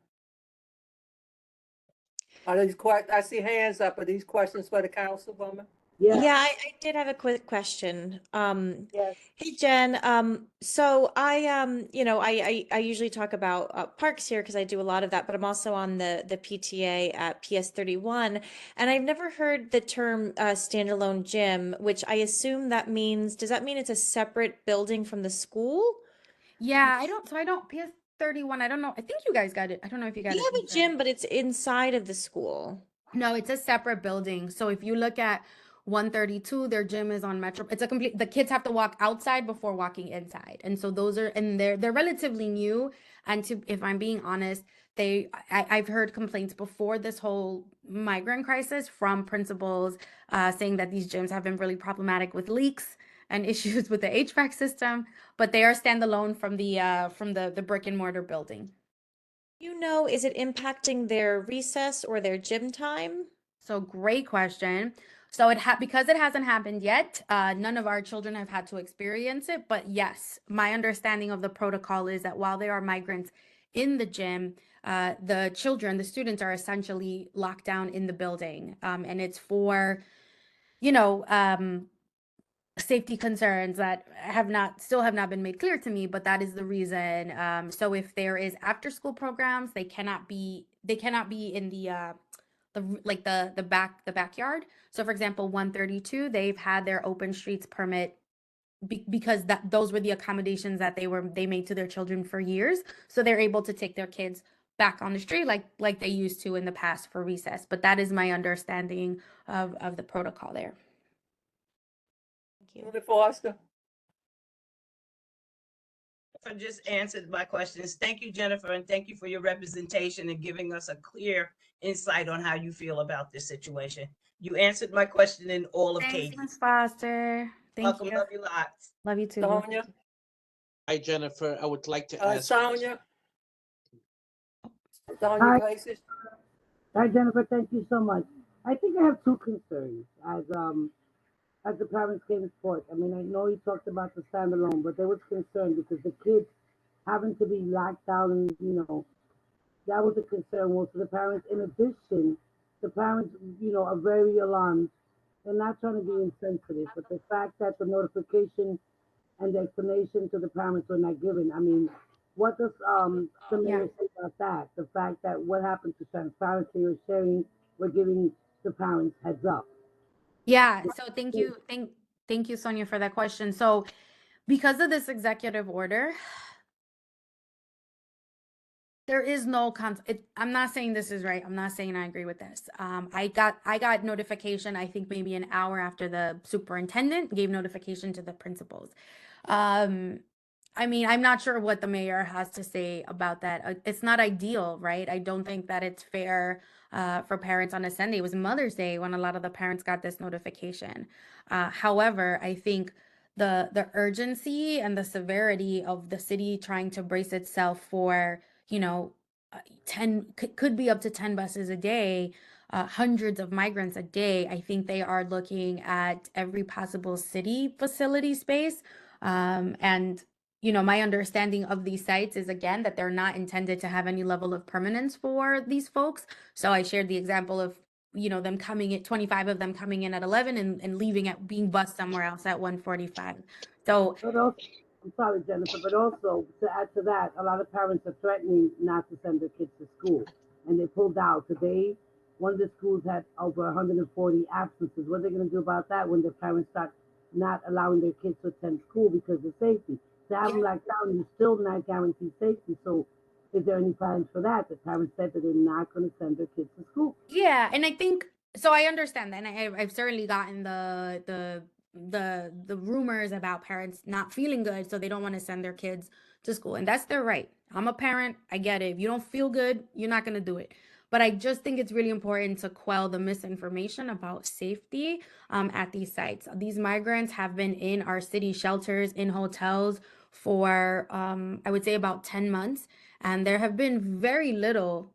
Are these I see hands up. Are these questions for the councilwoman? Yeah, I did have a quick question. Yes. Hey Jen, so I usually talk about parks here because I do a lot of that, but I'm also on the PTA at PS 31, and I've never heard the term standalone gym, which I assume does that mean it's a separate building from the school? Yeah, I don't PS 31. I don't know. I think you guys got it. I don't know if you got We it. have a gym, but it's inside of the school. No, it's a separate building. So if you look at 132, their gym is on Metro. It's the kids have to walk outside before walking inside. And so they're relatively new. And if I'm being honest, I've heard complaints before this whole migrant crisis from principals saying that these gyms have been really problematic with leaks and issues with the HVAC system, but they are standalone from the brick and mortar building. Is it impacting their recess or their gym time? So great question. So because it hasn't happened yet, none of our children have had to experience it. But yes, my understanding of the protocol is that while there are migrants in the gym, the students are essentially locked down in the building. And it's for, safety concerns that still have not been made clear to me, but that is the reason. So if there is after school programs, they cannot be in the backyard. So for example, 132, they've had their open streets permit because those were the accommodations that they made to their children for years. So they're able to take their kids back on the street like they used to in the past for recess. But that is my understanding of the protocol there. Thank you. Julie Foster. For just answered my questions. Thank you, Jennifer, and thank you for your representation and giving us a clear insight on how you feel about this situation. You answered my question in all of Thanks, Katie. Ms. Foster. Thank Welcome. you. Love you lots. Love you too. Sonia. Hi, Jennifer. I would like to ask. Sonia. Hi. Sonia Glacier. Hi, Jennifer. Thank you so much. I think I have two concerns as the parents came forth. I mean, I know you talked about the standalone, but there was concern because the kids having to be locked down, and that was a concern most of the parents. In addition, the parents, are very alarmed. They're not trying to be insensitive, but the fact that the notification and the explanation to the parents were not given. I mean, what does the mayor say about that? The fact that what happened to transparency or sharing, we're giving the parents heads up. Yeah, so thank you, Sonia, for that question. So because of this executive order, there is no I'm not saying this is right. I'm not saying I agree with this. I got notification, I think maybe an hour after the superintendent gave notification to the principals. I mean, I'm not sure what the mayor has to say about that. It's not ideal, right? I don't think that it's fair for parents on a Sunday. It was Mother's Day when a lot of the parents got this notification. However, I think the urgency and the severity of the city trying to brace itself for, 10 could be up to 10 buses a day, hundreds of migrants a day. I think they are looking at every possible city facility space. And my understanding of these sites is, again, that they're not intended to have any level of permanence for these folks. So I shared the example of, them coming at 25 of them coming in at 11 and leaving at being bused somewhere else at 1:45. So But also, I'm sorry, Jennifer, but also to add to that, a lot of parents are threatening not to send their kids to school, and they pulled out. Today, one of the schools had over 140 absences. What are they going to do about that when the parents start not allowing their kids to attend school because of safety? To have them locked down, you still not guarantee safety. So is there any plans for that? The parents said that they're not going to send their kids to school. yeah, and I think so. I understand that, and I've certainly gotten the rumors about parents not feeling good, so they don't want to send their kids to school, and that's their right. I'm a parent. I get it. If you don't feel good, you're not going to do it. But I just think it's really important to quell the misinformation about safety at these sites. These migrants have been in our city shelters, in hotels for, I would say, about 10 months. And there have been very little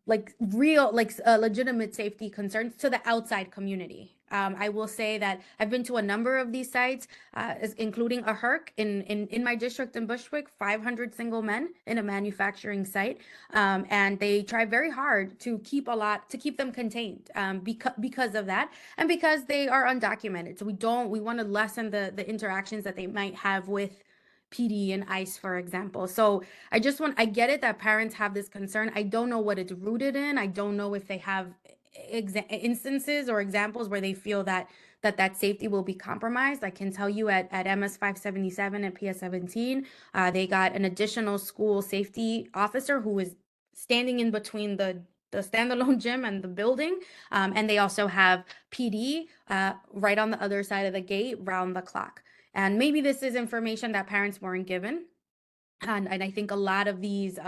legitimate safety concerns to the outside community. I will say that I've been to a number of these sites, including a HERC in my district in Bushwick, 500 single men in a manufacturing site, and they try very hard to keep them contained because of that, and because they are undocumented. So we want to lessen the interactions that they might have with PD and ICE, for example. So I get it that parents have this concern. I don't know what it's rooted in. I don't know if they have instances or examples where they feel that safety will be compromised. I can tell you at MS 577 and PS 17, they got an additional school safety officer who is standing in between the standalone gym and the building. And they also have PD right on the other side of the gate round the clock. And maybe this is information that parents weren't given. And I think a lot of these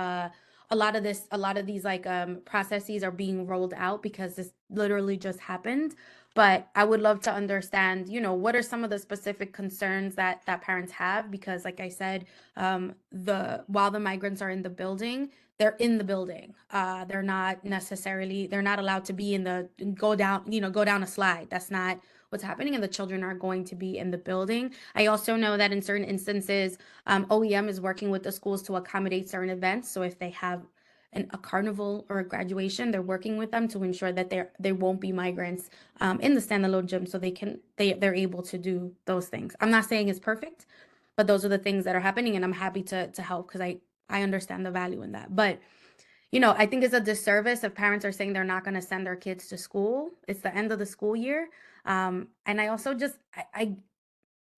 processes are being rolled out because this literally just happened. But I would love to understand, what are some of the specific concerns that parents have? Because like I said, while the migrants are in the building, they're in the building. They're not allowed to be go down a slide. That's not what's happening, and the children are going to be in the building. I also know that in certain instances, OEM is working with the schools to accommodate certain events. So if they have a carnival or a graduation, they're working with them to ensure that there won't be migrants in the standalone gym, so they're able to do those things. I'm not saying it's perfect, but those are the things that are happening, and I'm happy to help because I understand the value in that. But I think it's a disservice if parents are saying they're not going to send their kids to school. It's the end of the school year, and I also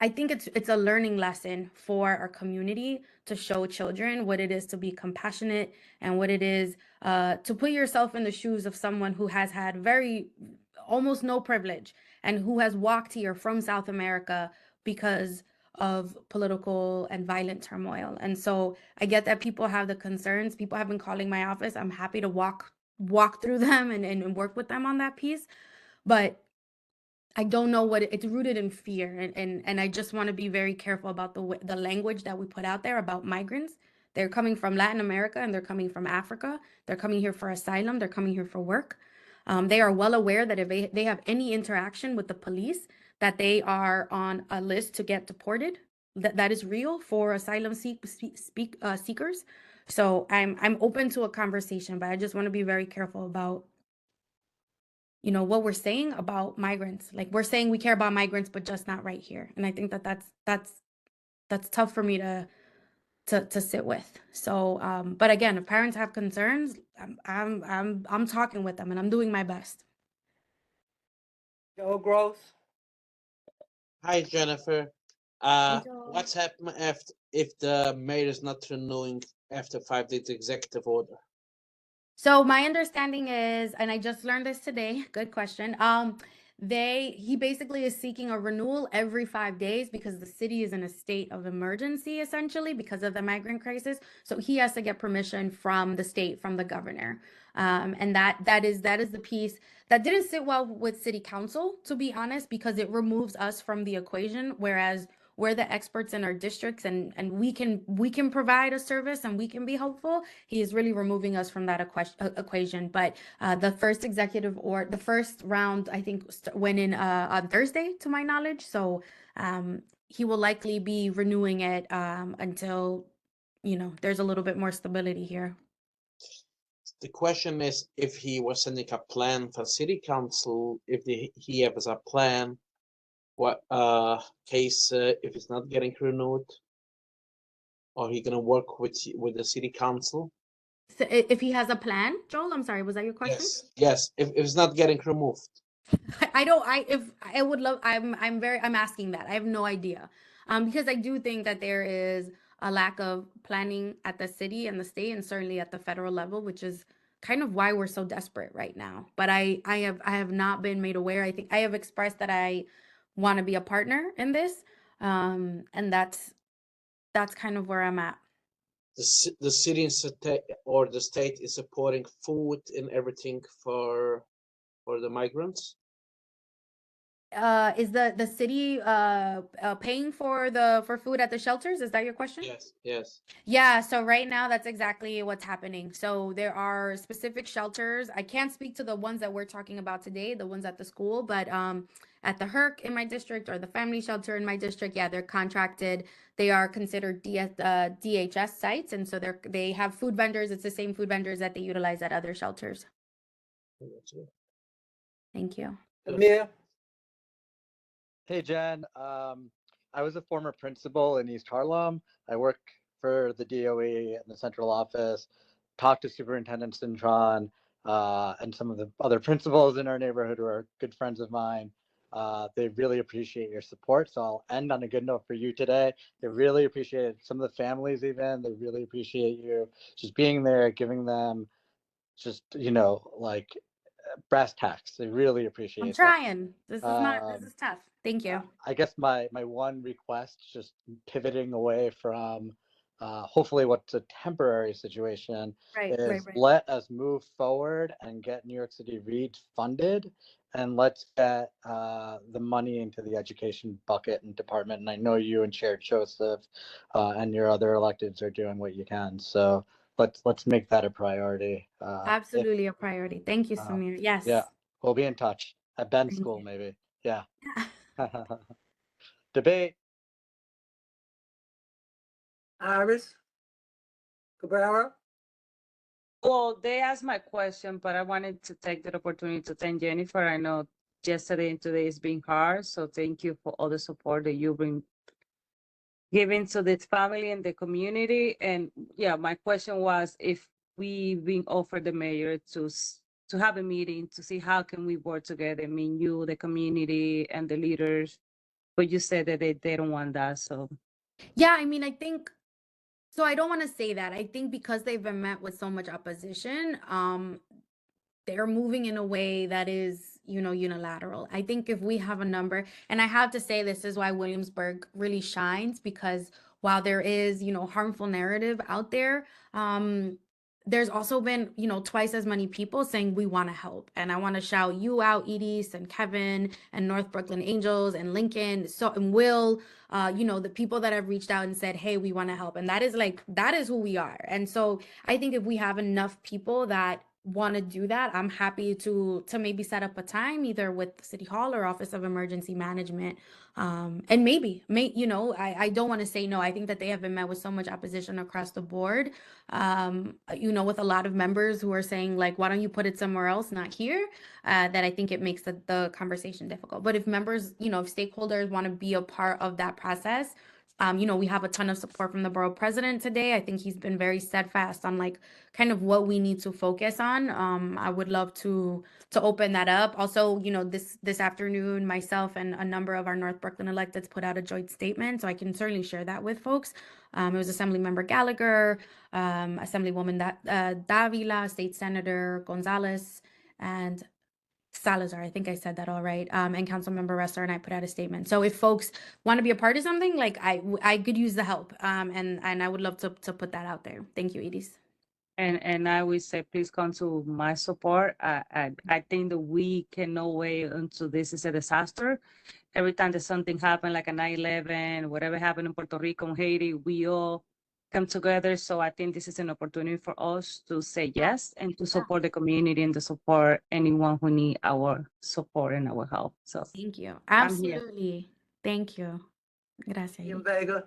I think it's a learning lesson for our community to show children what it is to be compassionate and what it is to put yourself in the shoes of someone who has had almost no privilege and who has walked here from South America because of political and violent turmoil. And so I get that people have the concerns. People have been calling my office. I'm happy to walk through them and work with them on that piece. But I don't know what it's rooted in fear. And I just want to be very careful about the language that we put out there about migrants. They're coming from Latin America and they're coming from Africa. They're coming here for asylum. They're coming here for work. They are well aware that if they have any interaction with the police, that they are on a list to get deported. That is real for asylum seekers. So I'm open to a conversation, but I just want to be very careful about what we're saying about migrants. Like, we're saying we care about migrants, but just not right here. And I think that's tough for me to sit with. So, but again, if parents have concerns, I'm talking with them and I'm doing my best. Joe Gross. Hi, Jennifer. Joe. What's happening if the mayor is not renewing after 5 days executive order? So my understanding is, and I just learned this today, good question. He basically is seeking a renewal every 5 days because the city is in a state of emergency, essentially, because of the migrant crisis. So he has to get permission from the state, from the governor. And that is the piece that didn't sit well with city council, to be honest, because it removes us from the equation, whereas we're the experts in our districts and we can provide a service and we can be helpful. He is really removing us from that equation. But the first round, I think, went in on Thursday, to my knowledge. So he will likely be renewing it until there's a little bit more stability here. The question is if he was sending a plan for city council, if he has a plan, what case if it's not getting renewed, or he gonna work with the city council? So if he has a plan, Joel, I'm sorry, was that your question? Yes. If it's not getting removed. I'm asking that. I have no idea. Because I do think that there is a lack of planning at the city and the state and certainly at the federal level, which is kind of why we're so desperate right now. But I have not been made aware. I think I have expressed that I want to be a partner in this. And that's kind of where I'm at. The city or the state is supporting food and everything for the migrants. Is the city paying for food at the shelters? Is that your question? Yes. Yeah, so right now that's exactly what's happening. So there are specific shelters. I can't speak to the ones that we're talking about today, the ones at the school, but at the HERC in my district or the family shelter in my district, yeah, they're contracted. They are considered DHS sites, and so they have food vendors. It's the same food vendors that they utilize at other shelters. Thank you. Amir. Hey, Jen. I was a former principal in East Harlem. I work for the DOE in the central office, talked to Superintendent Cintron and some of the other principals in our neighborhood who are good friends of mine. They really appreciate your support. So I'll end on a good note for you today. They really appreciate it. Some of the families even, they really appreciate you just being there, giving them just, like brass tacks. They really appreciate I'm that. trying. This is tough. Thank you. I guess my one request, just pivoting away from hopefully what's a temporary situation, is let us move forward and get New York City READ funded, and let's get the money into the education bucket and department. And I know you and Chair Joseph and your other electeds are doing what you can. So let's make that a priority. Absolutely a priority. Thank you, Uh, Samir. Yes. yeah, we'll be in touch at Ben's Thank school, you. maybe. Yeah. Debate. Iris Cabrera? Well, they asked my question, but I wanted to take that opportunity to thank Jennifer. I know yesterday and today has been hard, so thank you for all the support that you've been giving to this family and the community. And yeah, my question was if we been offered the mayor to have a meeting to see how can we work together. I mean, you, the community, and the leaders. But you said that they don't want that, so. Yeah, I mean, I think so. I don't want to say that. I think because they've been met with so much opposition, they're moving in a way that is, unilateral. I think if we have a number, and I have to say this is why Williamsburg really shines, because while there is, harmful narrative out there, there's also been, twice as many people saying we want to help. And I want to shout you out, Edie and Kevin and North Brooklyn Angels and Lincoln, and Will, the people that have reached out and said, hey, we want to help. And that is who we are. And so I think if we have enough people that want to do that, I'm happy to maybe set up a time either with City Hall or Office of Emergency Management. And I don't want to say no. I think that they have been met with so much opposition across the board, with a lot of members who are saying like, why don't you put it somewhere else, not here? That I think it makes the conversation difficult. But if members, if stakeholders want to be a part of that process, we have a ton of support from the borough president today. I think he's been very steadfast on like kind of what we need to focus on. I would love to open that up. Also, this afternoon, myself and a number of our North Brooklyn electeds put out a joint statement, so I can certainly share that with folks. It was Assemblymember Gallagher, Assemblywoman Davila, State Senator Gonzalez, and Salazar, I think I said that all right. And Councilmember Ressler and I put out a statement. So if folks want to be a part of something, like I could use the help. And I would love to put that out there. Thank you, Edie. And I would say, please come to my support. I think that we cannot wait until this is a disaster. Every time that something happened, like a 9/11, whatever happened in Puerto Rico and Haiti, we all come together. So I think this is an opportunity for us to say yes and to support the community and to support anyone who need our support and our help. So thank you. I'm here. Absolutely. Thank you. Gracias. Ian Vega?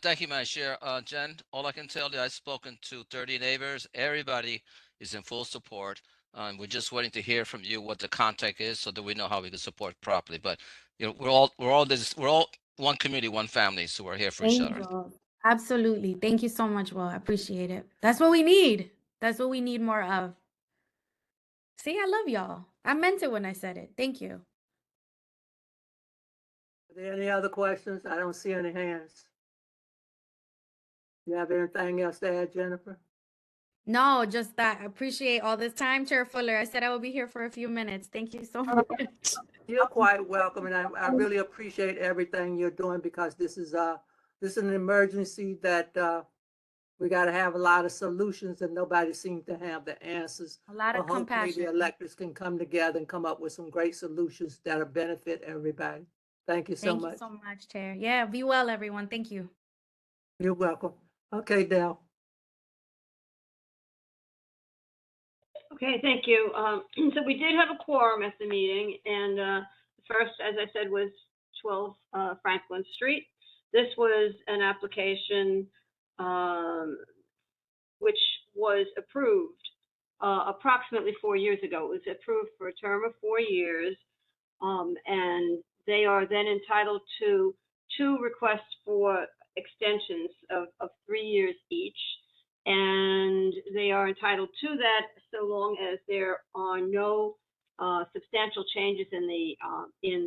Thank you, Madam Chair. Jen, all I can tell you, I've spoken to 30 neighbors. Everybody is in full support. We're just waiting to hear from you what the contact is so that we know how we can support properly. But we're all one community, one family, so we're here for each other. Absolutely. Thank you so much, Will. I appreciate it. That's what we need. That's what we need more of. See, I love y'all. I meant it when I said it. Thank you. Are there any other questions? I don't see any hands. You have anything else to add, Jennifer? No, just that. I appreciate all this time, Chair Fuller. I said I will be here for a few minutes. Thank you so much. You're quite welcome, and I really appreciate everything you're doing because this is an emergency that we got to have a lot of solutions, and nobody seems to have the answers. A lot of But hopefully compassion. the electors can come together and come up with some great solutions that'll benefit everybody. Thank you so Thank much. you so much, Chair. Yeah, be well, everyone. Thank you. You're welcome. Okay, Dale. Okay, thank you. So we did have a quorum at the meeting, and the first, as I said, was 12 Franklin Street. This was an application which was approved approximately 4 years ago. It was approved for a term of 4 years, and they are then entitled to 2 requests for extensions of 3 years each. And they are entitled to that so long as there are no substantial changes in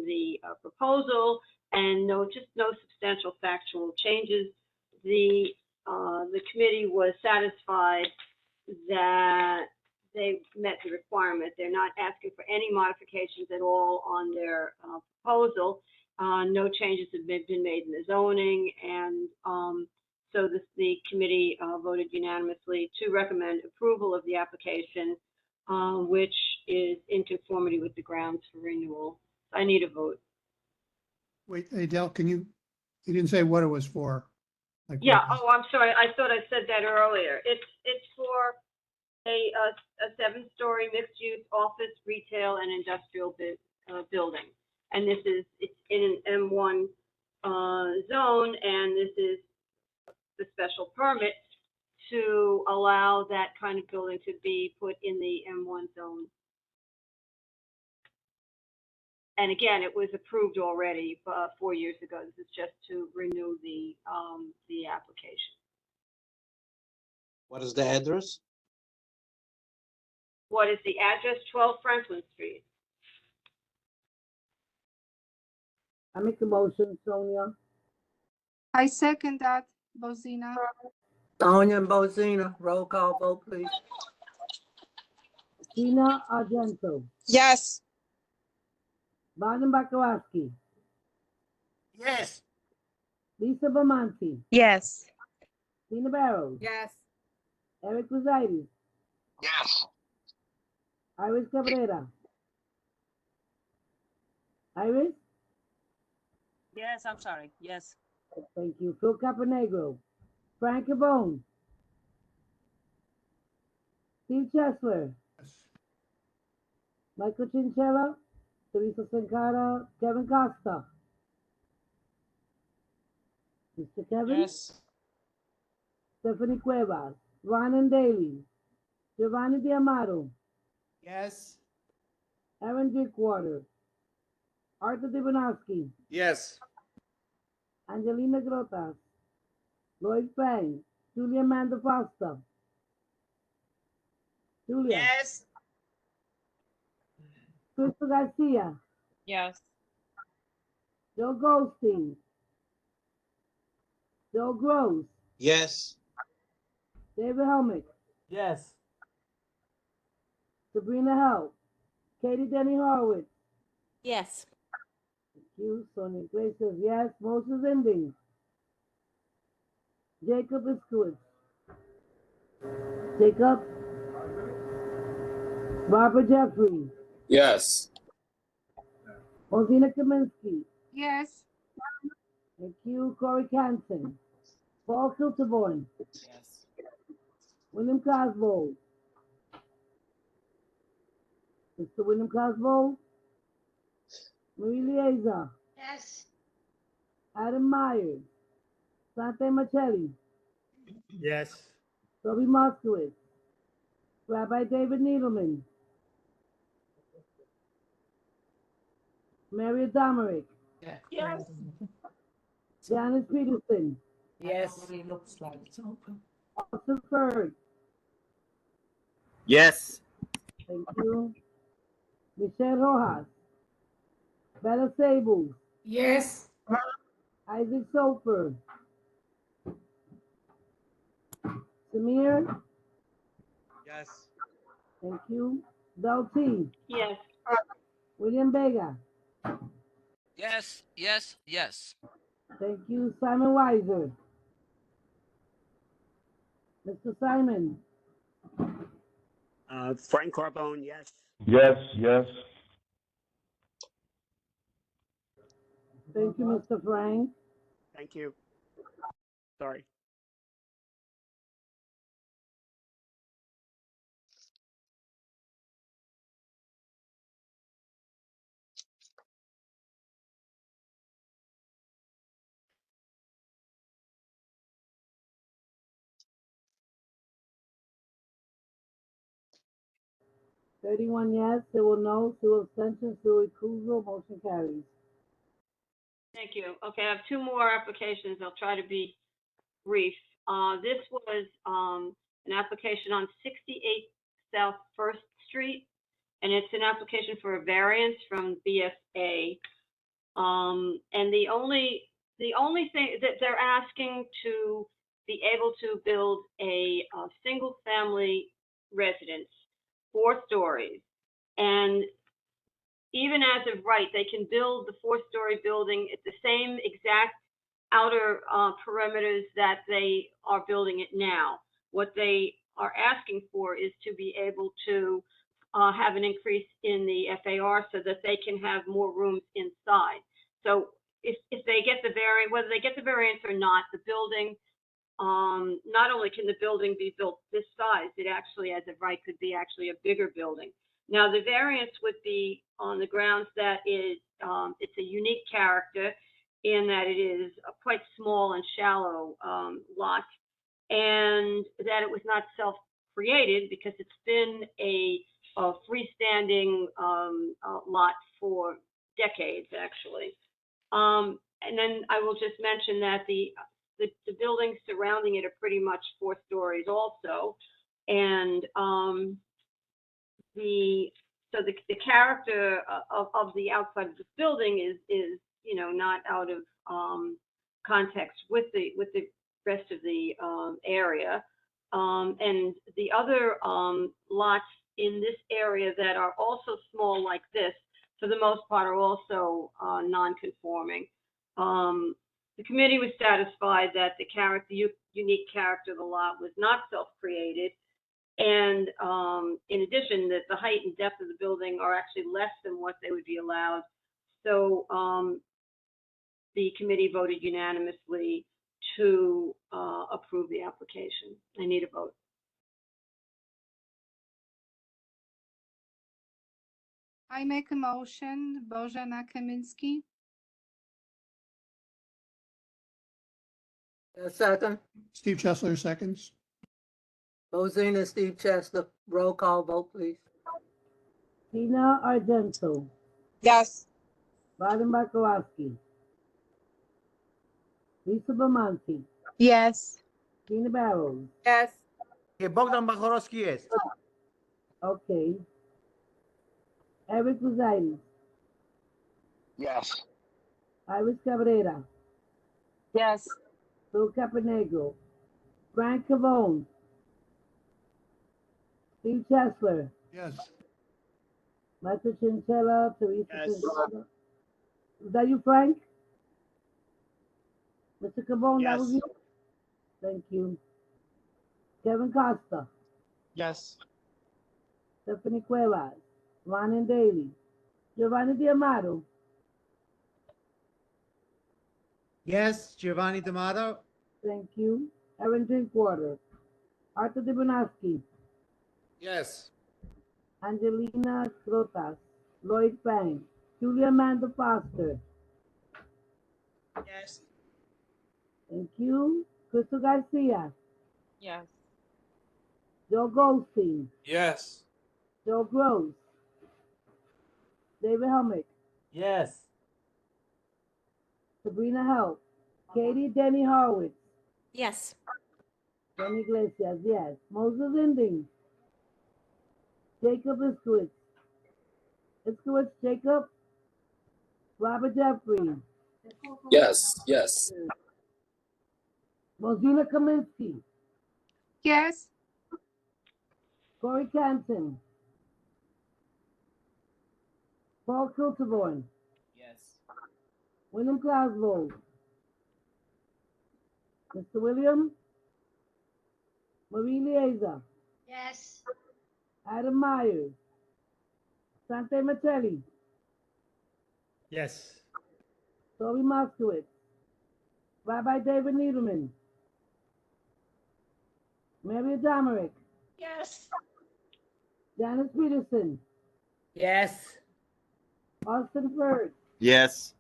the proposal and no substantial factual changes. The committee was satisfied that they met the requirement. They're not asking for any modifications at all on their proposal. No changes have been made in the zoning, and so the committee voted unanimously to recommend approval of the application, which is in conformity with the grounds for renewal. I need a vote. Wait, hey, Dell, you didn't say what it was for. Like Yeah, what- oh, I'm sorry, I thought I said that earlier. It's for a 7-story mixed-use office, retail, and industrial building. And it's in an M1 zone, and this is the special permit to allow that kind of building to be put in the M1 zone. And again, it was approved already 4 years ago. This is just to renew the application. What is the address? What is the address? 12 Franklin Street. I make a motion, Sonia. I second that, Bozina. Sonia and Bozina, roll call vote, please. Tina Argento, Yes. Biden Bakowski, Yes. Lisa Bamanti, Yes. Tina Barrows, Yes. Eric Rosaitis, Yes. Iris Cabrera. Iris? Yes, I'm sorry. Yes. Thank you. Phil Caponegro, Frank Cabone, Steve Chesler, Michael Chinchilla, Teresa Sankara, Kevin Costa. Mr. Kevin? Yes. Stephanie Cuevas, Ryan Daly, Giovanni D'Amato, Yes. Aaron Drinkwater, Arthur Dibonowski, Yes. Angelina Grotas, Lloyd Fang, Julia Amanda Foster. Julia. Yes. Crystal Garcia, Yes. Joe Goldstein, Joe Gross, Yes. David Helmick, Yes. Sabrina Held, Katie Denny Horowitz. Yes. Thank you. Sonia Gray says yes. Moses Ending, Jacob Iskowitz, Jacob, Barbara Jeffrey, Yes. Ozina Kaminsky. Yes. Thank you. Corey Canton, Paul Kilterborn, Yes. William Cosbo, Mr. William Cosbo, Marie Lieza, Yes. Adam Myers, Sante Machelli, Yes. Toby Moskowitz, Rabbi David Needleman, Mary Domerick, Yes. Janice Peterson, Yes. Looks like it's open. Austin Ferg. Yes. Thank you. Michelle Rojas, Bella Sables, Yes. Isaac Soper, Samir, Yes. thank you. Del T, Yes. William Vega, Yes, yes, yes. thank you. Simon Weiser, Mr. Simon, Frank Carbone, yes. Yes, yes. thank you, Mr. Frank. Thank you. Sorry. Thirty-one yes, there were no, 2 abstentions, 2 recusal, motion carries. Thank you. Okay, I have 2 more applications. I'll try to be brief. This was an application on 68 South First Street, and it's an application for a variance from BSA. And the only thing that they're asking to be able to build a single-family residence, 4 stories, and even as of right, they can build the 4-story building at the same exact outer perimeters that they are building it now. What they are asking for is to be able to have an increase in the FAR so that they can have more rooms inside. So if they get the variance, whether they get the variance or not, the building not only can the building be built this size, it actually, as of right, could be actually a bigger building. Now, the variance would be on the grounds that it's a unique character in that it is a quite small and shallow lot, and that it was not self-created because it's been a freestanding lot for decades, actually. And then I will just mention that the buildings surrounding it are pretty much 4 stories also, and the character of the outside of this building is not out of context with the rest of the area, and the other lots in this area that are also small like this, for the most part, are also non-conforming. The committee was satisfied that the unique character of the lot was not self-created, and in addition, that the height and depth of the building are actually less than what they would be allowed. So the committee voted unanimously to approve the application. I need a vote. I make a motion, Bożena Kamiński. A second. Steve Chesler seconds. Bozina, Steve Chesler, roll call vote, please. Tina Argento, Yes. Vadim Barkowski, Lisa Bamanti, Yes. Tina Barrows. Yes. Bogdan Bachorowski, yes. Okay. Eric Rosaitis, Yes. Iris Cabrera, Yes. Phil Caponegro, Frank Cavone, Steve Chesler, Yes. Michael Chinchilla, Teresa Yes. Chinchilla. Is that you, Frank? Mr. Cavone, that was Yes. you? Thank you. Kevin Costa, Yes. Stephanie Cuevas, Ron Daly, Giovanni D'Amato, Yes, Giovanni D'Amato. thank you. Aaron Drinkwater, Arthur Dibonowski, Yes. Angelina Slotas, Lloyd Fang, Julia Amanda Foster, Yes. thank you. Crystal Garcia, Yes. Joe Goldstein, Yes. Joe Gross, David Helmick, Yes. Sabrina Help, Katie Denny Horowitz, Yes. Jenny Iglesias, yes. Moses Inding, Jacob Iskowitz, Jacob, Robert Jeffrey, Yes. Yes. Mozina Kaminsky, Yes. Corey Canton, Paul Kilterborn, Yes. William Klaslow, Mr. William, Marie Lieza, Yes. Adam Myers, Sante Matelli, Yes. Toby Moskowitz, Rabbi David Needleman, Mary Domerick, Yes. Janice Peterson, Yes. Austin Ferd, Yes.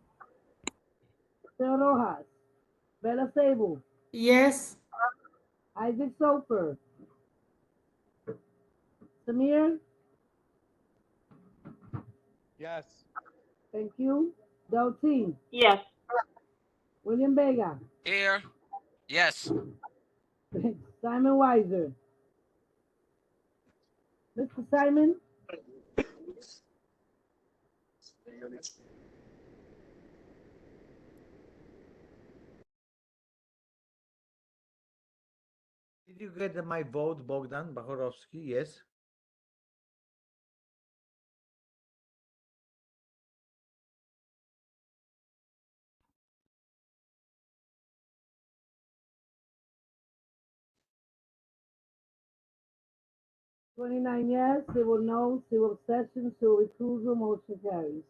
Theo Rojas, Bella Sable, Yes. Isaac Sofer, Samir, Yes. thank you. Deltine, Yes. William Vega, Here. Yes. Simon Weiser. Mr. Simon, Did you get my vote, Bogdan Bachorowski? Yes. $29 yes, civil no, civil abstention, civil recusal, motion carries.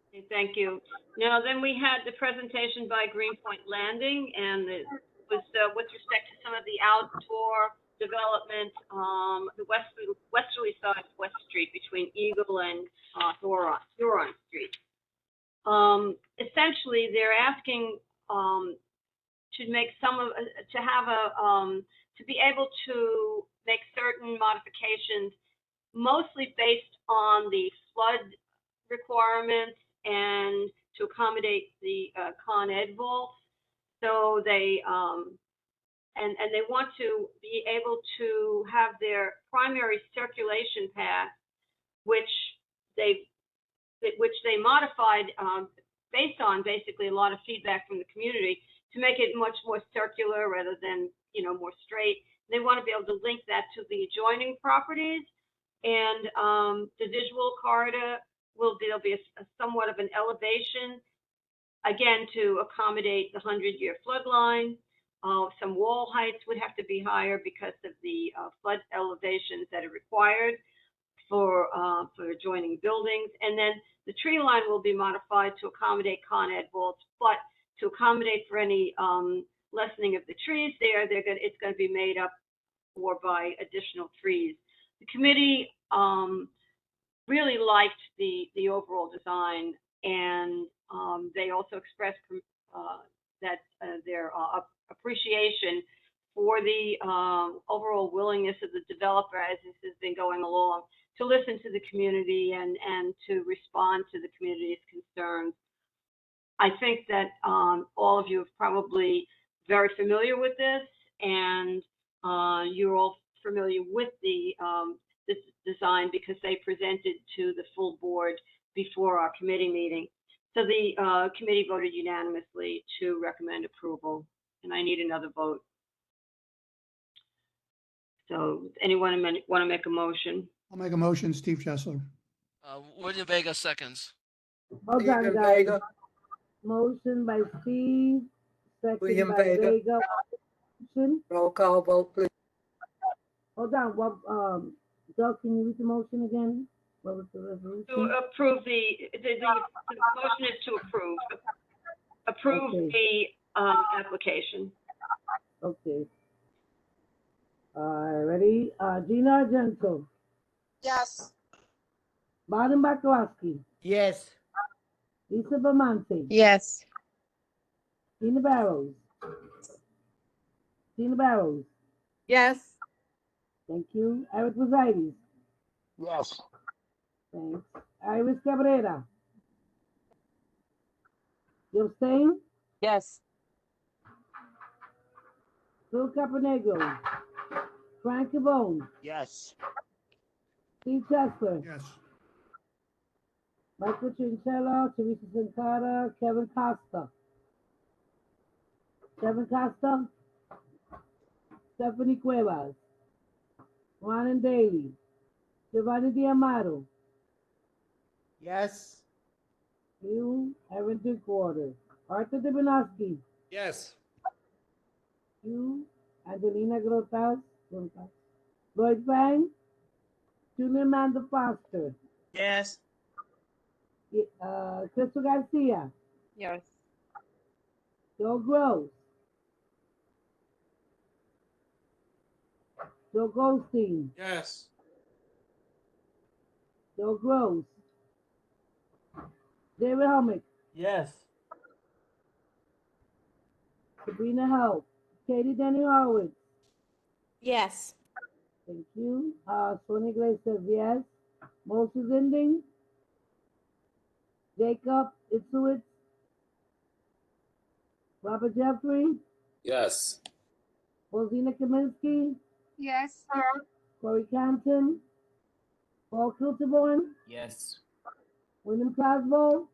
Okay, thank you. Now, then we had the presentation by Greenpoint Landing, and was with respect to some of the outdoor development, the westerly side of West Street between Eagle and Huron Street. Essentially, they're asking to make to be able to make certain modifications, mostly based on the flood requirements and to accommodate the Con Ed vaults. So they and they want to be able to have their primary circulation path, which they modified based on basically a lot of feedback from the community to make it much more circular rather than more straight. They want to be able to link that to the adjoining properties, and the visual corridor there'll be a somewhat of an elevation, again, to accommodate the 100-year flood line. Some wall heights would have to be higher because of the flood elevations that are required for adjoining buildings. And then the tree line will be modified to accommodate Con Ed vaults, but to accommodate for any lessening of the trees there, it's going to be made up for by additional trees. The committee really liked the overall design, and they also expressed that their appreciation for the overall willingness of the developer as this has been going along to listen to the community and to respond to the community's concerns. I think that all of you are probably very familiar with this, and you're all familiar with this design because they presented to the full board before our committee meeting. So the committee voted unanimously to recommend approval, and I need another vote. So anyone want to make a motion? I'll make a motion, Steve Chesler. William Vega seconds. Hold on, guys. Motion by Steve, second William by Vega. Vega. Motion. Roll call vote, please. Hold on, Doug, can you read the motion again? What was the resolution? To approve the motion is to approve the application. Okay. Ready? Gina Argento. Yes. Martin Bakowski. Yes. Lisa Belmonte. Yes. Tina Barrows. Tina Barrows. Yes. Thank you. Eric Rosides. Yes. Thanks. Iris Cabrera. You abstain? Yes. Phil Caponegro. Frank Cabone. Yes. Steve Chesler. Yes. Michael Chinchilla, Teresa Sancada, Kevin Costa. Kevin Costa. Stephanie Cuevas. Ron Daly. Giovanni D'Amato. Yes. You, Evan Drinkwater. Arthur Dubinowski. Yes. You, Angelina Grotas. Lloyd Fang. Junior Amanda Foster. Yes. Crystal Garcia. Yes. Joe Gross. Joe Goldstein. Yes. Joe Gross. David Helmick. Yes. Sabrina Help. Katie Denny Horowitz. Yes. Thank you. Sonia Iglesias, yes. Moses Ending. Jacob Itzowitz. Robert Jeffrey. Yes. Rosina Kaminsky. Yes. Corey Canton. Paul Kilterborn. Yes. William Cosmo.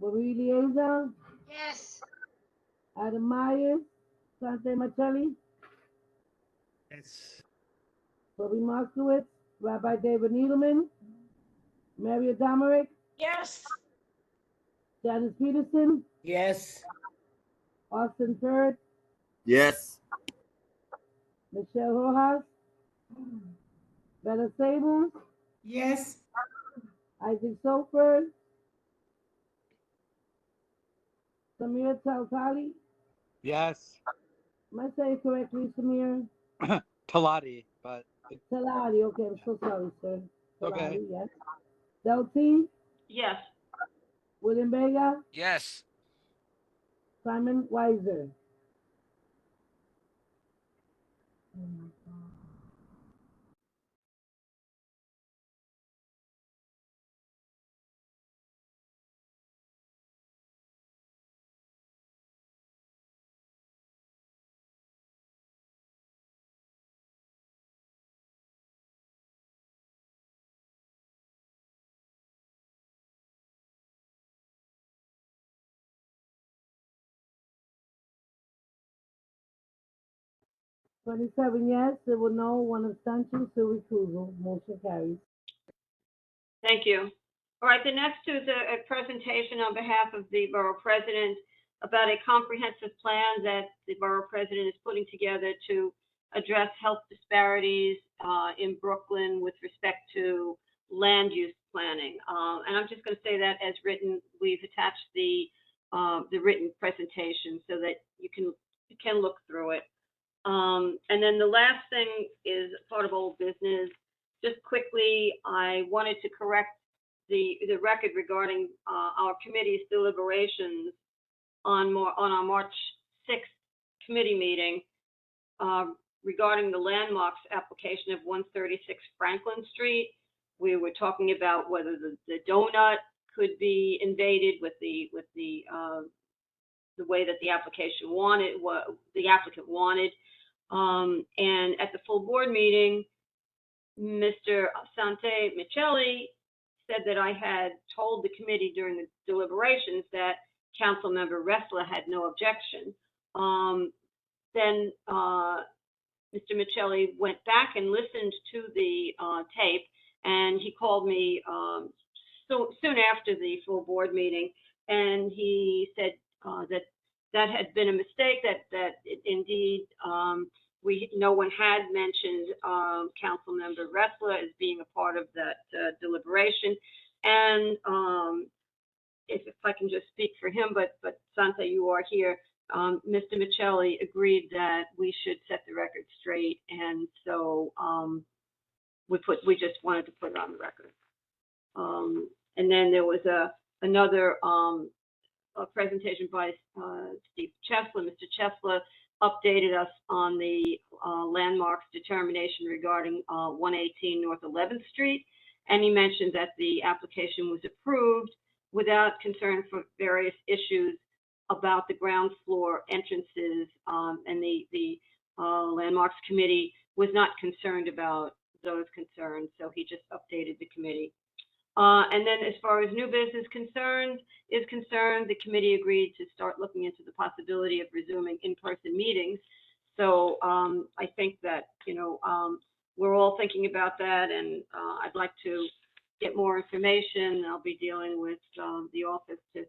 Marie Liaison. Yes. Adam Myers. Sante Martelli. Yes. Toby Moskowitz. Rabbi David Needleman. Mary Domerick. Yes. Janice Peterson. Yes. Austin Kurd. Yes. Michelle Rojas. Bella Sables. Yes. Isaac Sofer. Samir Taltali. Yes. Am I saying it correctly, Samir? Talati, but Talati. Okay, I'm so sorry, sir. okay. Talati, yes. Deltine. Yes. William Vega. Yes. Simon Weiser. Twenty-seven yes, there were no, one abstention, two recusal. Motion carries. Thank you. All right, the next is a presentation on behalf of the Borough President about a comprehensive plan that the Borough President is putting together to address health disparities in Brooklyn with respect to land use planning. And I'm just going to say that as written, we've attached the written presentation so that you can look through it. And then the last thing is part of old business. Just quickly, I wanted to correct the record regarding our committee's deliberations on our March 6th committee meeting regarding the landmarks application of 136 Franklin Street. We were talking about whether the donut could be invaded with the way that the application wanted, what the applicant wanted. And at the full board meeting, Mr. Sante Michelli said that I had told the committee during the deliberations that Councilmember Ressler had no objection. Then Mr. Michelli went back and listened to the tape, and he called me soon after the full board meeting, and he said that had been a mistake, that indeed no one had mentioned Councilmember Ressler as being a part of that deliberation. And if I can just speak for him, but Sante, you are here. Mr. Michelli agreed that we should set the record straight, and so we just wanted to put it on the record. And then there was another presentation by Steve Chesler. Mr. Chesler updated us on the landmarks determination regarding 118 North 11th Street, and he mentioned that the application was approved without concern for various issues about the ground floor entrances, and the landmarks committee was not concerned about those concerns, so he just updated the committee. And then as far as new business is concerned, the committee agreed to start looking into the possibility of resuming in-person meetings. So I think that, we're all thinking about that, and I'd like to get more information. I'll be dealing with the office to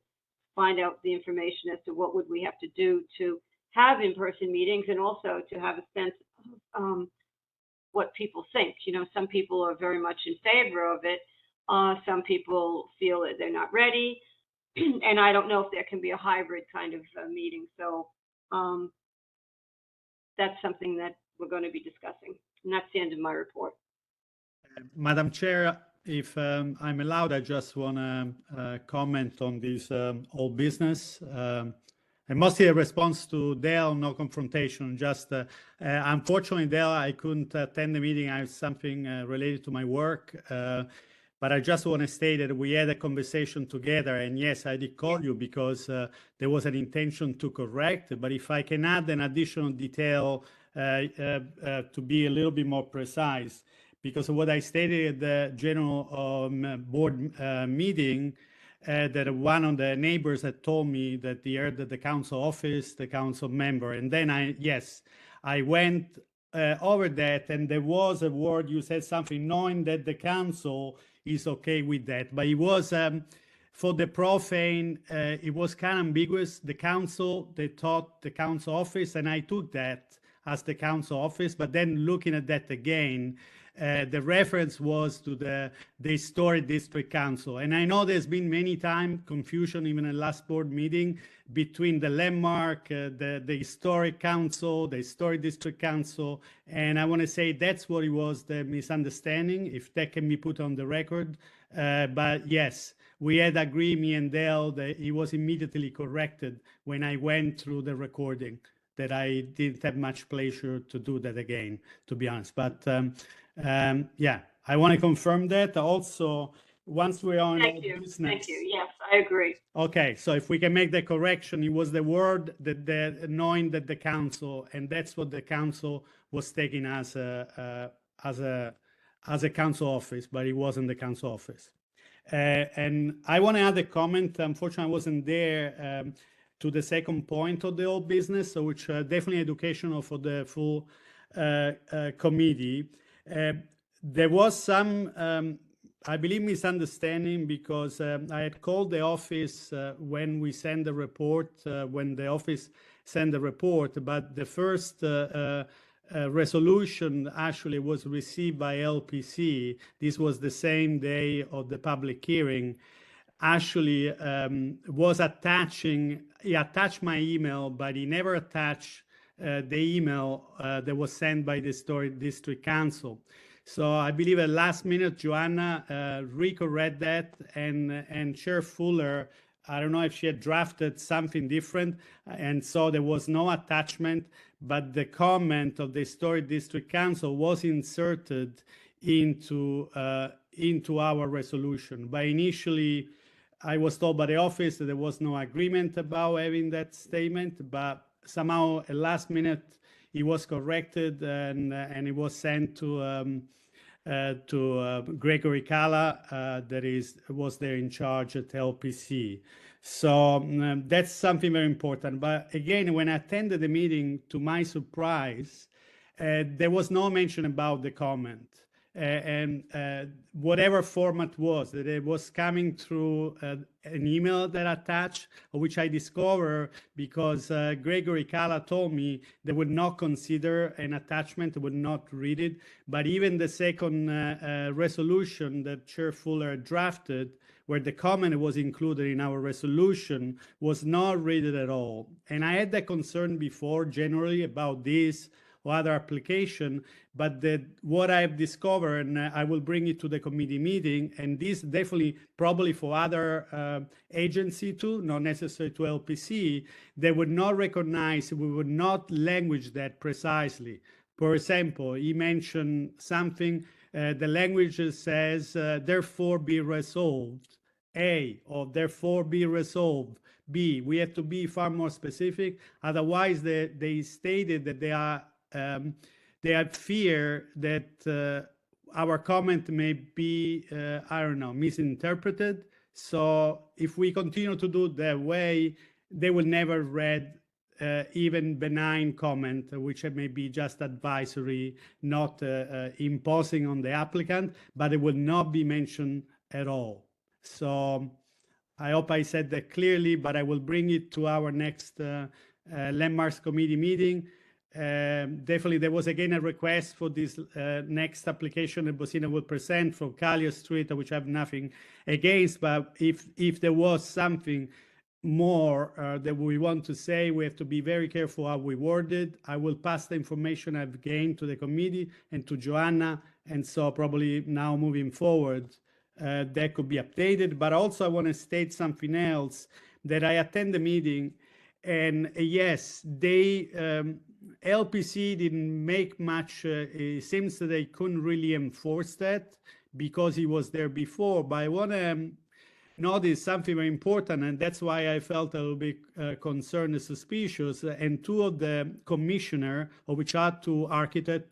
find out the information as to what would we have to do to have in-person meetings, and also to have a sense of what people think. Some people are very much in favor of it. Some people feel that they're not ready, and I don't know if there can be a hybrid kind of meeting. So that's something that we're going to be discussing, and that's the end of my report. Madam Chair, if I'm allowed, I just want to comment on this old business. And mostly a response to Dale, no confrontation. Just unfortunately, Dale, I couldn't attend the meeting. I have something related to my work. But I just want to state that we had a conversation together, and yes, I did call you because there was an intention to correct. But if I can add an additional detail to be a little bit more precise, because of what I stated at the general board meeting, that one of the neighbors had told me that he heard that the council office, the council member, and then I went over that, and there was a word, you said something, knowing that the council is okay with that, but it was for the profane, it was kind of ambiguous. The council, they thought the council office, and I took that as the council office, but then looking at that again, the reference was to the historic district council. And I know there's been many times confusion, even in last board meeting, between the landmark, the historic council, the historic district council. And I want to say that's what it was, the misunderstanding, if that can be put on the record. But yes, we had agreed, me and Dale, that it was immediately corrected when I went through the recording, that I didn't have much pleasure to do that again, to be honest. But yeah, I want to confirm that. Also, once we're on Thank you. business. Thank you. Yes, I agree. Okay, so if we can make the correction, it was the word that knowing that the council, and that's what the council was taking as a council office, but it wasn't the council office. And I want to add a comment. Unfortunately, I wasn't there to the second point of the whole business, so which definitely educational for the full committee. There was some, I believe, misunderstanding because I had called the office when we sent the report, when the office sent the report, but the first resolution actually was received by LPC. This was the same day of the public hearing. Actually was attaching, he attached my email, but he never attached the email that was sent by the Historic District Council. So I believe at last minute, Joanna recorrected that, and Chair Fuller, I don't know if she had drafted something different, and so there was no attachment, but the comment of the Historic District Council was inserted into our resolution. But initially, I was told by the office that there was no agreement about having that statement, but somehow at last minute it was corrected and it was sent to Gregory Cala, that was there in charge at LPC. So that's something very important. But again, when I attended the meeting, to my surprise, there was no mention about the comment. And whatever format was, that it was coming through an email that attached, which I discovered because Gregory Cala told me they would not consider an attachment, they would not read it. But even the second resolution that Chair Fuller drafted, where the comment was included in our resolution, was not read at all. And I had that concern before generally about this or other application, but what I've discovered, and I will bring it to the committee meeting, and this definitely probably for other agency too, not necessarily to LPC, they would not recognize, we would not language that precisely. For example, he mentioned something, the language says, therefore be resolved, A, or therefore be resolved, B. We have to be far more specific, otherwise they stated that they have fear that our comment may be, I don't know, misinterpreted. So if we continue to do it that way, they will never read even benign comment, which may be just advisory, not imposing on the applicant, but it will not be mentioned at all. So I hope I said that clearly, but I will bring it to our next Landmarks Committee meeting. Definitely, there was again a request for this next application that Bosina will present from Collier Street, which I have nothing against. But if there was something more that we want to say, we have to be very careful how we word it. I will pass the information I've gained to the committee and to Joanna, and so probably now moving forward, that could be updated. But also I want to state something else, that I attend the meeting, and yes, they LPC didn't make much. It seems that they couldn't really enforce that because he was there before. But I want to notice something very important, and that's why I felt a little bit concerned and suspicious. And two of the commissioner, of which are two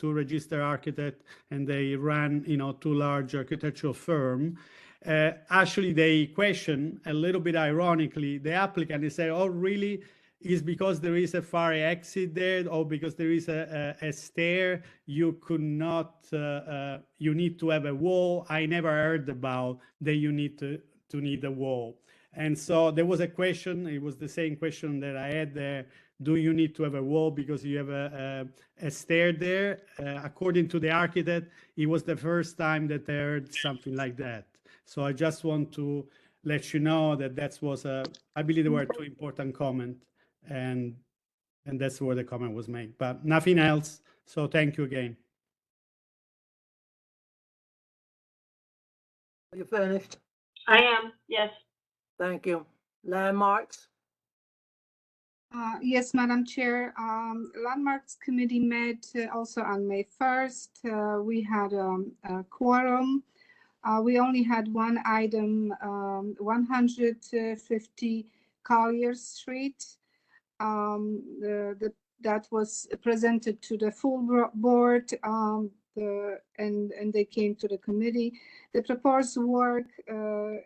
registered architect, and they ran, two large architectural firm. Actually, they question a little bit ironically the applicant. They say, "Oh, really? Is because there is a fire exit there, or because there is a stair, you could not, you need to have a wall? I never heard about that you need to need a wall." And so there was a question, it was the same question that I had there, do you need to have a wall because you have a stair there? According to the architect, it was the first time that I heard something like that. So I just want to let you know that that was I believe there were two important comments, and that's where the comment was made, but nothing else. So thank you again. Are you finished? I am, yes. Thank you. Landmarks? Yes, Madam Chair. Landmarks Committee met also on May 1st. We had a quorum. We only had one item, 150 Collier Street. That was presented to the full board, and they came to the committee. The proposed work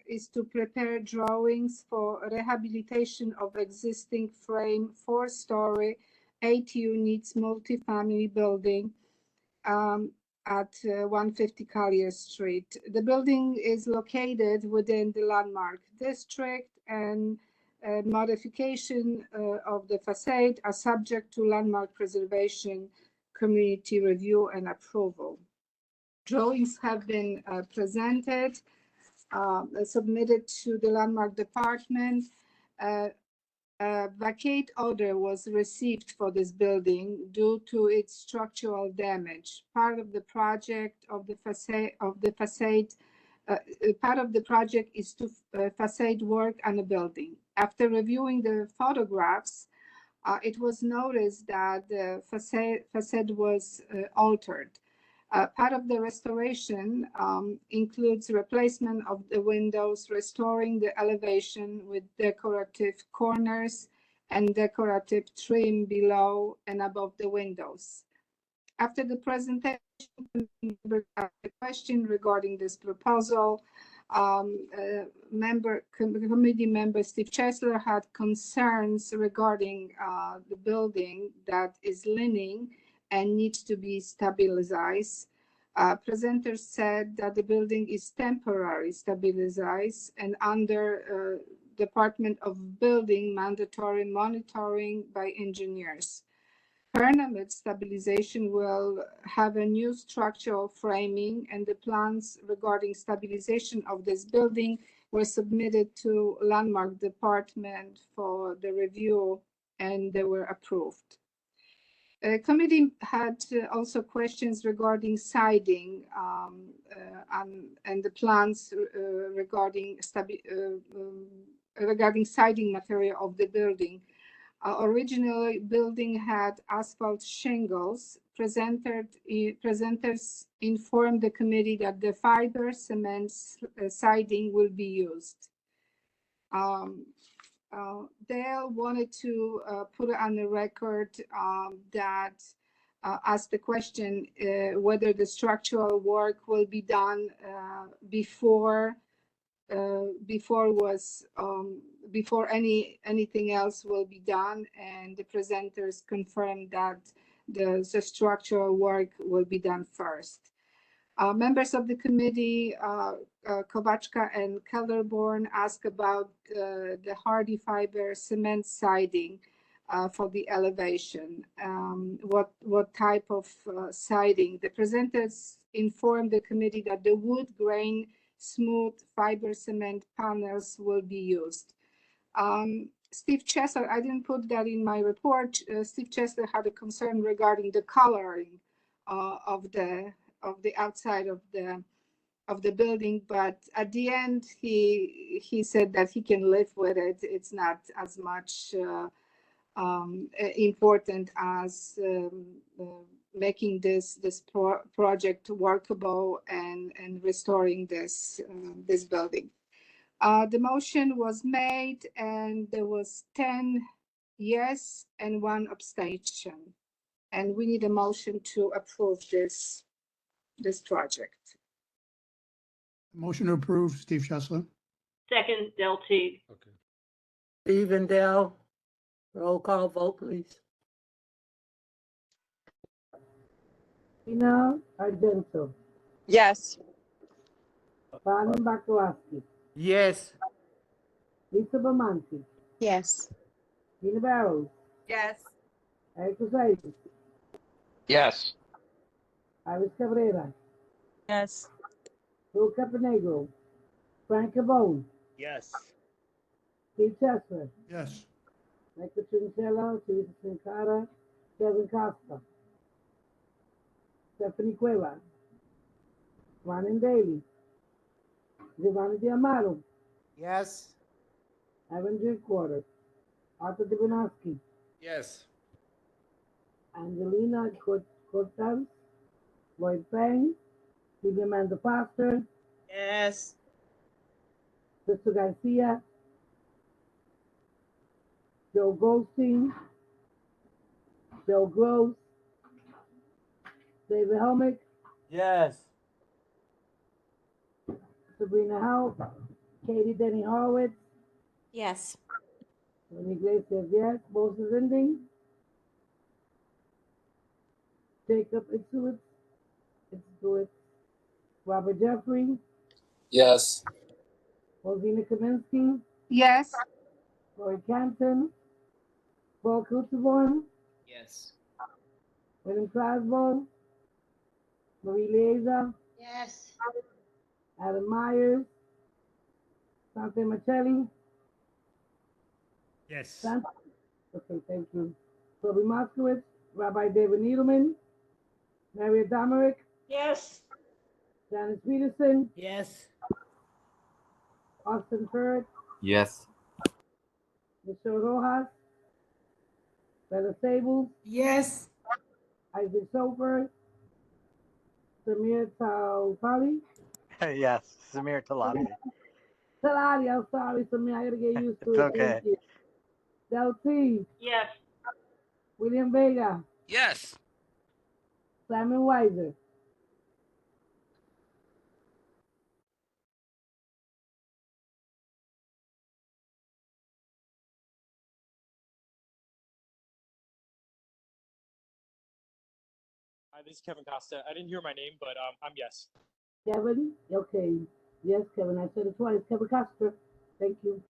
is to prepare drawings for rehabilitation of existing frame 4-story, 8 units multifamily building at 150 Collier Street. The building is located within the Landmark District, and modification of the facade are subject to landmark preservation community review and approval. Drawings have been presented, submitted to the landmark department. A vacate order was received for this building due to its structural damage. Part of the project of the facade part of the project is to facade work on the building. After reviewing the photographs, it was noticed that the facade was altered. Part of the restoration includes replacement of the windows, restoring the elevation with decorative corners and decorative trim below and above the windows. After the presentation, the question regarding this proposal, committee member Steve Chesler had concerns regarding the building that is leaning and needs to be stabilized. Presenters said that the building is temporarily stabilized and under Department of Building mandatory monitoring by engineers. Permanent stabilization will have a new structural framing, and the plans regarding stabilization of this building were submitted to Landmark Department for the review, and they were approved. Committee had also questions regarding siding and the plans regarding siding material of the building. Originally, building had asphalt shingles. Presenters informed the committee that the fiber cement siding will be used. Dale wanted to put on the record that asked the question whether the structural work will be done before anything else will be done, and the presenters confirmed that the structural work will be done first. Members of the committee, Kovachka and Kellerborn, asked about the hardy fiber cement siding for the elevation. What type of siding? The presenters informed the committee that the wood grain smooth fiber cement panels will be used. Steve Chesler, I didn't put that in my report. Steve Chesler had a concern regarding the coloring of the outside of the building, but at the end he said that he can live with it. It's not as much important as making this project workable and restoring this building. The motion was made and there was 10 yes and 1 abstention, and we need a motion to approve this project. Motion to approve, Steve Chesler. Second, Del Teague. Okay. Steve and Dell, roll call vote, please. Tina Argento, Yes. Brian Bartolowski, Yes. Lisa Bamanti, Yes. Tina Barrows, Yes. Eric Rosales, Yes. Iris Cabrera, Yes. Lou Caponegro, Frank Cabone, Yes. Steve Chester, Yes. Michael Trinchella, Teresa Sincara, Kevin Costa, Stephanie Cueva, Ryan Daly, Giovanni D'Amato, Yes. Evan Drinkwater, Arthur Dubinowski, Yes. Angelina Cortez, Lloyd Payne, Stevie Amanda Foster, Yes. Crystal Garcia, Joe Goldstein, Joe Gross, David Helmick, Yes. Sabrina Howe, Katie Denny Horowitz, Yes. Tony Iglesias, yes, Moses Ending, Jacob Itzkowitz, Robert Jeffrey, Yes. Rosina Kaminsky, Yes. Lori Canton, Paul Kutzborn, Yes. William Crosbo, Marie Lieza, Yes. Adam Myers, Sante Marcelli, Yes. Okay, thank you. Toby Moskowitz, Rabbi David Needleman, Maria Domerick, Yes. Janice Peterson, Yes. Austin Furr, Yes. Michelle Rojas, Bella Sables, Yes. Isaac Sofer, Samir Taupali, Yes, Samir Talati. Talati, I'm sorry, Samir, I gotta get used to It's it. okay. Thank you. Del T, Yes. William Vega, Yes. Simon Weiser. Hi, this is Kevin Costa. I didn't hear my name, but I'm yes. Kevin, okay. Yes, Kevin, I said it twice. Kevin Costa, thank you.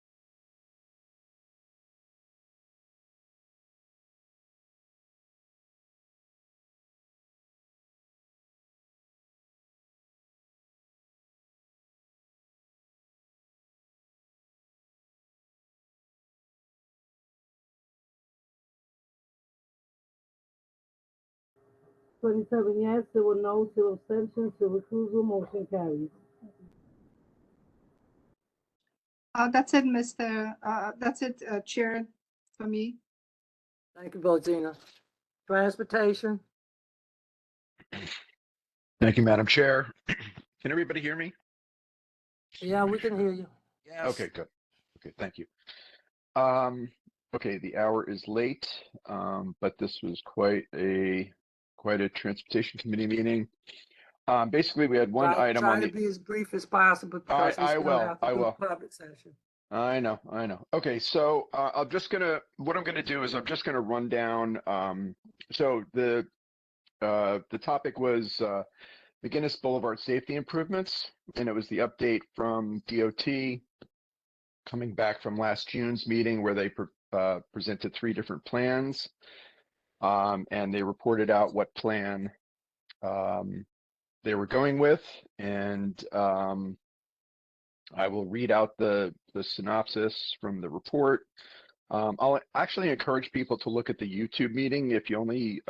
Twenty-seven yes, there were no, 0 abstentions, 0 recusal, motion carries. That's it, that's it, Chair, for me. Thank you, Rosina. Transportation, Thank you, Madam Chair. Can everybody hear me? yeah, we can hear you. Yes. Okay, good. Okay, thank you. Okay, the hour is late, but this was quite a transportation committee meeting. Basically, we had one item Try on to the. be as brief as possible because we I still will. have to I do will. public session. I know. Okay, so what I'm gonna do is I'm just gonna run down. So the topic was McGinnis Boulevard safety improvements, and it was the update from DOT coming back from last June's meeting where they presented 3 different plans, and they reported out what plan they were going with, and I will read out the synopsis from the report. I'll actually encourage people to look at the YouTube meeting if you only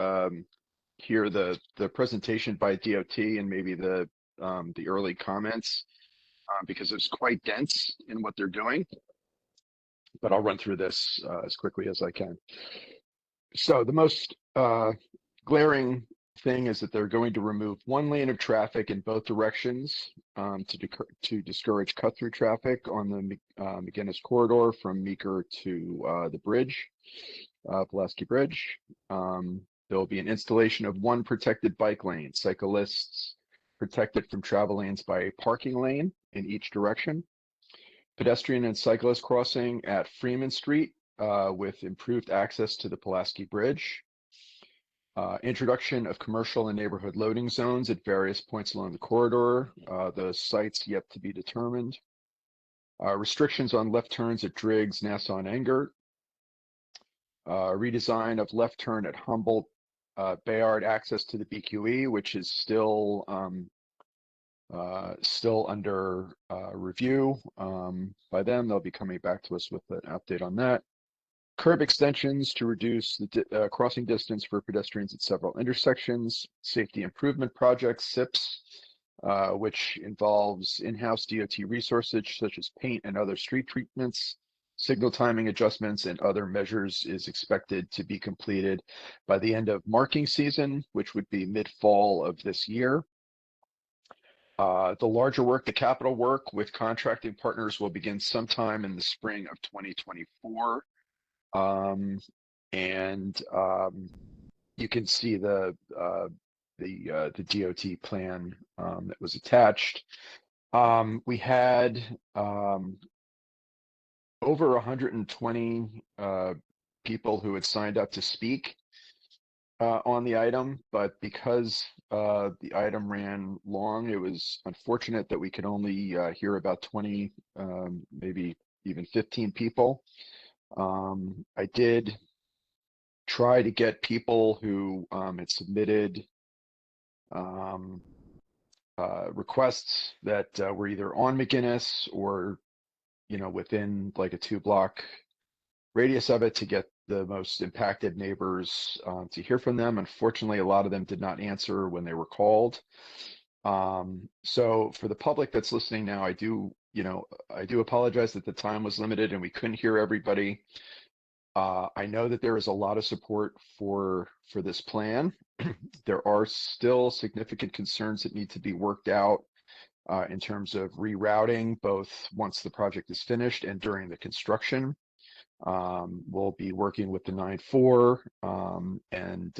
hear the presentation by DOT and maybe the early comments, because it's quite dense in what they're doing. But I'll run through this as quickly as I can. So the most glaring thing is that they're going to remove 1 lane of traffic in both directions to discourage cut-through traffic on the McGinnis corridor from Meeker to the bridge, Pulaski Bridge. There will be an installation of 1 protected bike lane, cyclists protected from travel lanes by a parking lane in each direction. Pedestrian and cyclist crossing at Freeman Street with improved access to the Pulaski Bridge. Introduction of commercial and neighborhood loading zones at various points along the corridor. The sites yet to be determined. Restrictions on left turns at Driggs, Nassau, and Engert. redesign of left turn at Humboldt, Bayard access to the BQE, which is still under review by them. They'll be coming back to us with an update on that. Curb extensions to reduce the crossing distance for pedestrians at several intersections. Safety improvement projects, SIPs, which involves in-house DOT resources such as paint and other street treatments. Signal timing adjustments and other measures is expected to be completed by the end of marking season, which would be mid-fall of this year. The larger work, the capital work with contracting partners, will begin sometime in the spring of 2024. You can see the DOT plan that was attached. We had over 120 people who had signed up to speak on the item, but because the item ran long, it was unfortunate that we could only hear about 20, maybe even 15 people. I did try to get people who had submitted requests that were either on McGinnis or, you know, within like a 2-block radius of it, to get the most impacted neighbors to hear from them. Unfortunately, a lot of them did not answer when they were called. So for the public that's listening now, I do apologize that the time was limited and we couldn't hear everybody. I know that there is a lot of support for this plan. There are still significant concerns that need to be worked out in terms of rerouting, both once the project is finished and during the construction. We'll be working with the 9-4 and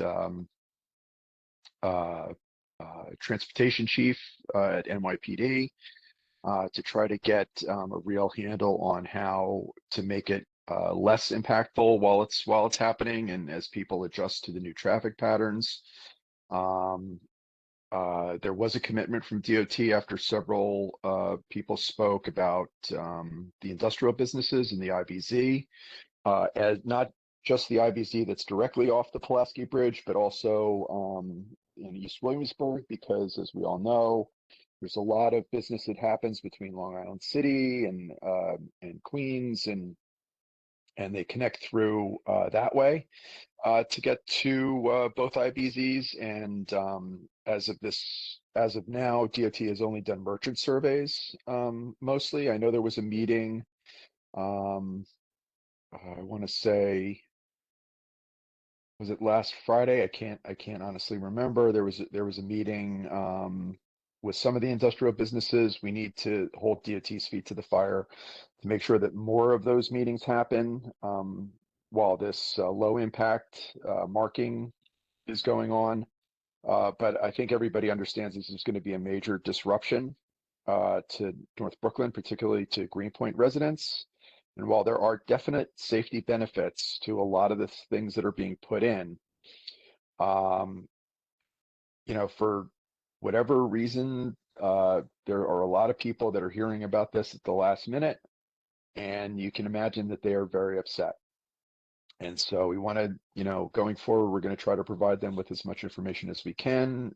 transportation chief at NYPD to try to get a real handle on how to make it less impactful while it's happening and as people adjust to the new traffic patterns. There was a commitment from DOT after several people spoke about the industrial businesses and the IBZ, as not just the IBZ that's directly off the Pulaski Bridge, but also in East Williamsburg, because as we all know, there's a lot of business that happens between Long Island City and Queens, and they connect through that way to get to both IBZs. And as of now, DOT has only done merchant surveys mostly. I know there was a meeting. I want to say, was it last Friday? I can't honestly remember. There was a meeting with some of the industrial businesses. We need to hold DOT's feet to the fire to make sure that more of those meetings happen while this low impact marking is going on. But I think everybody understands this is going to be a major disruption to North Brooklyn, particularly to Greenpoint residents. And while there are definite safety benefits to a lot of the things that are being put in, for whatever reason, there are a lot of people that are hearing about this at the last minute, and you can imagine that they are very upset. And so we want to, going forward, we're going to try to provide them with as much information as we can,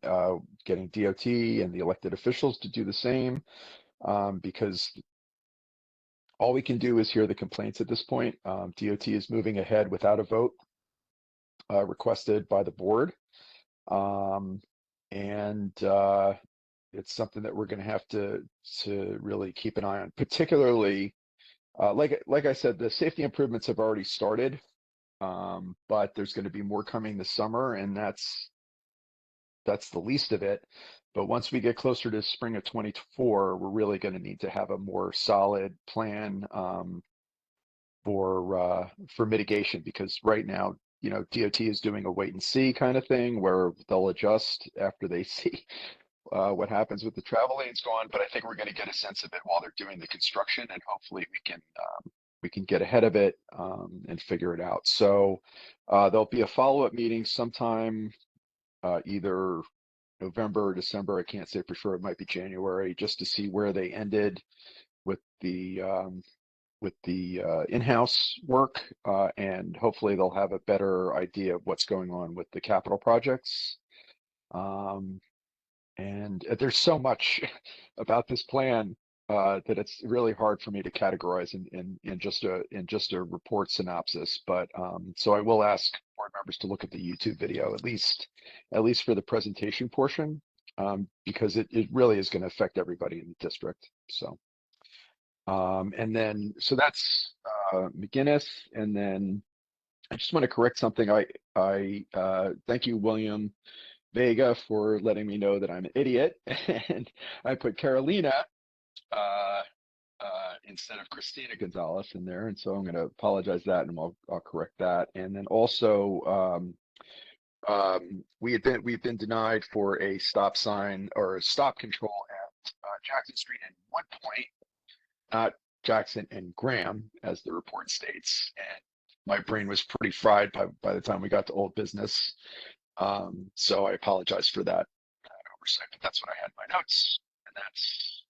getting DOT and the elected officials to do the same, because all we can do is hear the complaints at this point. DOT is moving ahead without a vote requested by the board. It's something that we're going to have to really keep an eye on, particularly, like I said, the safety improvements have already started, but there's going to be more coming this summer, and that's the least of it. But once we get closer to spring of 2024, we're really going to need to have a more solid plan for mitigation, because right now, DOT is doing a wait and see kind of thing where they'll adjust after they see what happens with the travel lanes gone. But I think we're going to get a sense of it while they're doing the construction, and hopefully we can get ahead of it and figure it out. So there'll be a follow-up meeting sometime either November or December. I can't say for sure. It might be January, just to see where they ended with the in-house work, and hopefully they'll have a better idea of what's going on with the capital projects. And there's so much about this plan that it's really hard for me to categorize in just a report synopsis. But so I will ask board members to look at the YouTube video at least for the presentation portion, because it really is going to affect everybody in the district. So and then so that's McGinnis, and then I just want to correct something. I thank you, William Vega, for letting me know that I'm an idiot, and I put Carolina instead of Christina Gonzalez in there, and so I'm going to apologize that, and I'll correct that. And then also we've been denied for a stop sign or a stop control at Jackson Street at one point, not Jackson and Graham, as the report states. And my brain was pretty fried by the time we got to old business. So I apologize for that oversight, but that's what I had in my notes, and that's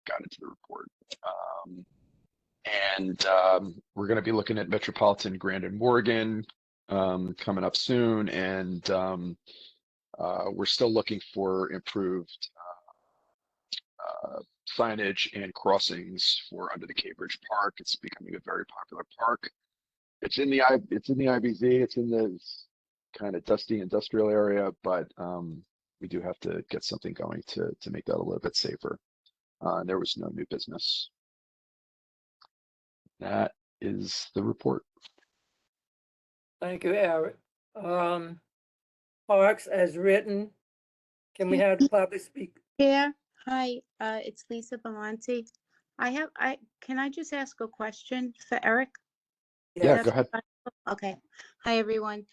got into the report. We're going to be looking at Metropolitan Grand and Morgan coming up soon, and we're still looking for improved signage and crossings for under the Cambridge Park. It's becoming a very popular park. It's in the IBZ. It's in the kind of dusty industrial area, but we do have to get something going to make that a little bit safer. There was no new business. That is the report. Thank you, Eric. Parks as written. Can we have the public speak? Yeah, hi, it's Lisa Bemonte. Can I just ask a question for Eric? Yeah, go ahead. Okay. Hi, everyone.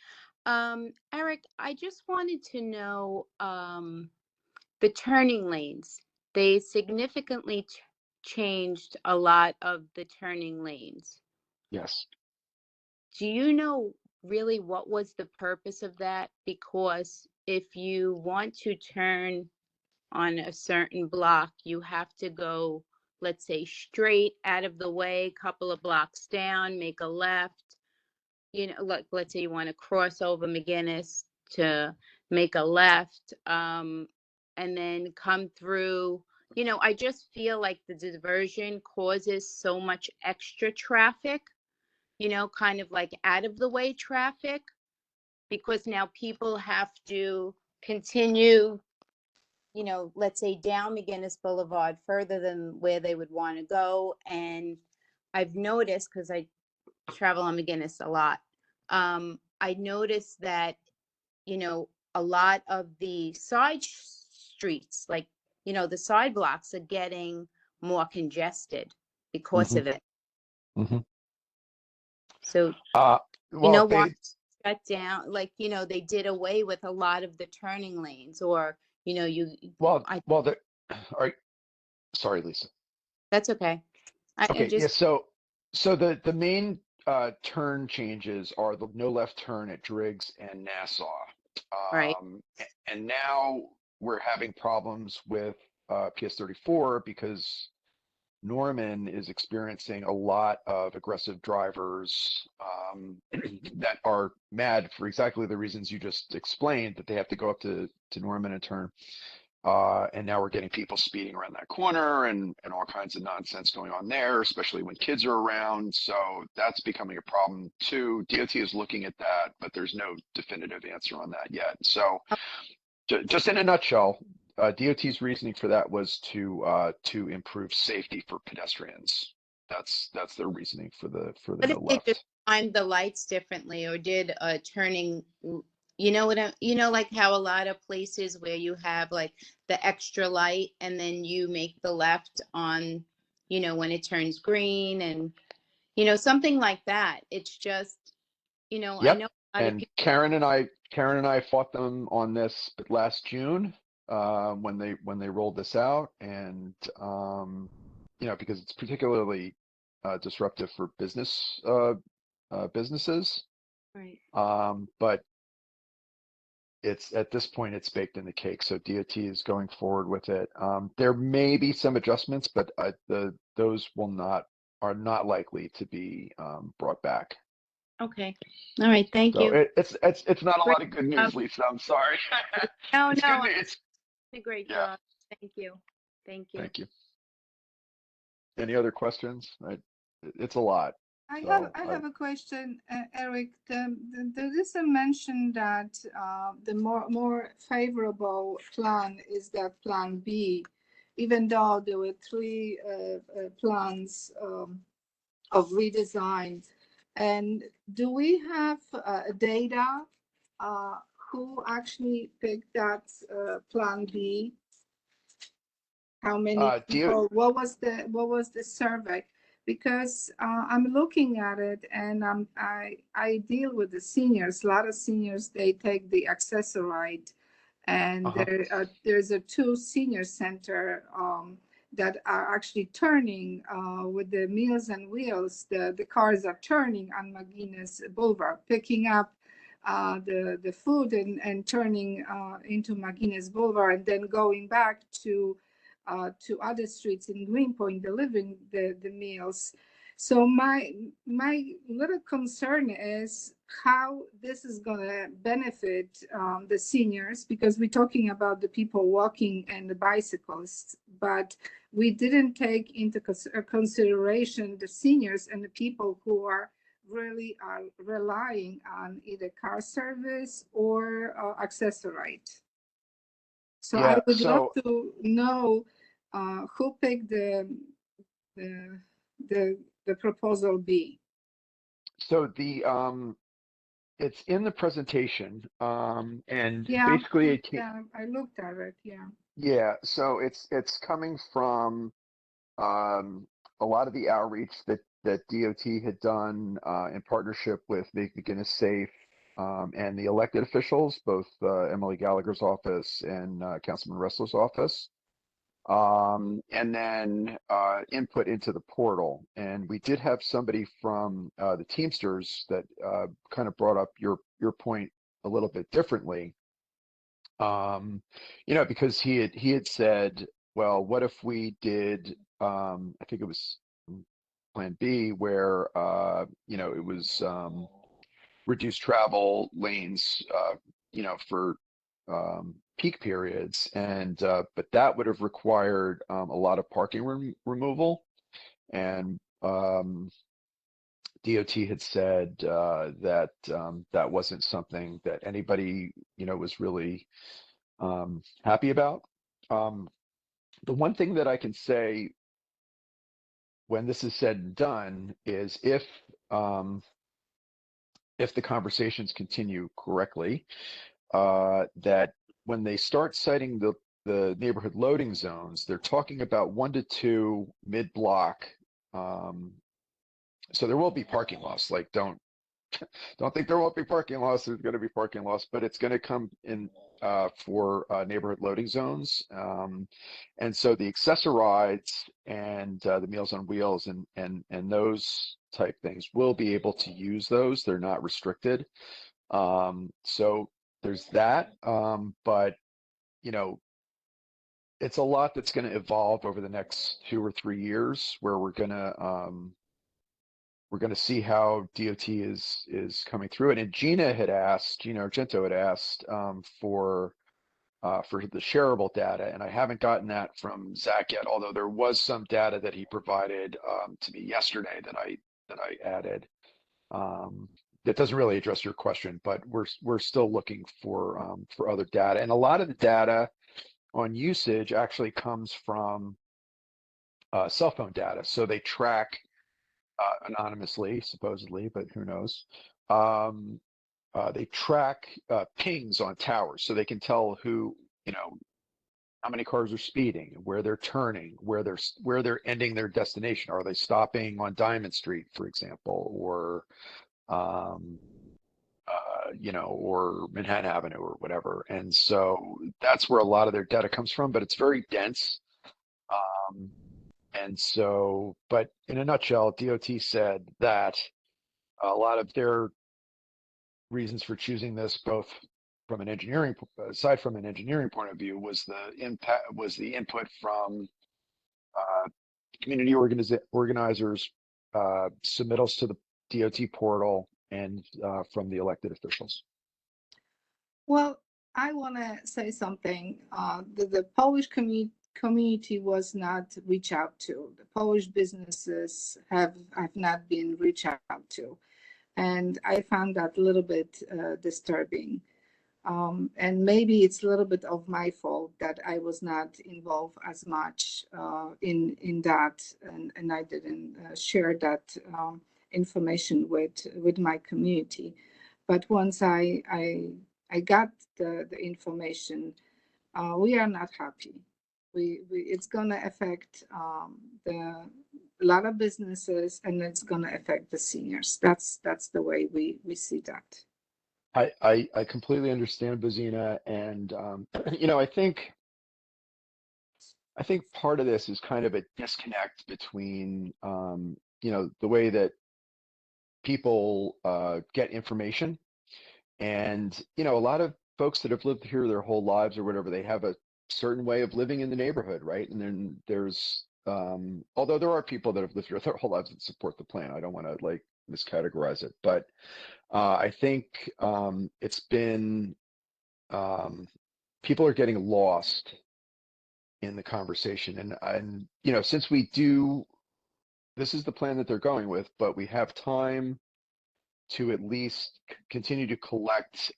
Eric, I just wanted to know the turning lanes. They significantly changed a lot of the turning lanes. Yes. Do you know really what was the purpose of that? Because if you want to turn on a certain block, you have to go, let's say, straight out of the way, couple of blocks down, make a left. You know, like, let's say you want to cross over McGinnis to make a left, and then come through. You know, I just feel like the diversion causes so much extra traffic, you know, kind of like out of the way traffic, because now people have to continue, you know, let's say down McGinnis Boulevard further than where they would want to go. And I've noticed, because I travel on McGinnis a lot, I noticed that, you know, a lot of the side streets, like, you know, the side blocks are getting more congested because of it. So, you know, why shut down, like, you know, they did away with a lot of the turning lanes, or, you know, all right. Sorry, Lisa. That's okay. Yeah, so the main turn changes are the no left turn at Driggs and Nassau. Right. And now we're having problems with PS 34 because Norman is experiencing a lot of aggressive drivers that are mad for exactly the reasons you just explained, that they have to go up to Norman and turn. And now we're getting people speeding around that corner and all kinds of nonsense going on there, especially when kids are around. So that's becoming a problem too. DOT is looking at that, but there's no definitive answer on that yet. So just in a nutshell, DOT's reasoning for that was to improve safety for pedestrians. That's their reasoning for the What no if they left. just timed the lights differently, or did a turning, you know what you know, like how a lot of places where you have like the extra light and then you make the left on, you know, when it turns green, and, you know, something like that. It's just, you know, I Yep. know a lot of And people. Karen and I fought them on this last June when they rolled this out, and you know, because it's particularly disruptive for businesses. Right. But it's at this point it's baked in the cake, so DOT is going forward with it. There may be some adjustments, but those are not likely to be brought back. Okay. All right. Thank So you. it's not a Great lot of good news, job. Lisa. I'm sorry. No, It's no, good news. a great Yeah. job. Thank you. Thank you. Thank you. Any other questions? It's a lot. I So have a question, Eric. There is a mention that the more favorable plan is that Plan B, even though there were three plans of redesign. And do we have data who actually picked that Plan B? How many people? What was the survey? Because I'm looking at it, and I deal with the seniors. A lot of seniors, they take the Access-a-Ride, and there's a 2 senior center that are actually turning with the Meals on Wheels. The cars are turning on McGuinness Boulevard, picking up the food and turning into McGuinness Boulevard, and then going back to other streets in Greenpoint, delivering the meals. So my little concern is how this is going to benefit the seniors, because we're talking about the people walking and the bicyclists, but we didn't take into consideration the seniors and the people who are really relying on either car service or Access-a-Ride. So I would love to know who picked the proposal B. So it's in the presentation, and basically I looked at it. So it's coming from a lot of the outreach that DOT had done in partnership with Make McGuinness Safe and the elected officials, both Emily Gallagher's office and Councilman Ressler's office. And then input into the portal. And we did have somebody from the Teamsters that kind of brought up your point a little bit differently. Because he had said, well, what if we did, I think it was Plan B, where it was reduced travel lanes, for peak periods, and but that would have required a lot of parking removal, and DOT had said that that wasn't something that anybody was really happy about. The one thing that I can say when this is said and done is if the conversations continue correctly, that when they start citing the neighborhood loading zones, they're talking about 1 to 2 mid-block. So there will be parking loss. Like, don't think there won't be parking loss. There's going to be parking loss, but it's going to come in for neighborhood loading zones. And so the Access-a-Rides and the Meals on Wheels and those type things will be able to use those. They're not restricted. So there's that. But it's a lot that's going to evolve over the next 2 or 3 years, where we're going to see how DOT is coming through it. And Gina Argento had asked for the shareable data, and I haven't gotten that from Zach yet, although there was some data that he provided to me yesterday that I added. That doesn't really address your question, but we're still looking for other data. And a lot of the data on usage actually comes from cell phone data. So they track anonymously, supposedly, but who knows? They track pings on towers, so they can tell how many cars are speeding, where they're turning, where they're ending their destination. Are they stopping on Diamond Street, for example, or or Manhattan Avenue or whatever? And so that's where a lot of their data comes from, but it's very dense. And so, but in a nutshell, DOT said that a lot of their reasons for choosing this, both from an engineering, aside from an engineering point of view, was the input from community organizers, submittals to the DOT portal and from the elected officials. Well, I want to say something. The Polish community was not reached out to. The Polish businesses have not been reached out to. And I found that a little bit disturbing. And maybe it's a little bit of my fault that I was not involved as much in that, and I didn't share that information with my community. But once I got the information, we are not happy. It's going to affect a lot of businesses, and it's going to affect the seniors. That's the way we see that. I completely understand, Bozina, and you know, I think part of this is kind of a disconnect between you know, the way that people get information, and you know, a lot of folks that have lived here their whole lives or whatever, they have a certain way of living in the neighborhood, right? And then there's although there are people that have lived here their whole lives that support the plan. I don't want to like miscategorize it, but I think it's been people are getting lost in the conversation, and you know, since this is the plan that they're going with, but we have time to at least continue to collect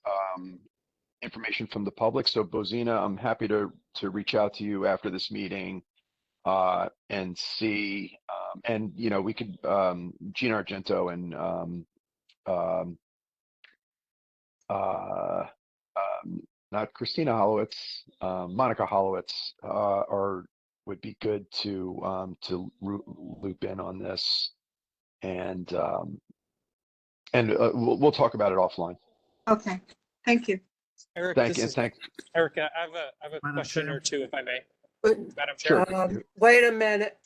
information from the public. So Bozina, I'm happy to reach out to you after this meeting and see, and you know, we could Gene Argento and not Christina Holowitz, Monica Holowitz would be good to loop in on this, and we'll talk about it offline. Okay, thank you. Eric, Erica, I have a question or two, if I may. Madam Chair. Wait a minute,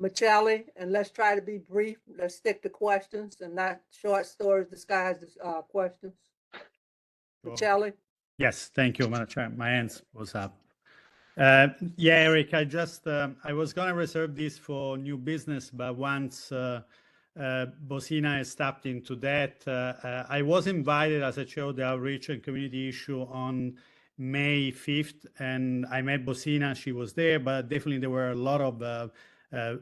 Michelli, and let's try to be brief. Let's stick to questions and not short stories disguised as questions. Michelli? Yes, thank you, Madam Chair. My hands was up. Yeah, Eric, I was going to reserve this for new business, but once Bozina has tapped into that, I was invited as a chair of the Outreach and Community Issue on May 5th, and I met Bozina, she was there, but definitely there were a lot of,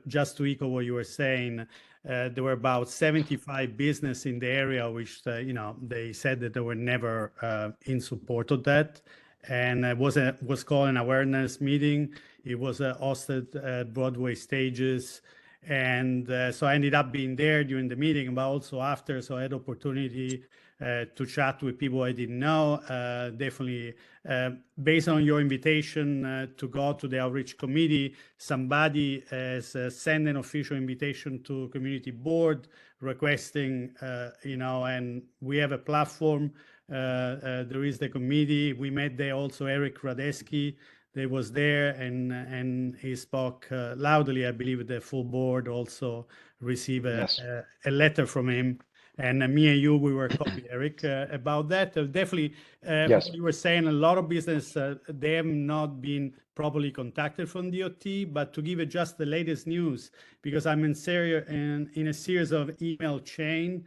just to echo what you were saying, there were about 75 business in the area, which, you know, they said that they were never in support of that. And it was called an awareness meeting. It was hosted at Broadway Stages. And so I ended up being there during the meeting, but also after, so I had opportunity to chat with people I didn't know. Definitely, based on your invitation to go to the outreach committee, somebody has sent an official invitation to community board requesting, you know, and we have a platform. There is the committee. We met there also Eric Radeski. They was there, and he spoke loudly. I believe the full board also received a letter from him. And me and you, we were talking, Eric, about that. Definitely, what you were saying, a lot of business, they have not been properly contacted from DOT, but to give it just the latest news, because I'm in a series of email chain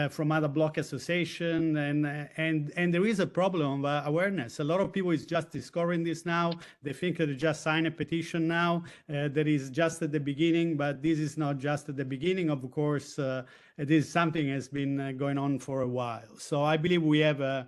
from other block association, and there is a problem of awareness. A lot of people is just discovering this now. They think that they just sign a petition now. That is just at the beginning, but this is not just at the beginning. Of course, this is something has been going on for a while. So I believe we have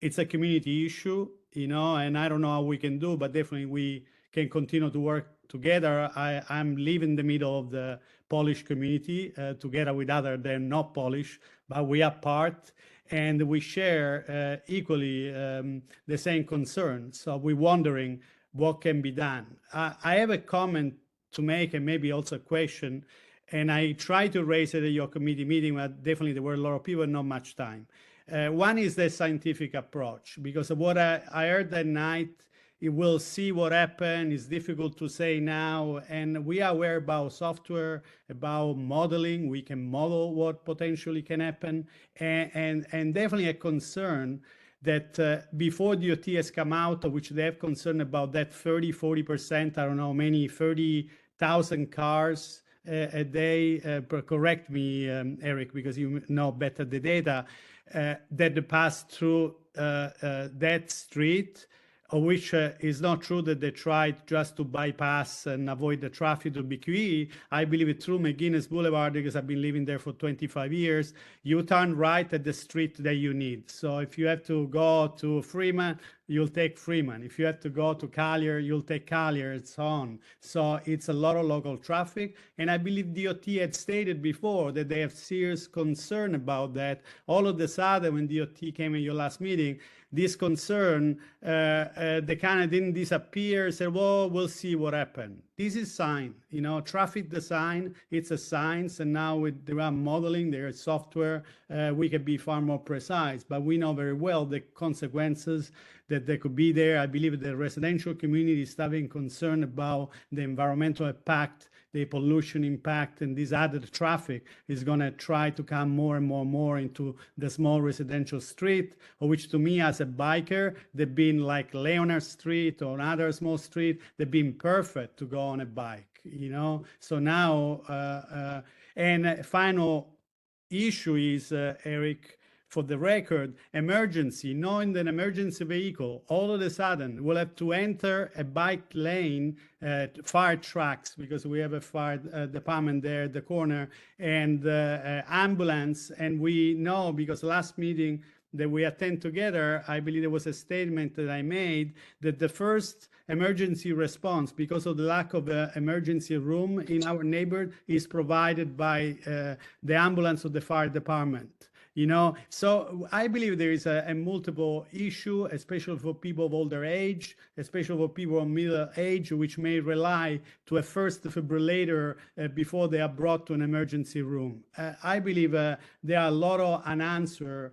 it's a community issue, you know, and I don't know how we can do, but definitely we can continue to work together. I'm living in the middle of the Polish community together with others. They're not Polish, but we are part, and we share equally the same concern. So we're wondering what can be done. I have a comment to make, and maybe also a question, and I tried to raise it at your committee meeting, but definitely there were a lot of people, not much time. One is the scientific approach, because of what I heard that night, it will see what happened. It's difficult to say now. And we are aware about software, about modeling. We can model what potentially can happen. And definitely a concern that before DOT has come out, which they have concern about that 30, 40%, I don't know, many 30,000 cars a day, correct me, Eric, because you know better the data, that they pass through that street, which is not true that they tried just to bypass and avoid the traffic to BQE. I believe it's through McGuinness Boulevard because I've been living there for 25 years. You turn right at the street that you need. So if you have to go to Freeman, you'll take Freeman. If you have to go to Collier, you'll take Collier, and so on. So it's a lot of local traffic. And I believe DOT had stated before that they have serious concern about that. All of a sudden, when DOT came in your last meeting, this concern, they kind of didn't disappear, said, well, we'll see what happened. This is sign, you know, traffic design, it's a science. And now with the RAM modeling, there is software, we can be far more precise, but we know very well the consequences that there could be there. I believe the residential community is having concern about the environmental impact, the pollution impact, and this added traffic is going to try to come more and more into the small residential street, which to me as a biker, they've been like Leonard Street or another small street, they've been perfect to go on a bike, you know? So now, and final issue is, Eric, for the record, emergency, knowing that emergency vehicle, all of a sudden will have to enter a bike lane, fire trucks, because we have a fire department there at the corner, and ambulance. And we know, because last meeting that we attend together, I believe there was a statement that I made that the first emergency response, because of the lack of emergency room in our neighborhood, is provided by the ambulance of the fire department. You know, so I believe there is a multiple issue, especially for people of older age, especially for people of middle age, which may rely to a first defibrillator before they are brought to an emergency room. I believe there are a lot of unanswered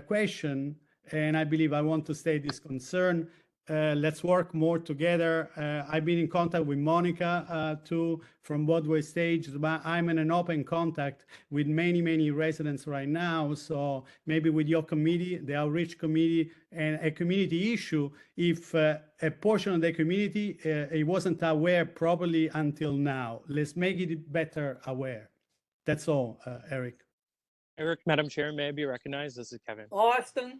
questions, and I believe I want to state this concern. Let's work more together. I've been in contact with Monica too from Broadway Stage, but I'm in an open contact with many residents right now. So maybe with your committee, the outreach committee, and a community issue, if a portion of the community it wasn't aware properly until now, let's make it better aware. That's all, Eric. Eric, Madam Chair, may I be recognized? This is Kevin. Austin?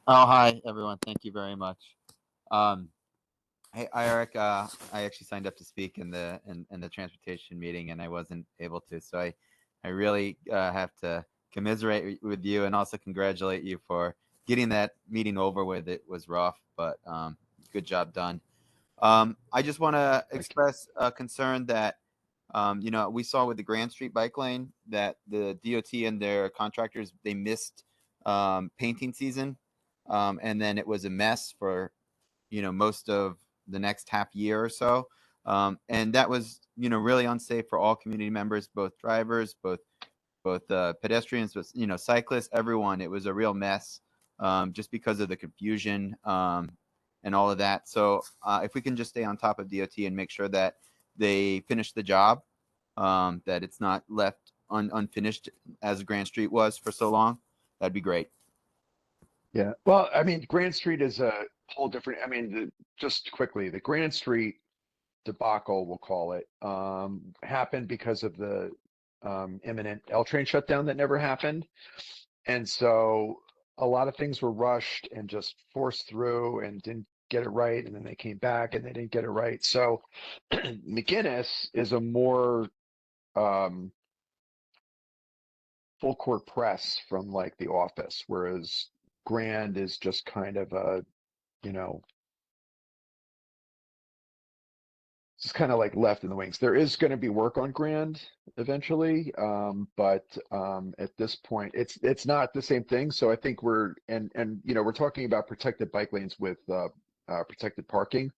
Oh, hi, everyone. Thank you very much. Hey, Eric, I actually signed up to speak in the transportation meeting, and I wasn't able to. So I really have to commiserate with you and also congratulate you for getting that meeting over with. It was rough, but good job done. I just want to express a concern that, you know, we saw with the Grand Street bike lane that the DOT and their contractors, they missed painting season. And then it was a mess for, you know, most of the next half year or so. And that was, you know, really unsafe for all community members, both drivers, both pedestrians, but, you know, cyclists, everyone. It was a real mess just because of the confusion and all of that. So if we can just stay on top of DOT and make sure that they finish the job, that it's not left unfinished as Grand Street was for so long, that'd be great. Yeah, well, I mean, Grand Street is a whole different, I mean, just quickly, the Grand Street debacle, we'll call it, happened because of the imminent L train shutdown that never happened. And so a lot of things were rushed and just forced through and didn't get it right. And then they came back and they didn't get it right. So McGuinness is a more full court press from like the office, whereas Grand is just kind of a, you know, just kind of like left in the wings. There is going to be work on Grand eventually, but at this point, it's not the same thing. So I think we're and you know, we're talking about protected bike lanes with protected parking,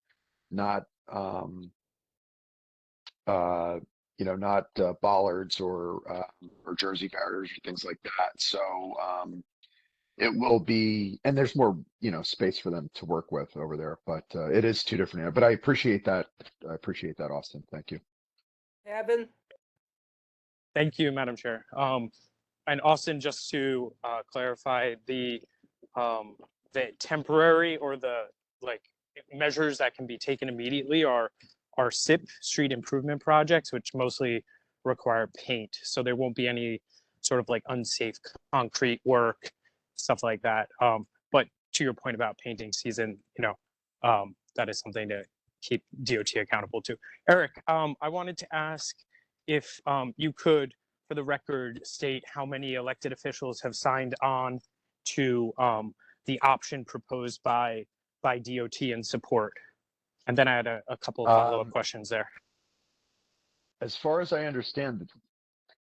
not you know, not bollards or Jersey barriers or things like that. So it will be, and there's more, you know, space for them to work with over there, but it is two different, but I appreciate that. I appreciate that, Austin. Thank you. Evan? Thank you, Madam Chair. And Austin, just to clarify, the temporary or the like measures that can be taken immediately are are SIP, street improvement projects, which mostly require paint. So there won't be any sort of like unsafe concrete work, stuff like that. But to your point about painting season, that is something to keep DOT accountable to. Eric, I wanted to ask if you could, for the record, state how many elected officials have signed on to the option proposed by DOT in support. And then I had a couple of follow-up questions there. As far as I understand,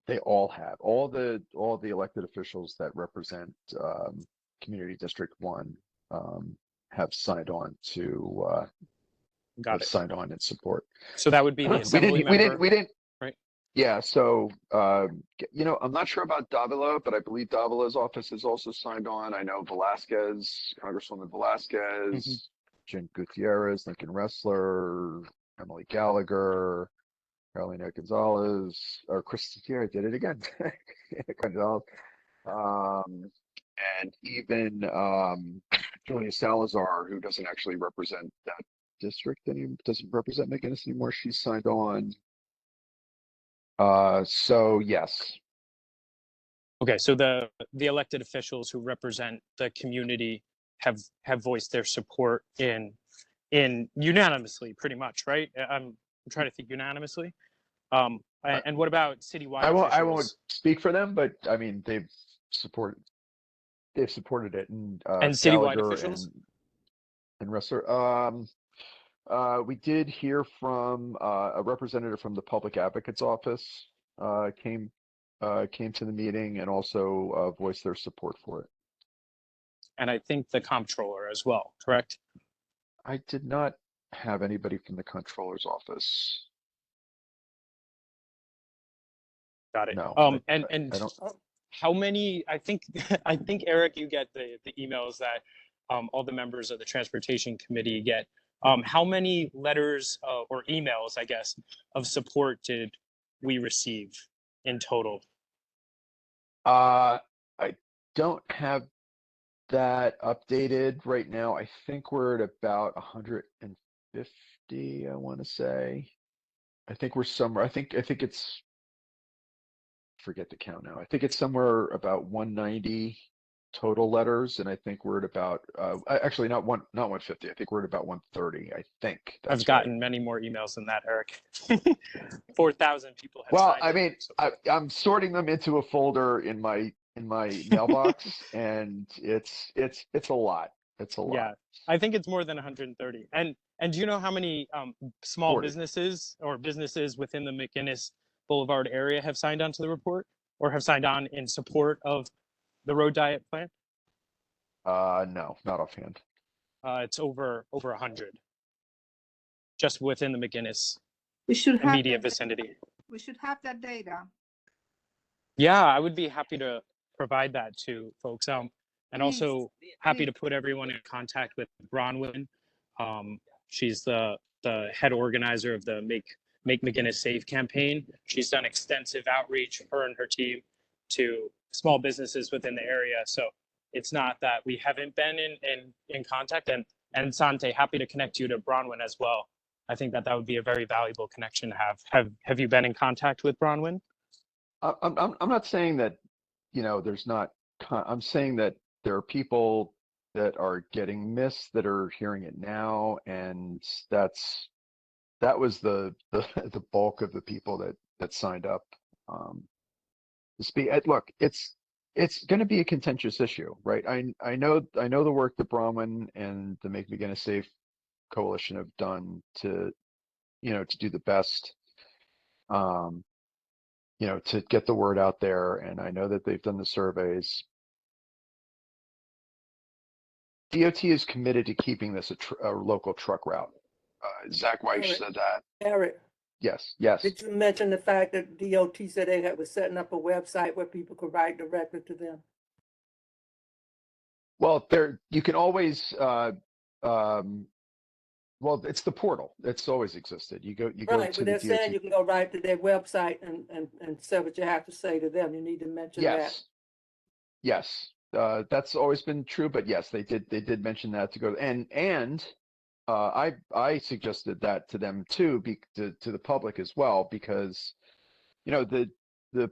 they all have, all the elected officials that represent Community District 1 have signed on to signed on in support. So that would be the assembly member. We didn't. Right. Yeah. So I'm not sure about Davila, but I believe Davila's office has also signed on. I know Velasquez, Congresswoman Velasquez, Jen Gutierrez, Lincoln Ressler, Emily Gallagher, Carolina Gonzalez, or Christina did it again. Gonzalez. And even Julia Salazar, who doesn't actually represent that district anymore, doesn't represent McGinnis anymore. She's signed on. So yes. Okay, so the elected officials who represent the community have voiced their support in unanimously, pretty much, right? I'm trying to think unanimously. And what about citywide officials? I won't speak for them, but I mean they've supported it, and citywide Gallagher officials and Ressler. We did hear from a representative from the Public Advocate's Office came to the meeting and also voiced their support for it. And I think the comptroller as well, correct? I did not have anybody from the comptroller's office. Got it. No. And I don't. how many? I think Eric, you get the emails that all the members of the Transportation Committee get. How many letters or emails, I guess, of support did we receive in total? I don't have that updated right now. I think we're at about 150, I want to say. I think we're somewhere, I think it's, forget the count now. I think it's somewhere about 190 total letters, and I think we're at about actually not 150. I think we're at about 130. I think I've gotten many more emails than that, Eric. 4,000 people have Well, signed I it, mean, so- I'm sorting them into a folder in my mailbox, and it's a lot. It's a lot. Yeah, I think it's more than 130. And do you know how many small 40. businesses or businesses within the McGinnis Boulevard area have signed on to the report or have signed on in support of the road diet plan? No, not offhand. It's over 100, just within the McGinnis We should have immediate that, vicinity. we should have that data. Yeah, I would be happy to provide that to folks. And also happy please. to put everyone in contact with Bronwyn. She's the head organizer of the Make McGinnis Safe campaign. She's done extensive outreach, her and her team, to small businesses within the area. So it's not that we haven't been in contact. And Sante, happy to connect you to Bronwyn as well. I think that would be a very valuable connection to have. Have you been in contact with Bronwyn? I'm not saying that, there's not, I'm saying that there are people that are getting missed that are hearing it now. And that was the bulk of the people that signed up to speak. Look, it's going to be a contentious issue, right? I know the work that Bronwyn and the Make McGinnis Safe Coalition have done to do the best, to get the word out there. And I know that they've done the surveys. DOT is committed to keeping this a local truck route. Zach Weiss Eric. said that. Eric, Yes. did you mention the fact that DOT said they was setting up a website where people could write directly to them? Well, you can always, well, it's the portal. It's always existed. You go Right, to but the they're saying DOT. you can go right to their website and say what you have to say to them. You need to mention that. Yes. That's always been true, but yes, they did mention that to go, and I suggested that to them too, to the public as well, because, you know, the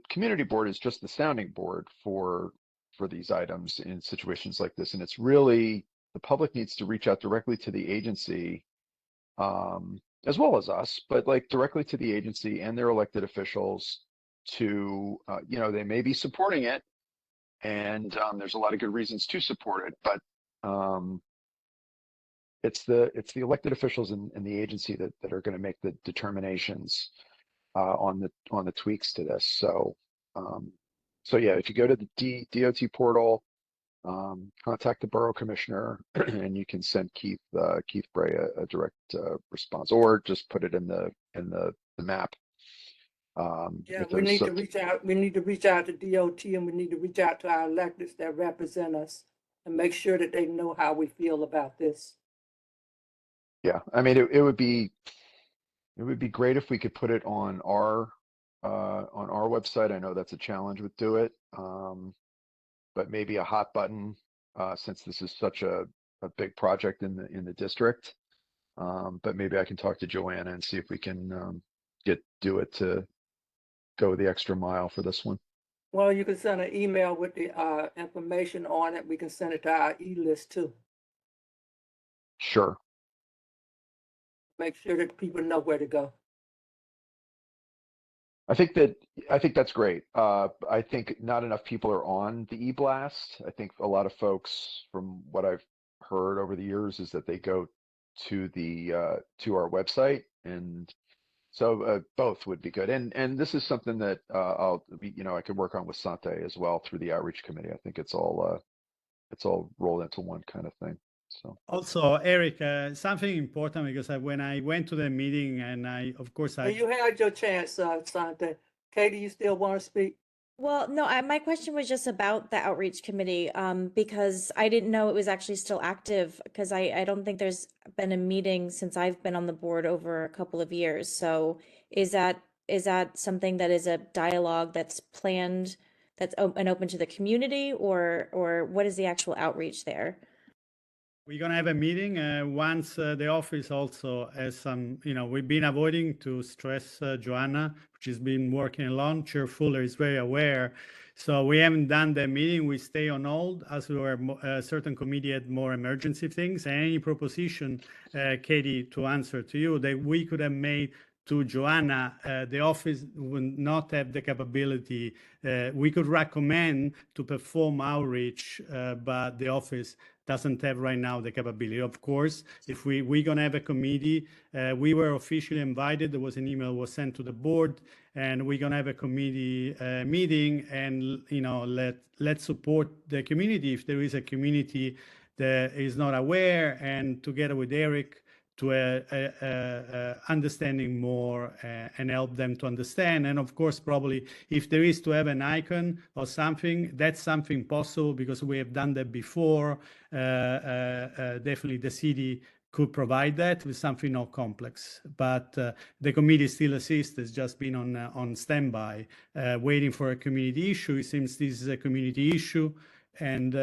community board is just the sounding board for these items in situations like this. And it's really, the public needs to reach out directly to the agency, as well as us, but like directly to the agency and their elected officials to, you know, they may be supporting it, and there's a lot of good reasons to support it, but it's the elected officials and the agency that are going to make the determinations on the tweaks to this. So so yeah, if you go to the DOT portal, contact the borough commissioner, and you can send Keith Bray a direct response, or just put it in the map. Yeah, with we those need to sub- reach out, we need to reach out to DOT, and we need to reach out to our electeds that represent us and make sure that they know how we feel about this. Yeah, I mean, it would be great if we could put it on our website. I know that's a challenge with Do It, but maybe a hot button, since this is such a big project in the district. But maybe I can talk to Joanna and see if we can get Do It to go the extra mile for this one. Well, you can send an email with the information on it. We can send it to our e-list too. Sure. Make sure that people know where to go. I think that's great. I think not enough people are on the e-blast. I think a lot of folks, from what I've heard over the years, is that they go to to our website, and so both would be good. And this is something that I could work on with Sante as well through the outreach committee. I think it's all rolled into one kind of thing. So Also, Eric, something important, because when I went to the meeting, and Well, you had your chance, Sante. Katie, you still want to speak? Well, no, my question was just about the outreach committee, because I didn't know it was actually still active, because I don't think there's been a meeting since I've been on the board over a couple of years. So is that something that is a dialogue that's planned, that's and open to the community, or what is the actual outreach there? we're going to have a meeting once the office also has some, we've been avoiding to stress Joanna, which has been working along. Chair Fuller is very aware. So we haven't done the meeting. We stay on hold as we were certain committee had more emergency things. And any proposition, Katie, to answer to you, that we could have made to Joanna, the office would not have the capability. We could recommend to perform outreach, but the office doesn't have right now the capability. Of course, if we're going to have a committee, we were officially invited. There was an email was sent to the board, and we're going to have a committee meeting, and let's support the community if there is a community that is not aware, and together with Eric, to understanding more and help them to understand. And of course, probably if there is to have an icon or something, that's something possible, because we have done that before. Definitely the city could provide that with something not complex, but the committee still assists. Has just been on standby, waiting for a community issue. It seems this is a community issue, and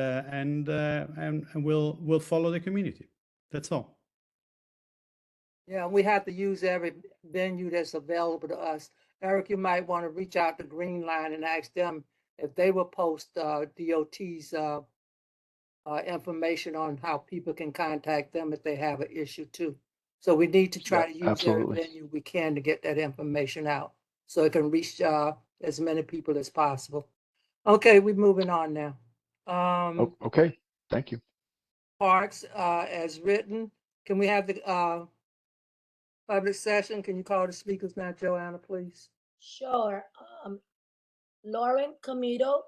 we'll follow the community. That's all. Yeah, we have to use every venue that's available to us. Eric, you might want to reach out to Green Line and ask them if they will post DOT's information on how people can contact them if they have an issue too. So we need to try to use absolutely. every venue we can to get that information out so it can reach as many people as possible. Okay, we're moving on now. Okay, thank you. Parks, as written, can we have the public session? Can you call the speakers now, Joanna, please? Sure. Lauren Camito.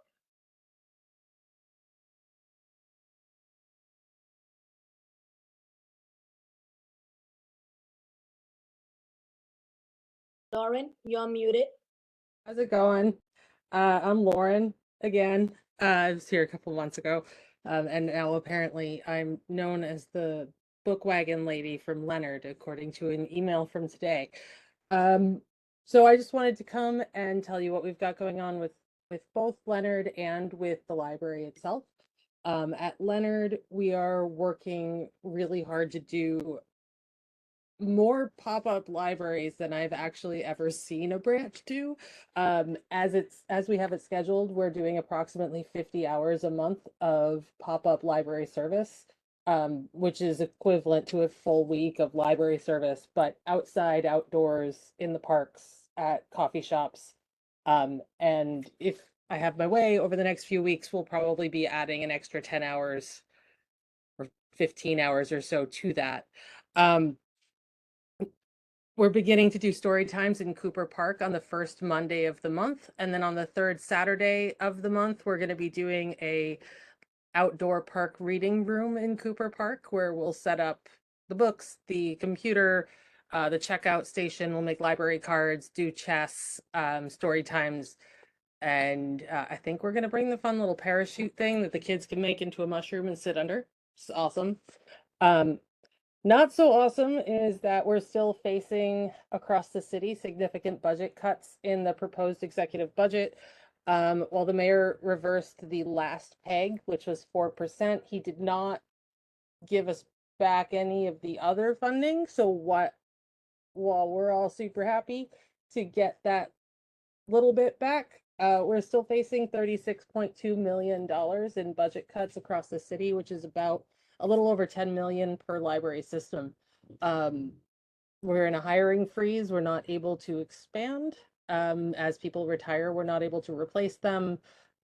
Lauren, you're muted. How's it going? I'm Lauren again. I was here a couple months ago, and now apparently I'm known as the book wagon lady from Leonard, according to an email from today. So I just wanted to come and tell you what we've got going on with both Leonard and with the library itself. At Leonard, we are working really hard to do more pop-up libraries than I've actually ever seen a branch do. As we have it scheduled, we're doing approximately 50 hours a month of pop-up library service, which is equivalent to a full week of library service, but outside, outdoors, in the parks, at coffee shops. And if I have my way, over the next few weeks, we'll probably be adding an extra 10 hours or 15 hours or so to that. We're beginning to do story times in Cooper Park on the first Monday of the month. And then on the third Saturday of the month, we're going to be doing a outdoor park reading room in Cooper Park, where we'll set up the books, the computer, the checkout station. We'll make library cards, do chess, story times. And I think we're going to bring the fun little parachute thing that the kids can make into a mushroom and sit under. It's awesome. Not so awesome is that we're still facing across the city significant budget cuts in the proposed executive budget. While the mayor reversed the last peg, which was 4%, he did not give us back any of the other funding. So while we're all super happy to get that little bit back, we're still facing $36.2 million in budget cuts across the city, which is about a little over 10 million per library system. We're in a hiring freeze. We're not able to expand. As people retire, we're not able to replace them.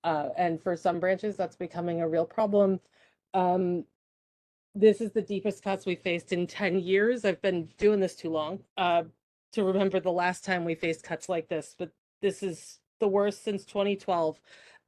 And for some branches, that's becoming a real problem. This is the deepest cuts we faced in 10 years. I've been doing this too long to remember the last time we faced cuts like this, but this is the worst since 2012.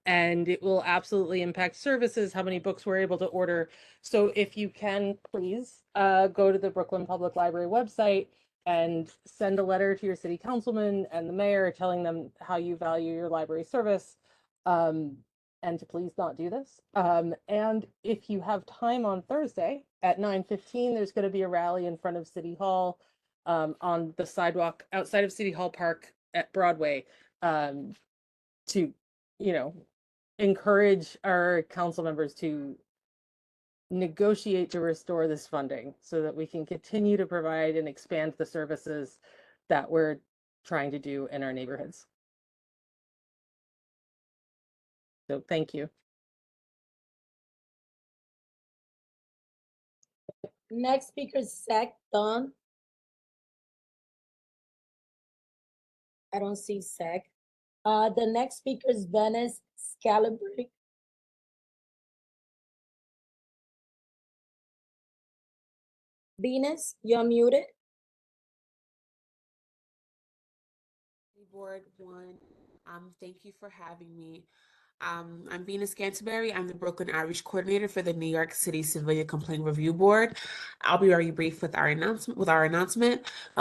And it will absolutely impact services, how many books we're able to order. So if you can, please go to the Brooklyn Public Library website and send a letter to your city councilman and the mayor telling them how you value your library service, and to please not do this. And if you have time on Thursday at 9:15, there's going to be a rally in front of City Hall on the sidewalk outside of City Hall Park at Broadway to, encourage our council members to negotiate to restore this funding so that we can continue to provide and expand the services that we're trying to do in our neighborhoods. So thank you. Next speaker is Zach Dunn. I don't see Zach. The next speaker is Venice Scalabrine. Venus, you're muted. Board one. Thank you for having me. I'm Venus Canterbury. I'm the Brooklyn Outreach Coordinator for the New York City Civilian Complaint Review Board. I'll be very brief with our announcement.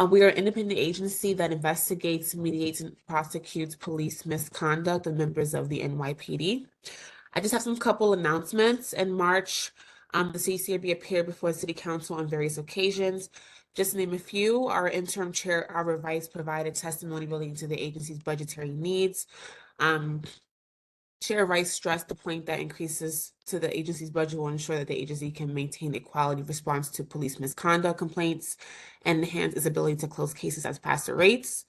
We are an independent agency that investigates, mediates, and prosecutes police misconduct of members of the NYPD. I just have some couple announcements. In March, the CCRB appeared before City Council on various occasions. Just to name a few, our interim chair, Albert Rice, provided testimony relating to the agency's budgetary needs. Chair Rice stressed the point that increases to the agency's budget will ensure that the agency can maintain a quality response to police misconduct complaints and enhance its ability to close cases at faster rates.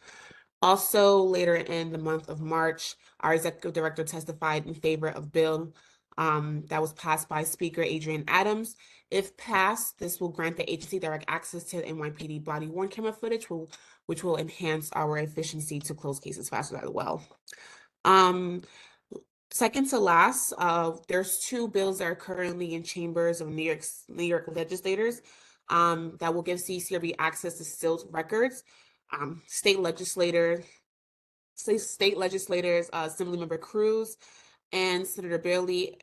Also, later in the month of March, our executive director testified in favor of bill that was passed by Speaker Adrienne Adams. If passed, this will grant the agency direct access to the NYPD body-worn camera footage, which will enhance our efficiency to close cases faster as well. Second to last, there's two bills that are currently in chambers of New York legislators that will give CCRB access to sealed records. State legislators, Assemblymember Cruz and Senator Bailey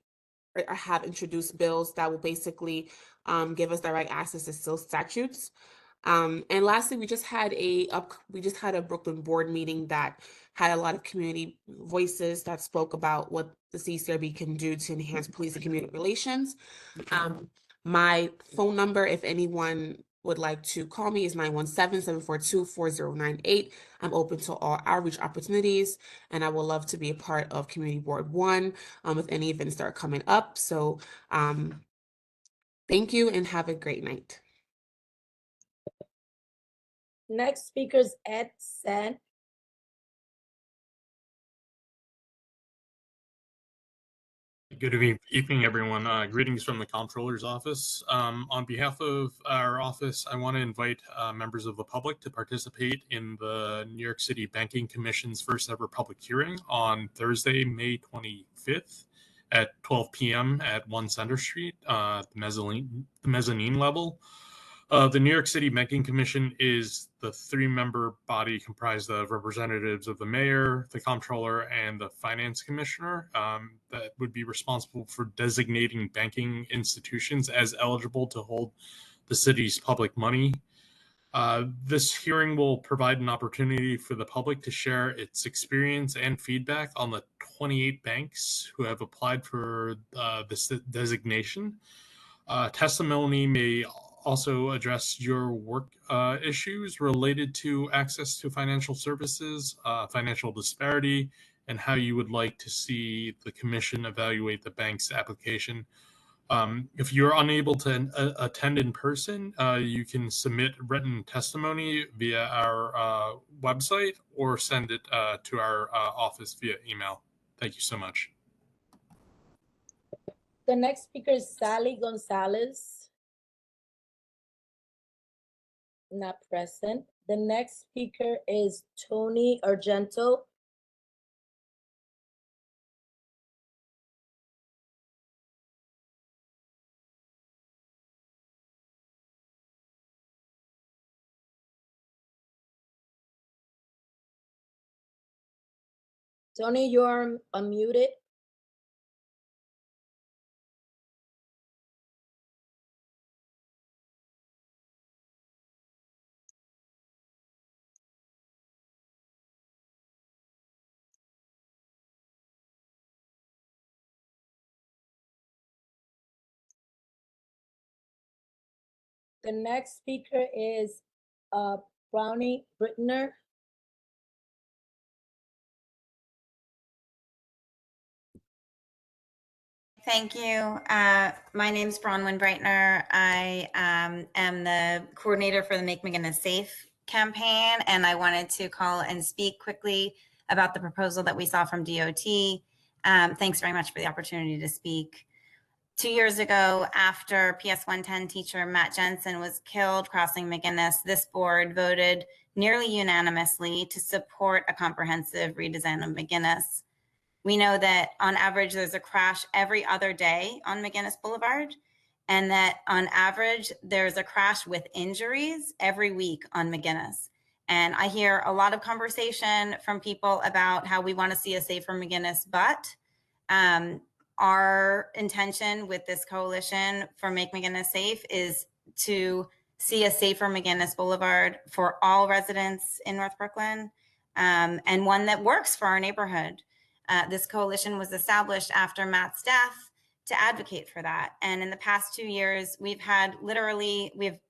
have introduced bills that will basically give us direct access to sealed statutes. And lastly, we just had a Brooklyn board meeting that had a lot of community voices that spoke about what the CCRB can do to enhance police and community relations. My phone number, if anyone would like to call me, is 917-742-4098. I'm open to all outreach opportunities, and I would love to be a part of Community Board 1 with any events that are coming up. So thank you and have a great night. Next speaker is Ed Sen. Good evening, everyone. Greetings from the Comptroller's Office. On behalf of our office, I want to invite members of the public to participate in the New York City Banking Commission's first ever public hearing on Thursday, May 25th at 12 p.m. at 1 Center Street, the mezzanine level. The New York City Banking Commission is the three-member body comprised of representatives of the mayor, the comptroller, and the finance commissioner that would be responsible for designating banking institutions as eligible to hold the city's public money. This hearing will provide an opportunity for the public to share its experience and feedback on the 28 banks who have applied for this designation. Testimony may also address your work issues related to access to financial services, financial disparity, and how you would like to see the commission evaluate the bank's application. If you're unable to attend in person, you can submit written testimony via our website or send it to our office via email. Thank you so much. The next speaker is Sally Gonzalez. Not present. The next speaker is Tony Argento. Tony, you're unmuted. The next speaker is Brownie Brittner. Thank you. My name is Bronwyn Breitner. I am the coordinator for the Make McGinnis Safe campaign, and I wanted to call and speak quickly about the proposal that we saw from DOT. Thanks very much for the opportunity to speak. 2 years ago, after PS 110 teacher Matt Jensen was killed crossing McGinnis, this board voted nearly unanimously to support a comprehensive redesign of McGinnis. We know that on average, there's a crash every other day on McGinnis Boulevard, and that on average, there's a crash with injuries every week on McGinnis. And I hear a lot of conversation from people about how we want to see a safer McGinnis, but our intention with this coalition for Make McGinnis Safe is to see a safer McGinnis Boulevard for all residents in North Brooklyn, and one that works for our neighborhood. This coalition was established after Matt's death to advocate for that. And in the past 2 years, we have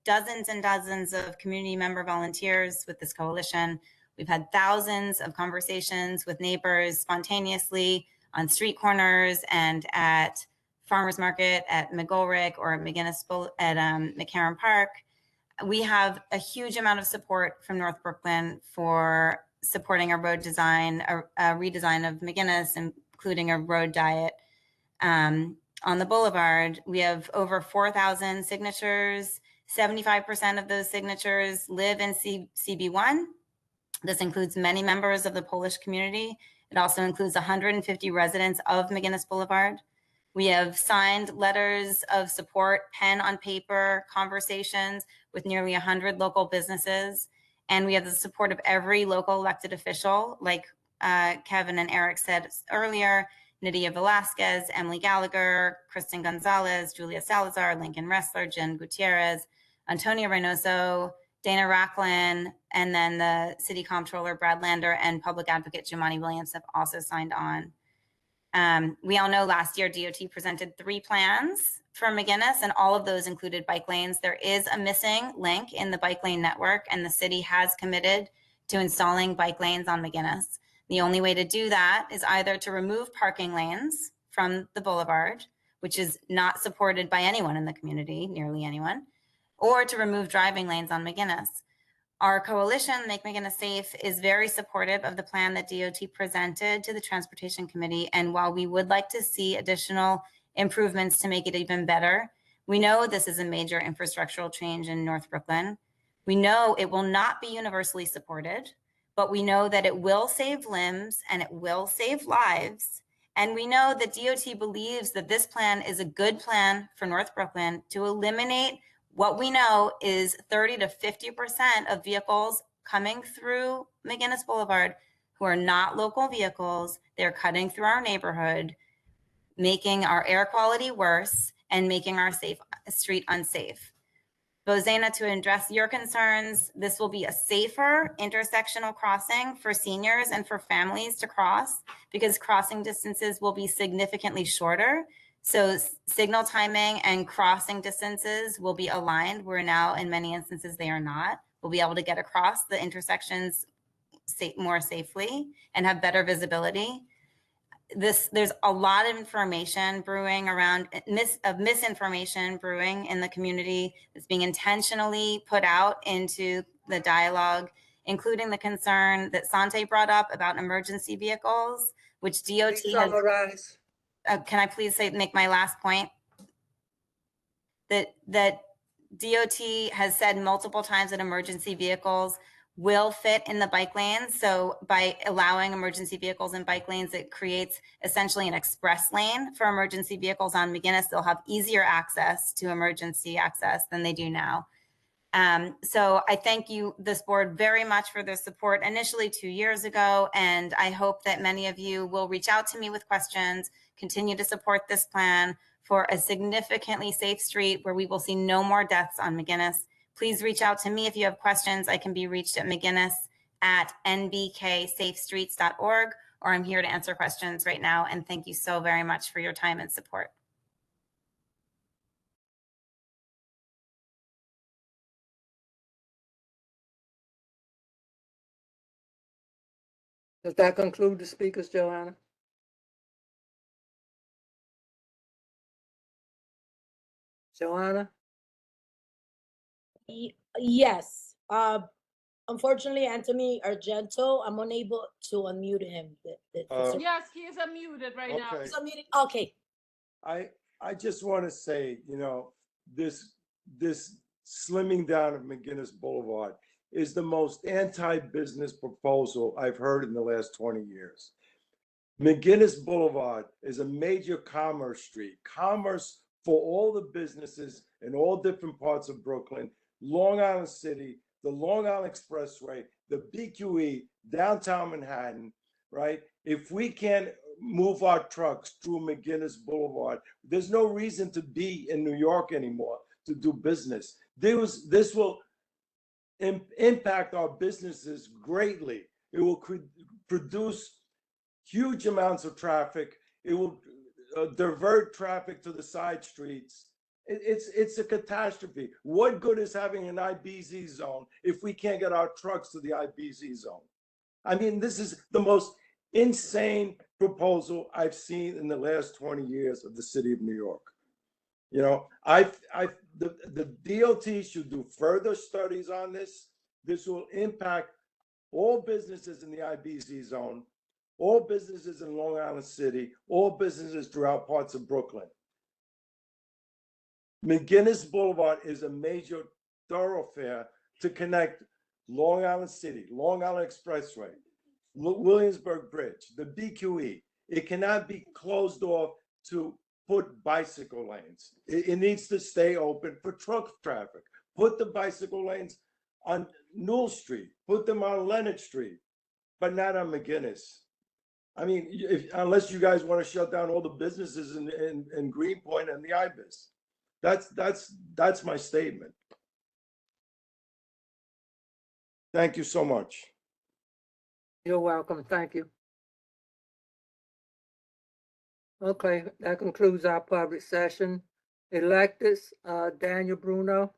dozens and dozens of community member volunteers with this coalition. We've had thousands of conversations with neighbors spontaneously on street corners and at farmers market, at McGolrick or at McCarran Park. We have a huge amount of support from North Brooklyn for supporting a road design, a redesign of McGinnis, including a road diet on the boulevard. We have over 4,000 signatures. 75% of those signatures live in CB1. This includes many members of the Polish community. It also includes 150 residents of McGinnis Boulevard. We have signed letters of support, pen on paper, conversations with nearly 100 local businesses. And we have the support of every local elected official, like Kevin and Eric said earlier, Nydia Velasquez, Emily Gallagher, Kristen Gonzalez, Julia Salazar, Lincoln Ressler, Jen Gutierrez, Antonio Reynoso, Dana Racklin, and then the city comptroller, Brad Lander, and public advocate, Jomani Williams have also signed on. We all know last year DOT presented 3 plans for McGinnis, and all of those included bike lanes. There is a missing link in the bike lane network, and the city has committed to installing bike lanes on McGinnis. The only way to do that is either to remove parking lanes from the boulevard, which is not supported by anyone in the community, nearly anyone, or to remove driving lanes on McGinnis. Our coalition, Make McGinnis Safe, is very supportive of the plan that DOT presented to the Transportation Committee. And while we would like to see additional improvements to make it even better, we know this is a major infrastructural change in North Brooklyn. We know it will not be universally supported, but we know that it will save limbs and it will save lives. And we know that DOT believes that this plan is a good plan for North Brooklyn to eliminate what we know is 30 to 50% of vehicles coming through McGinnis Boulevard who are not local vehicles. They're cutting through our neighborhood, making our air quality worse and making our street unsafe. Bozena, to address your concerns, this will be a safer intersectional crossing for seniors and for families to cross because crossing distances will be significantly shorter. So signal timing and crossing distances will be aligned, where now in many instances they are not. We'll be able to get across the intersections more safely and have better visibility. There's a lot of information brewing around misinformation brewing in the community that's being intentionally put out into the dialogue, including the concern that Sante brought up about emergency vehicles, which DOT Please has. summarize. Can I please make my last point? That DOT has said multiple times that emergency vehicles will fit in the bike lanes. So by allowing emergency vehicles in bike lanes, it creates essentially an express lane for emergency vehicles on McGinnis. They'll have easier access to emergency access than they do now. So I thank you, this board, very much for their support initially 2 years ago. And I hope that many of you will reach out to me with questions, continue to support this plan for a significantly safe street where we will see no more deaths on McGinnis. Please reach out to me if you have questions. I can be reached at mcginnis@nbksafestreets.org, or I'm here to answer questions right now. And thank you so very much for your time and support. Does that conclude the speakers, Joanna? Joanna? Yes. Unfortunately, Anthony Argento, I'm unable to unmute him. Yes, he is unmuted right now. He's unmuted. Okay. I just want to say, this slimming down of McGinnis Boulevard is the most anti-business proposal I've heard in the last 20 years. McGinnis Boulevard is a major commerce street, commerce for all the businesses in all different parts of Brooklyn, Long Island City, the Long Island Expressway, the BQE, downtown Manhattan, right? If we can't move our trucks through McGinnis Boulevard, there's no reason to be in New York anymore to do business. This will impact our businesses greatly. It will produce huge amounts of traffic. It will divert traffic to the side streets. It's a catastrophe. What good is having an IBZ zone if we can't get our trucks to the IBZ zone? I mean, this is the most insane proposal I've seen in the last 20 years of the city of New York. The DOT should do further studies on this. This will impact all businesses in the IBZ zone, all businesses in Long Island City, all businesses throughout parts of Brooklyn. McGinnis Boulevard is a major thoroughfare to connect Long Island City, Long Island Expressway, Williamsburg Bridge, the BQE. It cannot be closed off to put bicycle lanes. It needs to stay open for truck traffic. Put the bicycle lanes on Newell Street, put them on Leonard Street, but not on McGinnis. I mean, unless you guys want to shut down all the businesses in Greenpoint and the IBIS. That's my statement. Thank you so much. You're welcome. Thank you. Okay, that concludes our public session. Electeds, Daniel Bruno.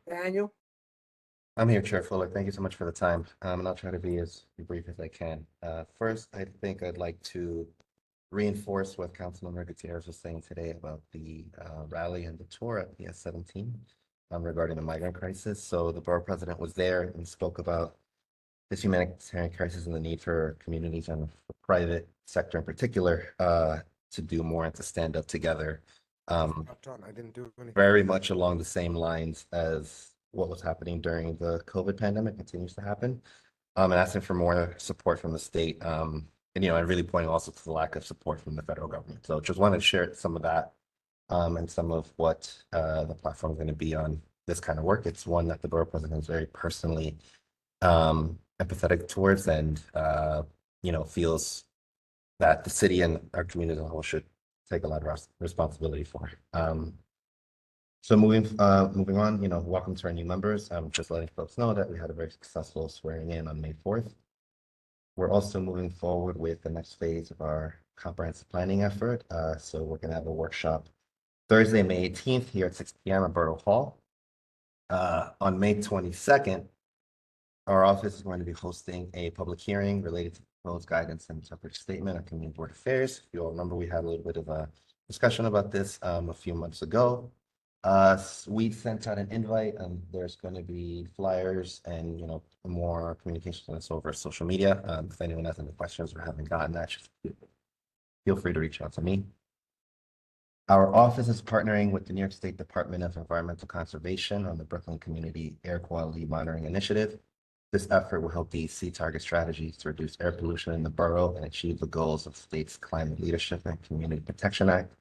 Daniel? I'm here, Chair Fuller. Thank you so much for the time. And I'll try to be as brief as I can. First, I think I'd like to reinforce what Councilmember Gutierrez was saying today about the rally and the tour at PS 17. regarding the migrant crisis. So the borough president was there and spoke about this humanitarian crisis and the need for communities and the private sector in particular to do more and to stand up together. I didn't do anything. Very much along the same lines as what was happening during the COVID pandemic continues to happen, and asking for more support from the state, and and really pointing also to the lack of support from the federal government. So just wanted to share some of that, and some of what the platform is going to be on this kind of work. It's one that the borough president is very personally empathetic towards, and feels that the city and our community as a whole should take a lot of responsibility for. So moving on, welcome to our new members. I'm just letting folks know that we had a very successful swearing in on May 4th. We're also moving forward with the next phase of our comprehensive planning effort. So we're going to have a workshop Thursday, May 18th here at 6 p.m. at Borough Hall. On May 22nd, our office is going to be hosting a public hearing related to proposed guidance and separate statement on community board affairs. If you all remember, we had a little bit of a discussion about this a few months ago. We sent out an invite, and there's going to be flyers and more communication on this over social media. If anyone has any questions or haven't gotten that, just feel free to reach out to me. Our office is partnering with the New York State Department of Environmental Conservation on the Brooklyn Community Air Quality Monitoring Initiative. This effort will help DEC target strategies to reduce air pollution in the borough and achieve the goals of the state's Climate Leadership and Community Protection Act.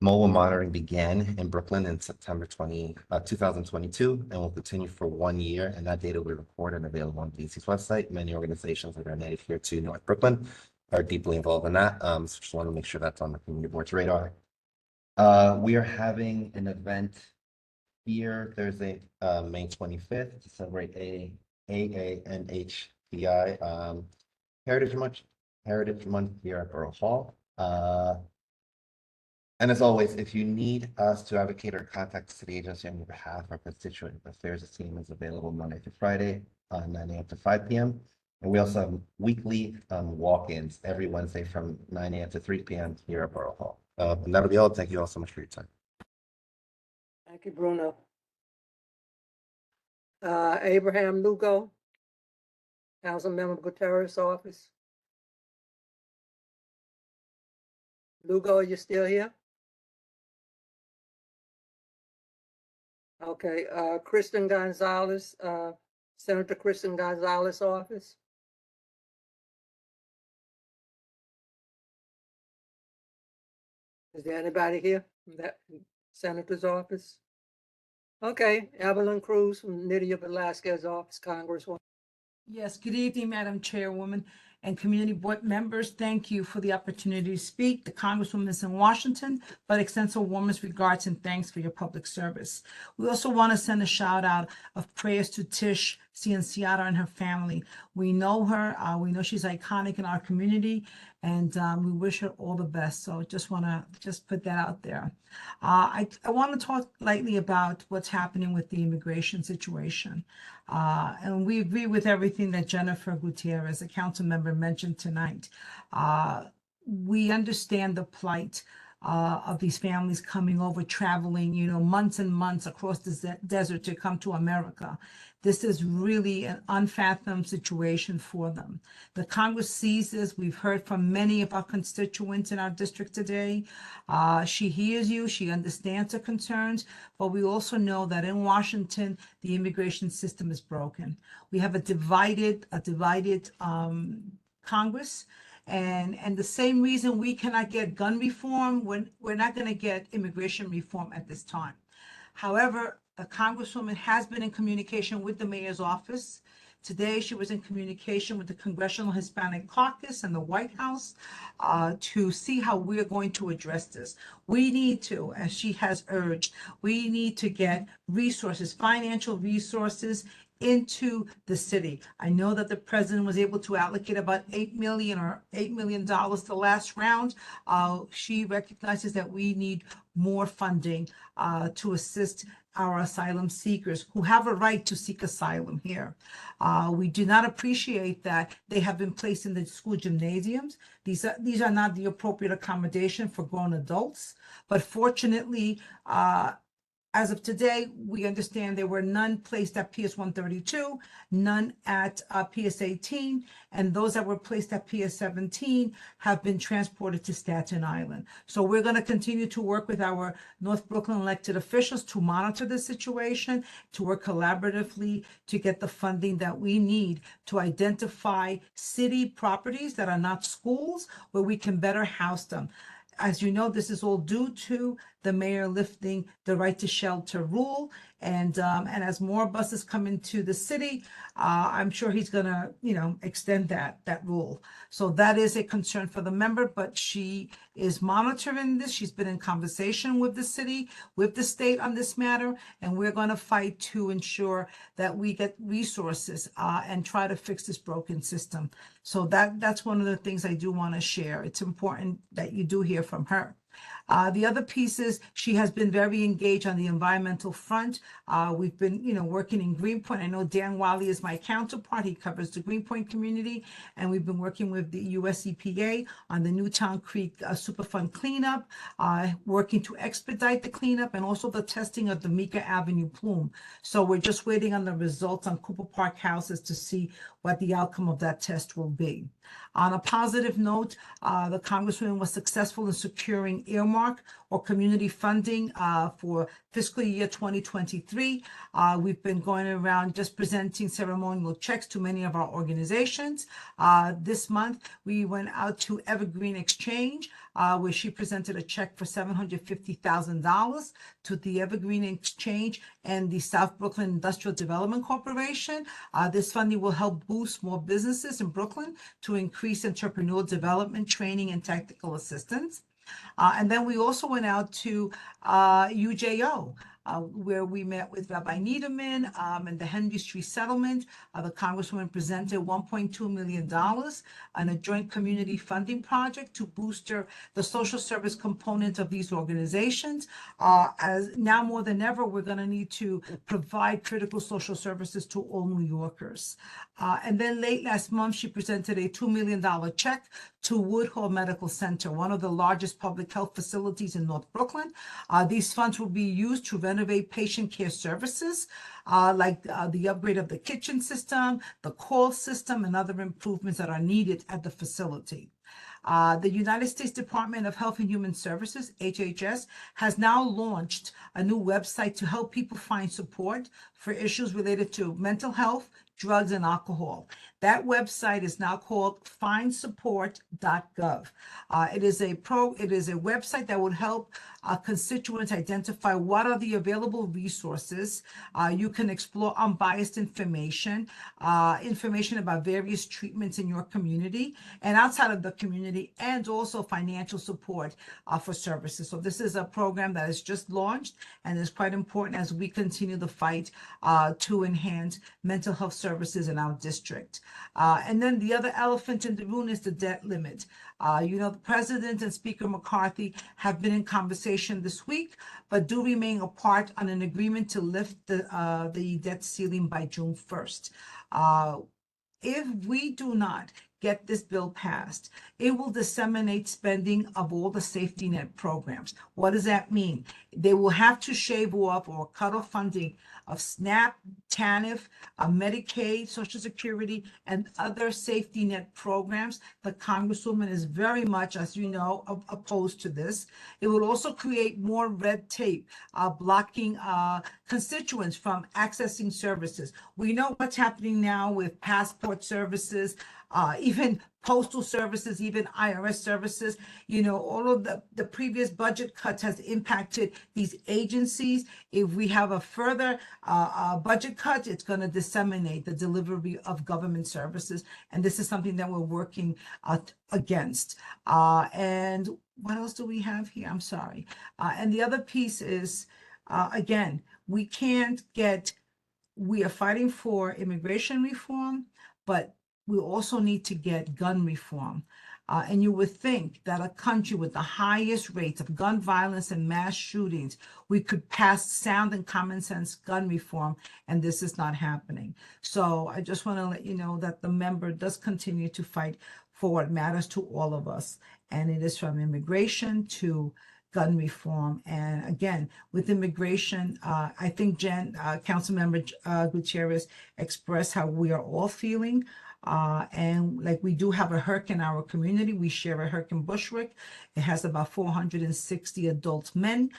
Mobile monitoring began in Brooklyn in September 2022 and will continue for 1 year, and that data will be recorded and available on DEC's website. Many organizations that are native here to North Brooklyn are deeply involved in that, so just want to make sure that's on the community board's radar. We are having an event here Thursday, May 25th to celebrate AANHPI Heritage Month here at Borough Hall. And as always, if you need us to advocate or contact the city agency on your behalf, our constituent affairs team is available Monday through Friday, 9 a.m. to 5 p.m. And we also have weekly walk-ins every Wednesday from 9 a.m. to 3 p.m. here at Borough Hall. And that'll be all. Thank you all so much for your time. Thank you, Bruno. Abraham Lugo, Councilmember Gutierrez office. Lugo, are you still here? Okay, Kristen Gonzalez, Senator Kristen Gonzalez office. Is there anybody here from that senator's office? Okay, Evelyn Cruz from Nydia Velasquez office, Congresswoman. Yes, good evening, Madam Chairwoman and community board members. Thank you for the opportunity to speak. The Congresswoman is in Washington, but extends her warmest regards and thanks for your public service. We also want to send a shout out of prayers to Tish Cienciata and her family. We know her. We know she's iconic in our community, and we wish her all the best. So just want to put that out there. I want to talk lightly about what's happening with the immigration situation. And we agree with everything that Jennifer Gutierrez, a council member, mentioned tonight. We understand the plight of these families coming over, traveling, months and months across the desert to come to America. This is really an unfathomed situation for them. The Congress sees this. We've heard from many of our constituents in our district today. She hears you. She understands the concerns. But we also know that in Washington, the immigration system is broken. We have a divided Congress. And the same reason we cannot get gun reform, we're not going to get immigration reform at this time. However, the Congresswoman has been in communication with the mayor's office. Today, she was in communication with the Congressional Hispanic Caucus and the White House to see how we're going to address this. We need to, as she has urged, we need to get resources, financial resources into the city. I know that the president was able to allocate about $8 million the last round. She recognizes that we need more funding to assist our asylum seekers who have a right to seek asylum here. We do not appreciate that they have been placed in the school gymnasiums. These are not the appropriate accommodation for grown adults, but fortunately, As of today, we understand there were none placed at PS 132, none at PS 18, and those that were placed at PS 17 have been transported to Staten Island. So we're going to continue to work with our North Brooklyn elected officials to monitor the situation, to work collaboratively to get the funding that we need to identify city properties that are not schools where we can better house them. As you know, this is all due to the mayor lifting the right to shelter rule. And as more buses come into the city, I'm sure he's gonna, extend that rule. So that is a concern for the member, but she is monitoring this. She's been in conversation with the city, with the state on this matter, and we're gonna fight to ensure that we get resources and try to fix this broken system. So that's one of the things I do want to share. It's important that you do hear from her. The other piece is she has been very engaged on the environmental front. We've been, working in Greenpoint. I know Dan Wiley is my counterpart. He covers the Greenpoint community, and we've been working with the US EPA on the Newtown Creek Superfund cleanup, working to expedite the cleanup and also the testing of the Meeker Avenue plume. So we're just waiting on the results on Cooper Park houses to see what the outcome of that test will be. On a positive note, the Congresswoman was successful in securing earmark or community funding for fiscal year 2023. We've been going around just presenting ceremonial checks to many of our organizations. This month, we went out to Evergreen Exchange, where she presented a check for $750,000 to the Evergreen Exchange and the South Brooklyn Industrial Development Corporation. This funding will help boost small businesses in Brooklyn to increase entrepreneurial development, training, and technical assistance. And then we also went out to UJO, where we met with Rabbi Niederman and the Henry Street Settlement. The Congresswoman presented $1.2 million on a joint community funding project to boost the social service component of these organizations. As now more than ever, we're going to need to provide critical social services to all New Yorkers. And then late last month, she presented a $2 million check to Woodhull Medical Center, one of the largest public health facilities in North Brooklyn. These funds will be used to renovate patient care services, like the upgrade of the kitchen system, the call system, and other improvements that are needed at the facility. The United States Department of Health and Human Services, HHS, has now launched a new website to help people find support for issues related to mental health, drugs, and alcohol. That website is now called findsupport.gov. It is a website that would help constituents identify what are the available resources. You can explore unbiased information, information about various treatments in your community and outside of the community, and also financial support for services. So this is a program that is just launched and is quite important as we continue the fight to enhance mental health services in our district. And then the other elephant in the room is the debt limit. The President and Speaker McCarthy have been in conversation this week, but do remain apart on an agreement to lift the debt ceiling by June 1st. If we do not get this bill passed, it will disseminate spending of all the safety net programs. What does that mean? They will have to shave off or cut off funding of SNAP, TANF, Medicaid, Social Security, and other safety net programs. The Congresswoman is very much, as you know, opposed to this. It will also create more red tape, blocking constituents from accessing services. We know what's happening now with passport services, even postal services, even IRS services. All of the previous budget cuts has impacted these agencies. If we have a further budget cut, it's going to disseminate the delivery of government services. And this is something that we're working against. And what else do we have here? I'm sorry. And the other piece is, again, we are fighting for immigration reform, but we also need to get gun reform. And you would think that a country with the highest rates of gun violence and mass shootings, we could pass sound and common sense gun reform, and this is not happening. So I just want to let you know that the member does continue to fight for what matters to all of us. And it is from immigration to gun reform. And again, with immigration, I think Councilmember Gutierrez expressed how we are all feeling. And like we do have a HERC in our community. We share a HERC in Bushwick. It has about 460 adult men.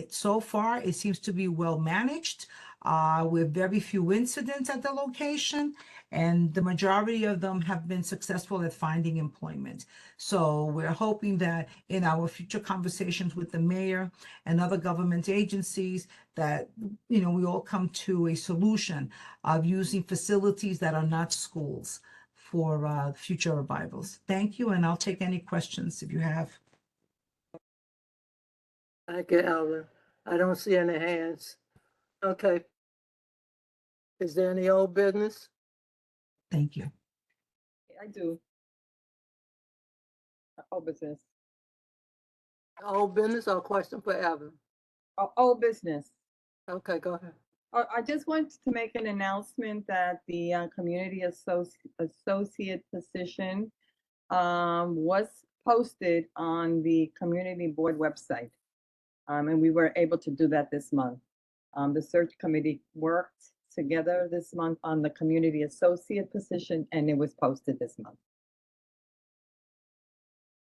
So far, it seems to be well managed with very few incidents at the location. And the majority of them have been successful at finding employment. So we're hoping that in our future conversations with the mayor and other government agencies that, we all come to a solution of using facilities that are not schools for future revivals. Thank you, and I'll take any questions if you have. Thank you, Elvin. I don't see any hands. Okay. Is there any old business? Thank you. I do. Old business. Old business or question for Evan? Old business. Okay, go ahead. I just wanted to make an announcement that the community associate position was posted on the community board website. And we were able to do that this month. The search committee worked together this month on the community associate position, and it was posted this month.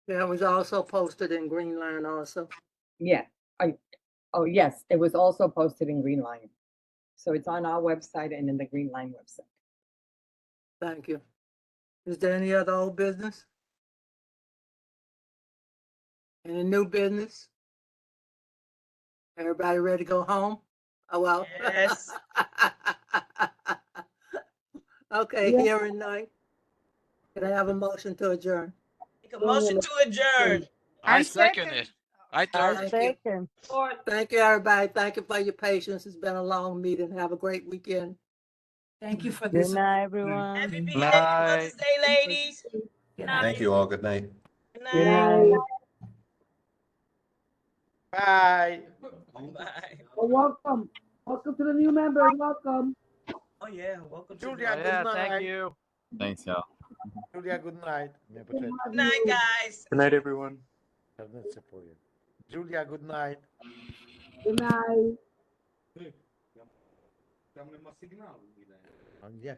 Yeah, it was also posted in Green Line also. Yeah. Oh, yes, it was also posted in Green Line. So it's on our website and in the Green Line website. Thank you. Is there any other old business? Any new business? Everybody ready to go home? Oh, well. Yes. Okay, Yeah. hearing none. Can I have a motion to adjourn? Make a motion to adjourn. I second it. I third. Thank you. Thank you, everybody. Thank you for your patience. It's been a long meeting. Have a great weekend. Thank you for Good this. night, everyone. Happy belated Night. Mother's Day, ladies. Thank you all. Good night. Good night. Bye. Bye. Well, welcome. Welcome to the new members. Welcome. Oh yeah, welcome to Julia, the good night. Thank you. Thanks, y'all. Julia, good night. Good night, guys. Good night, everyone. Julia, good night. Good night. Yeah.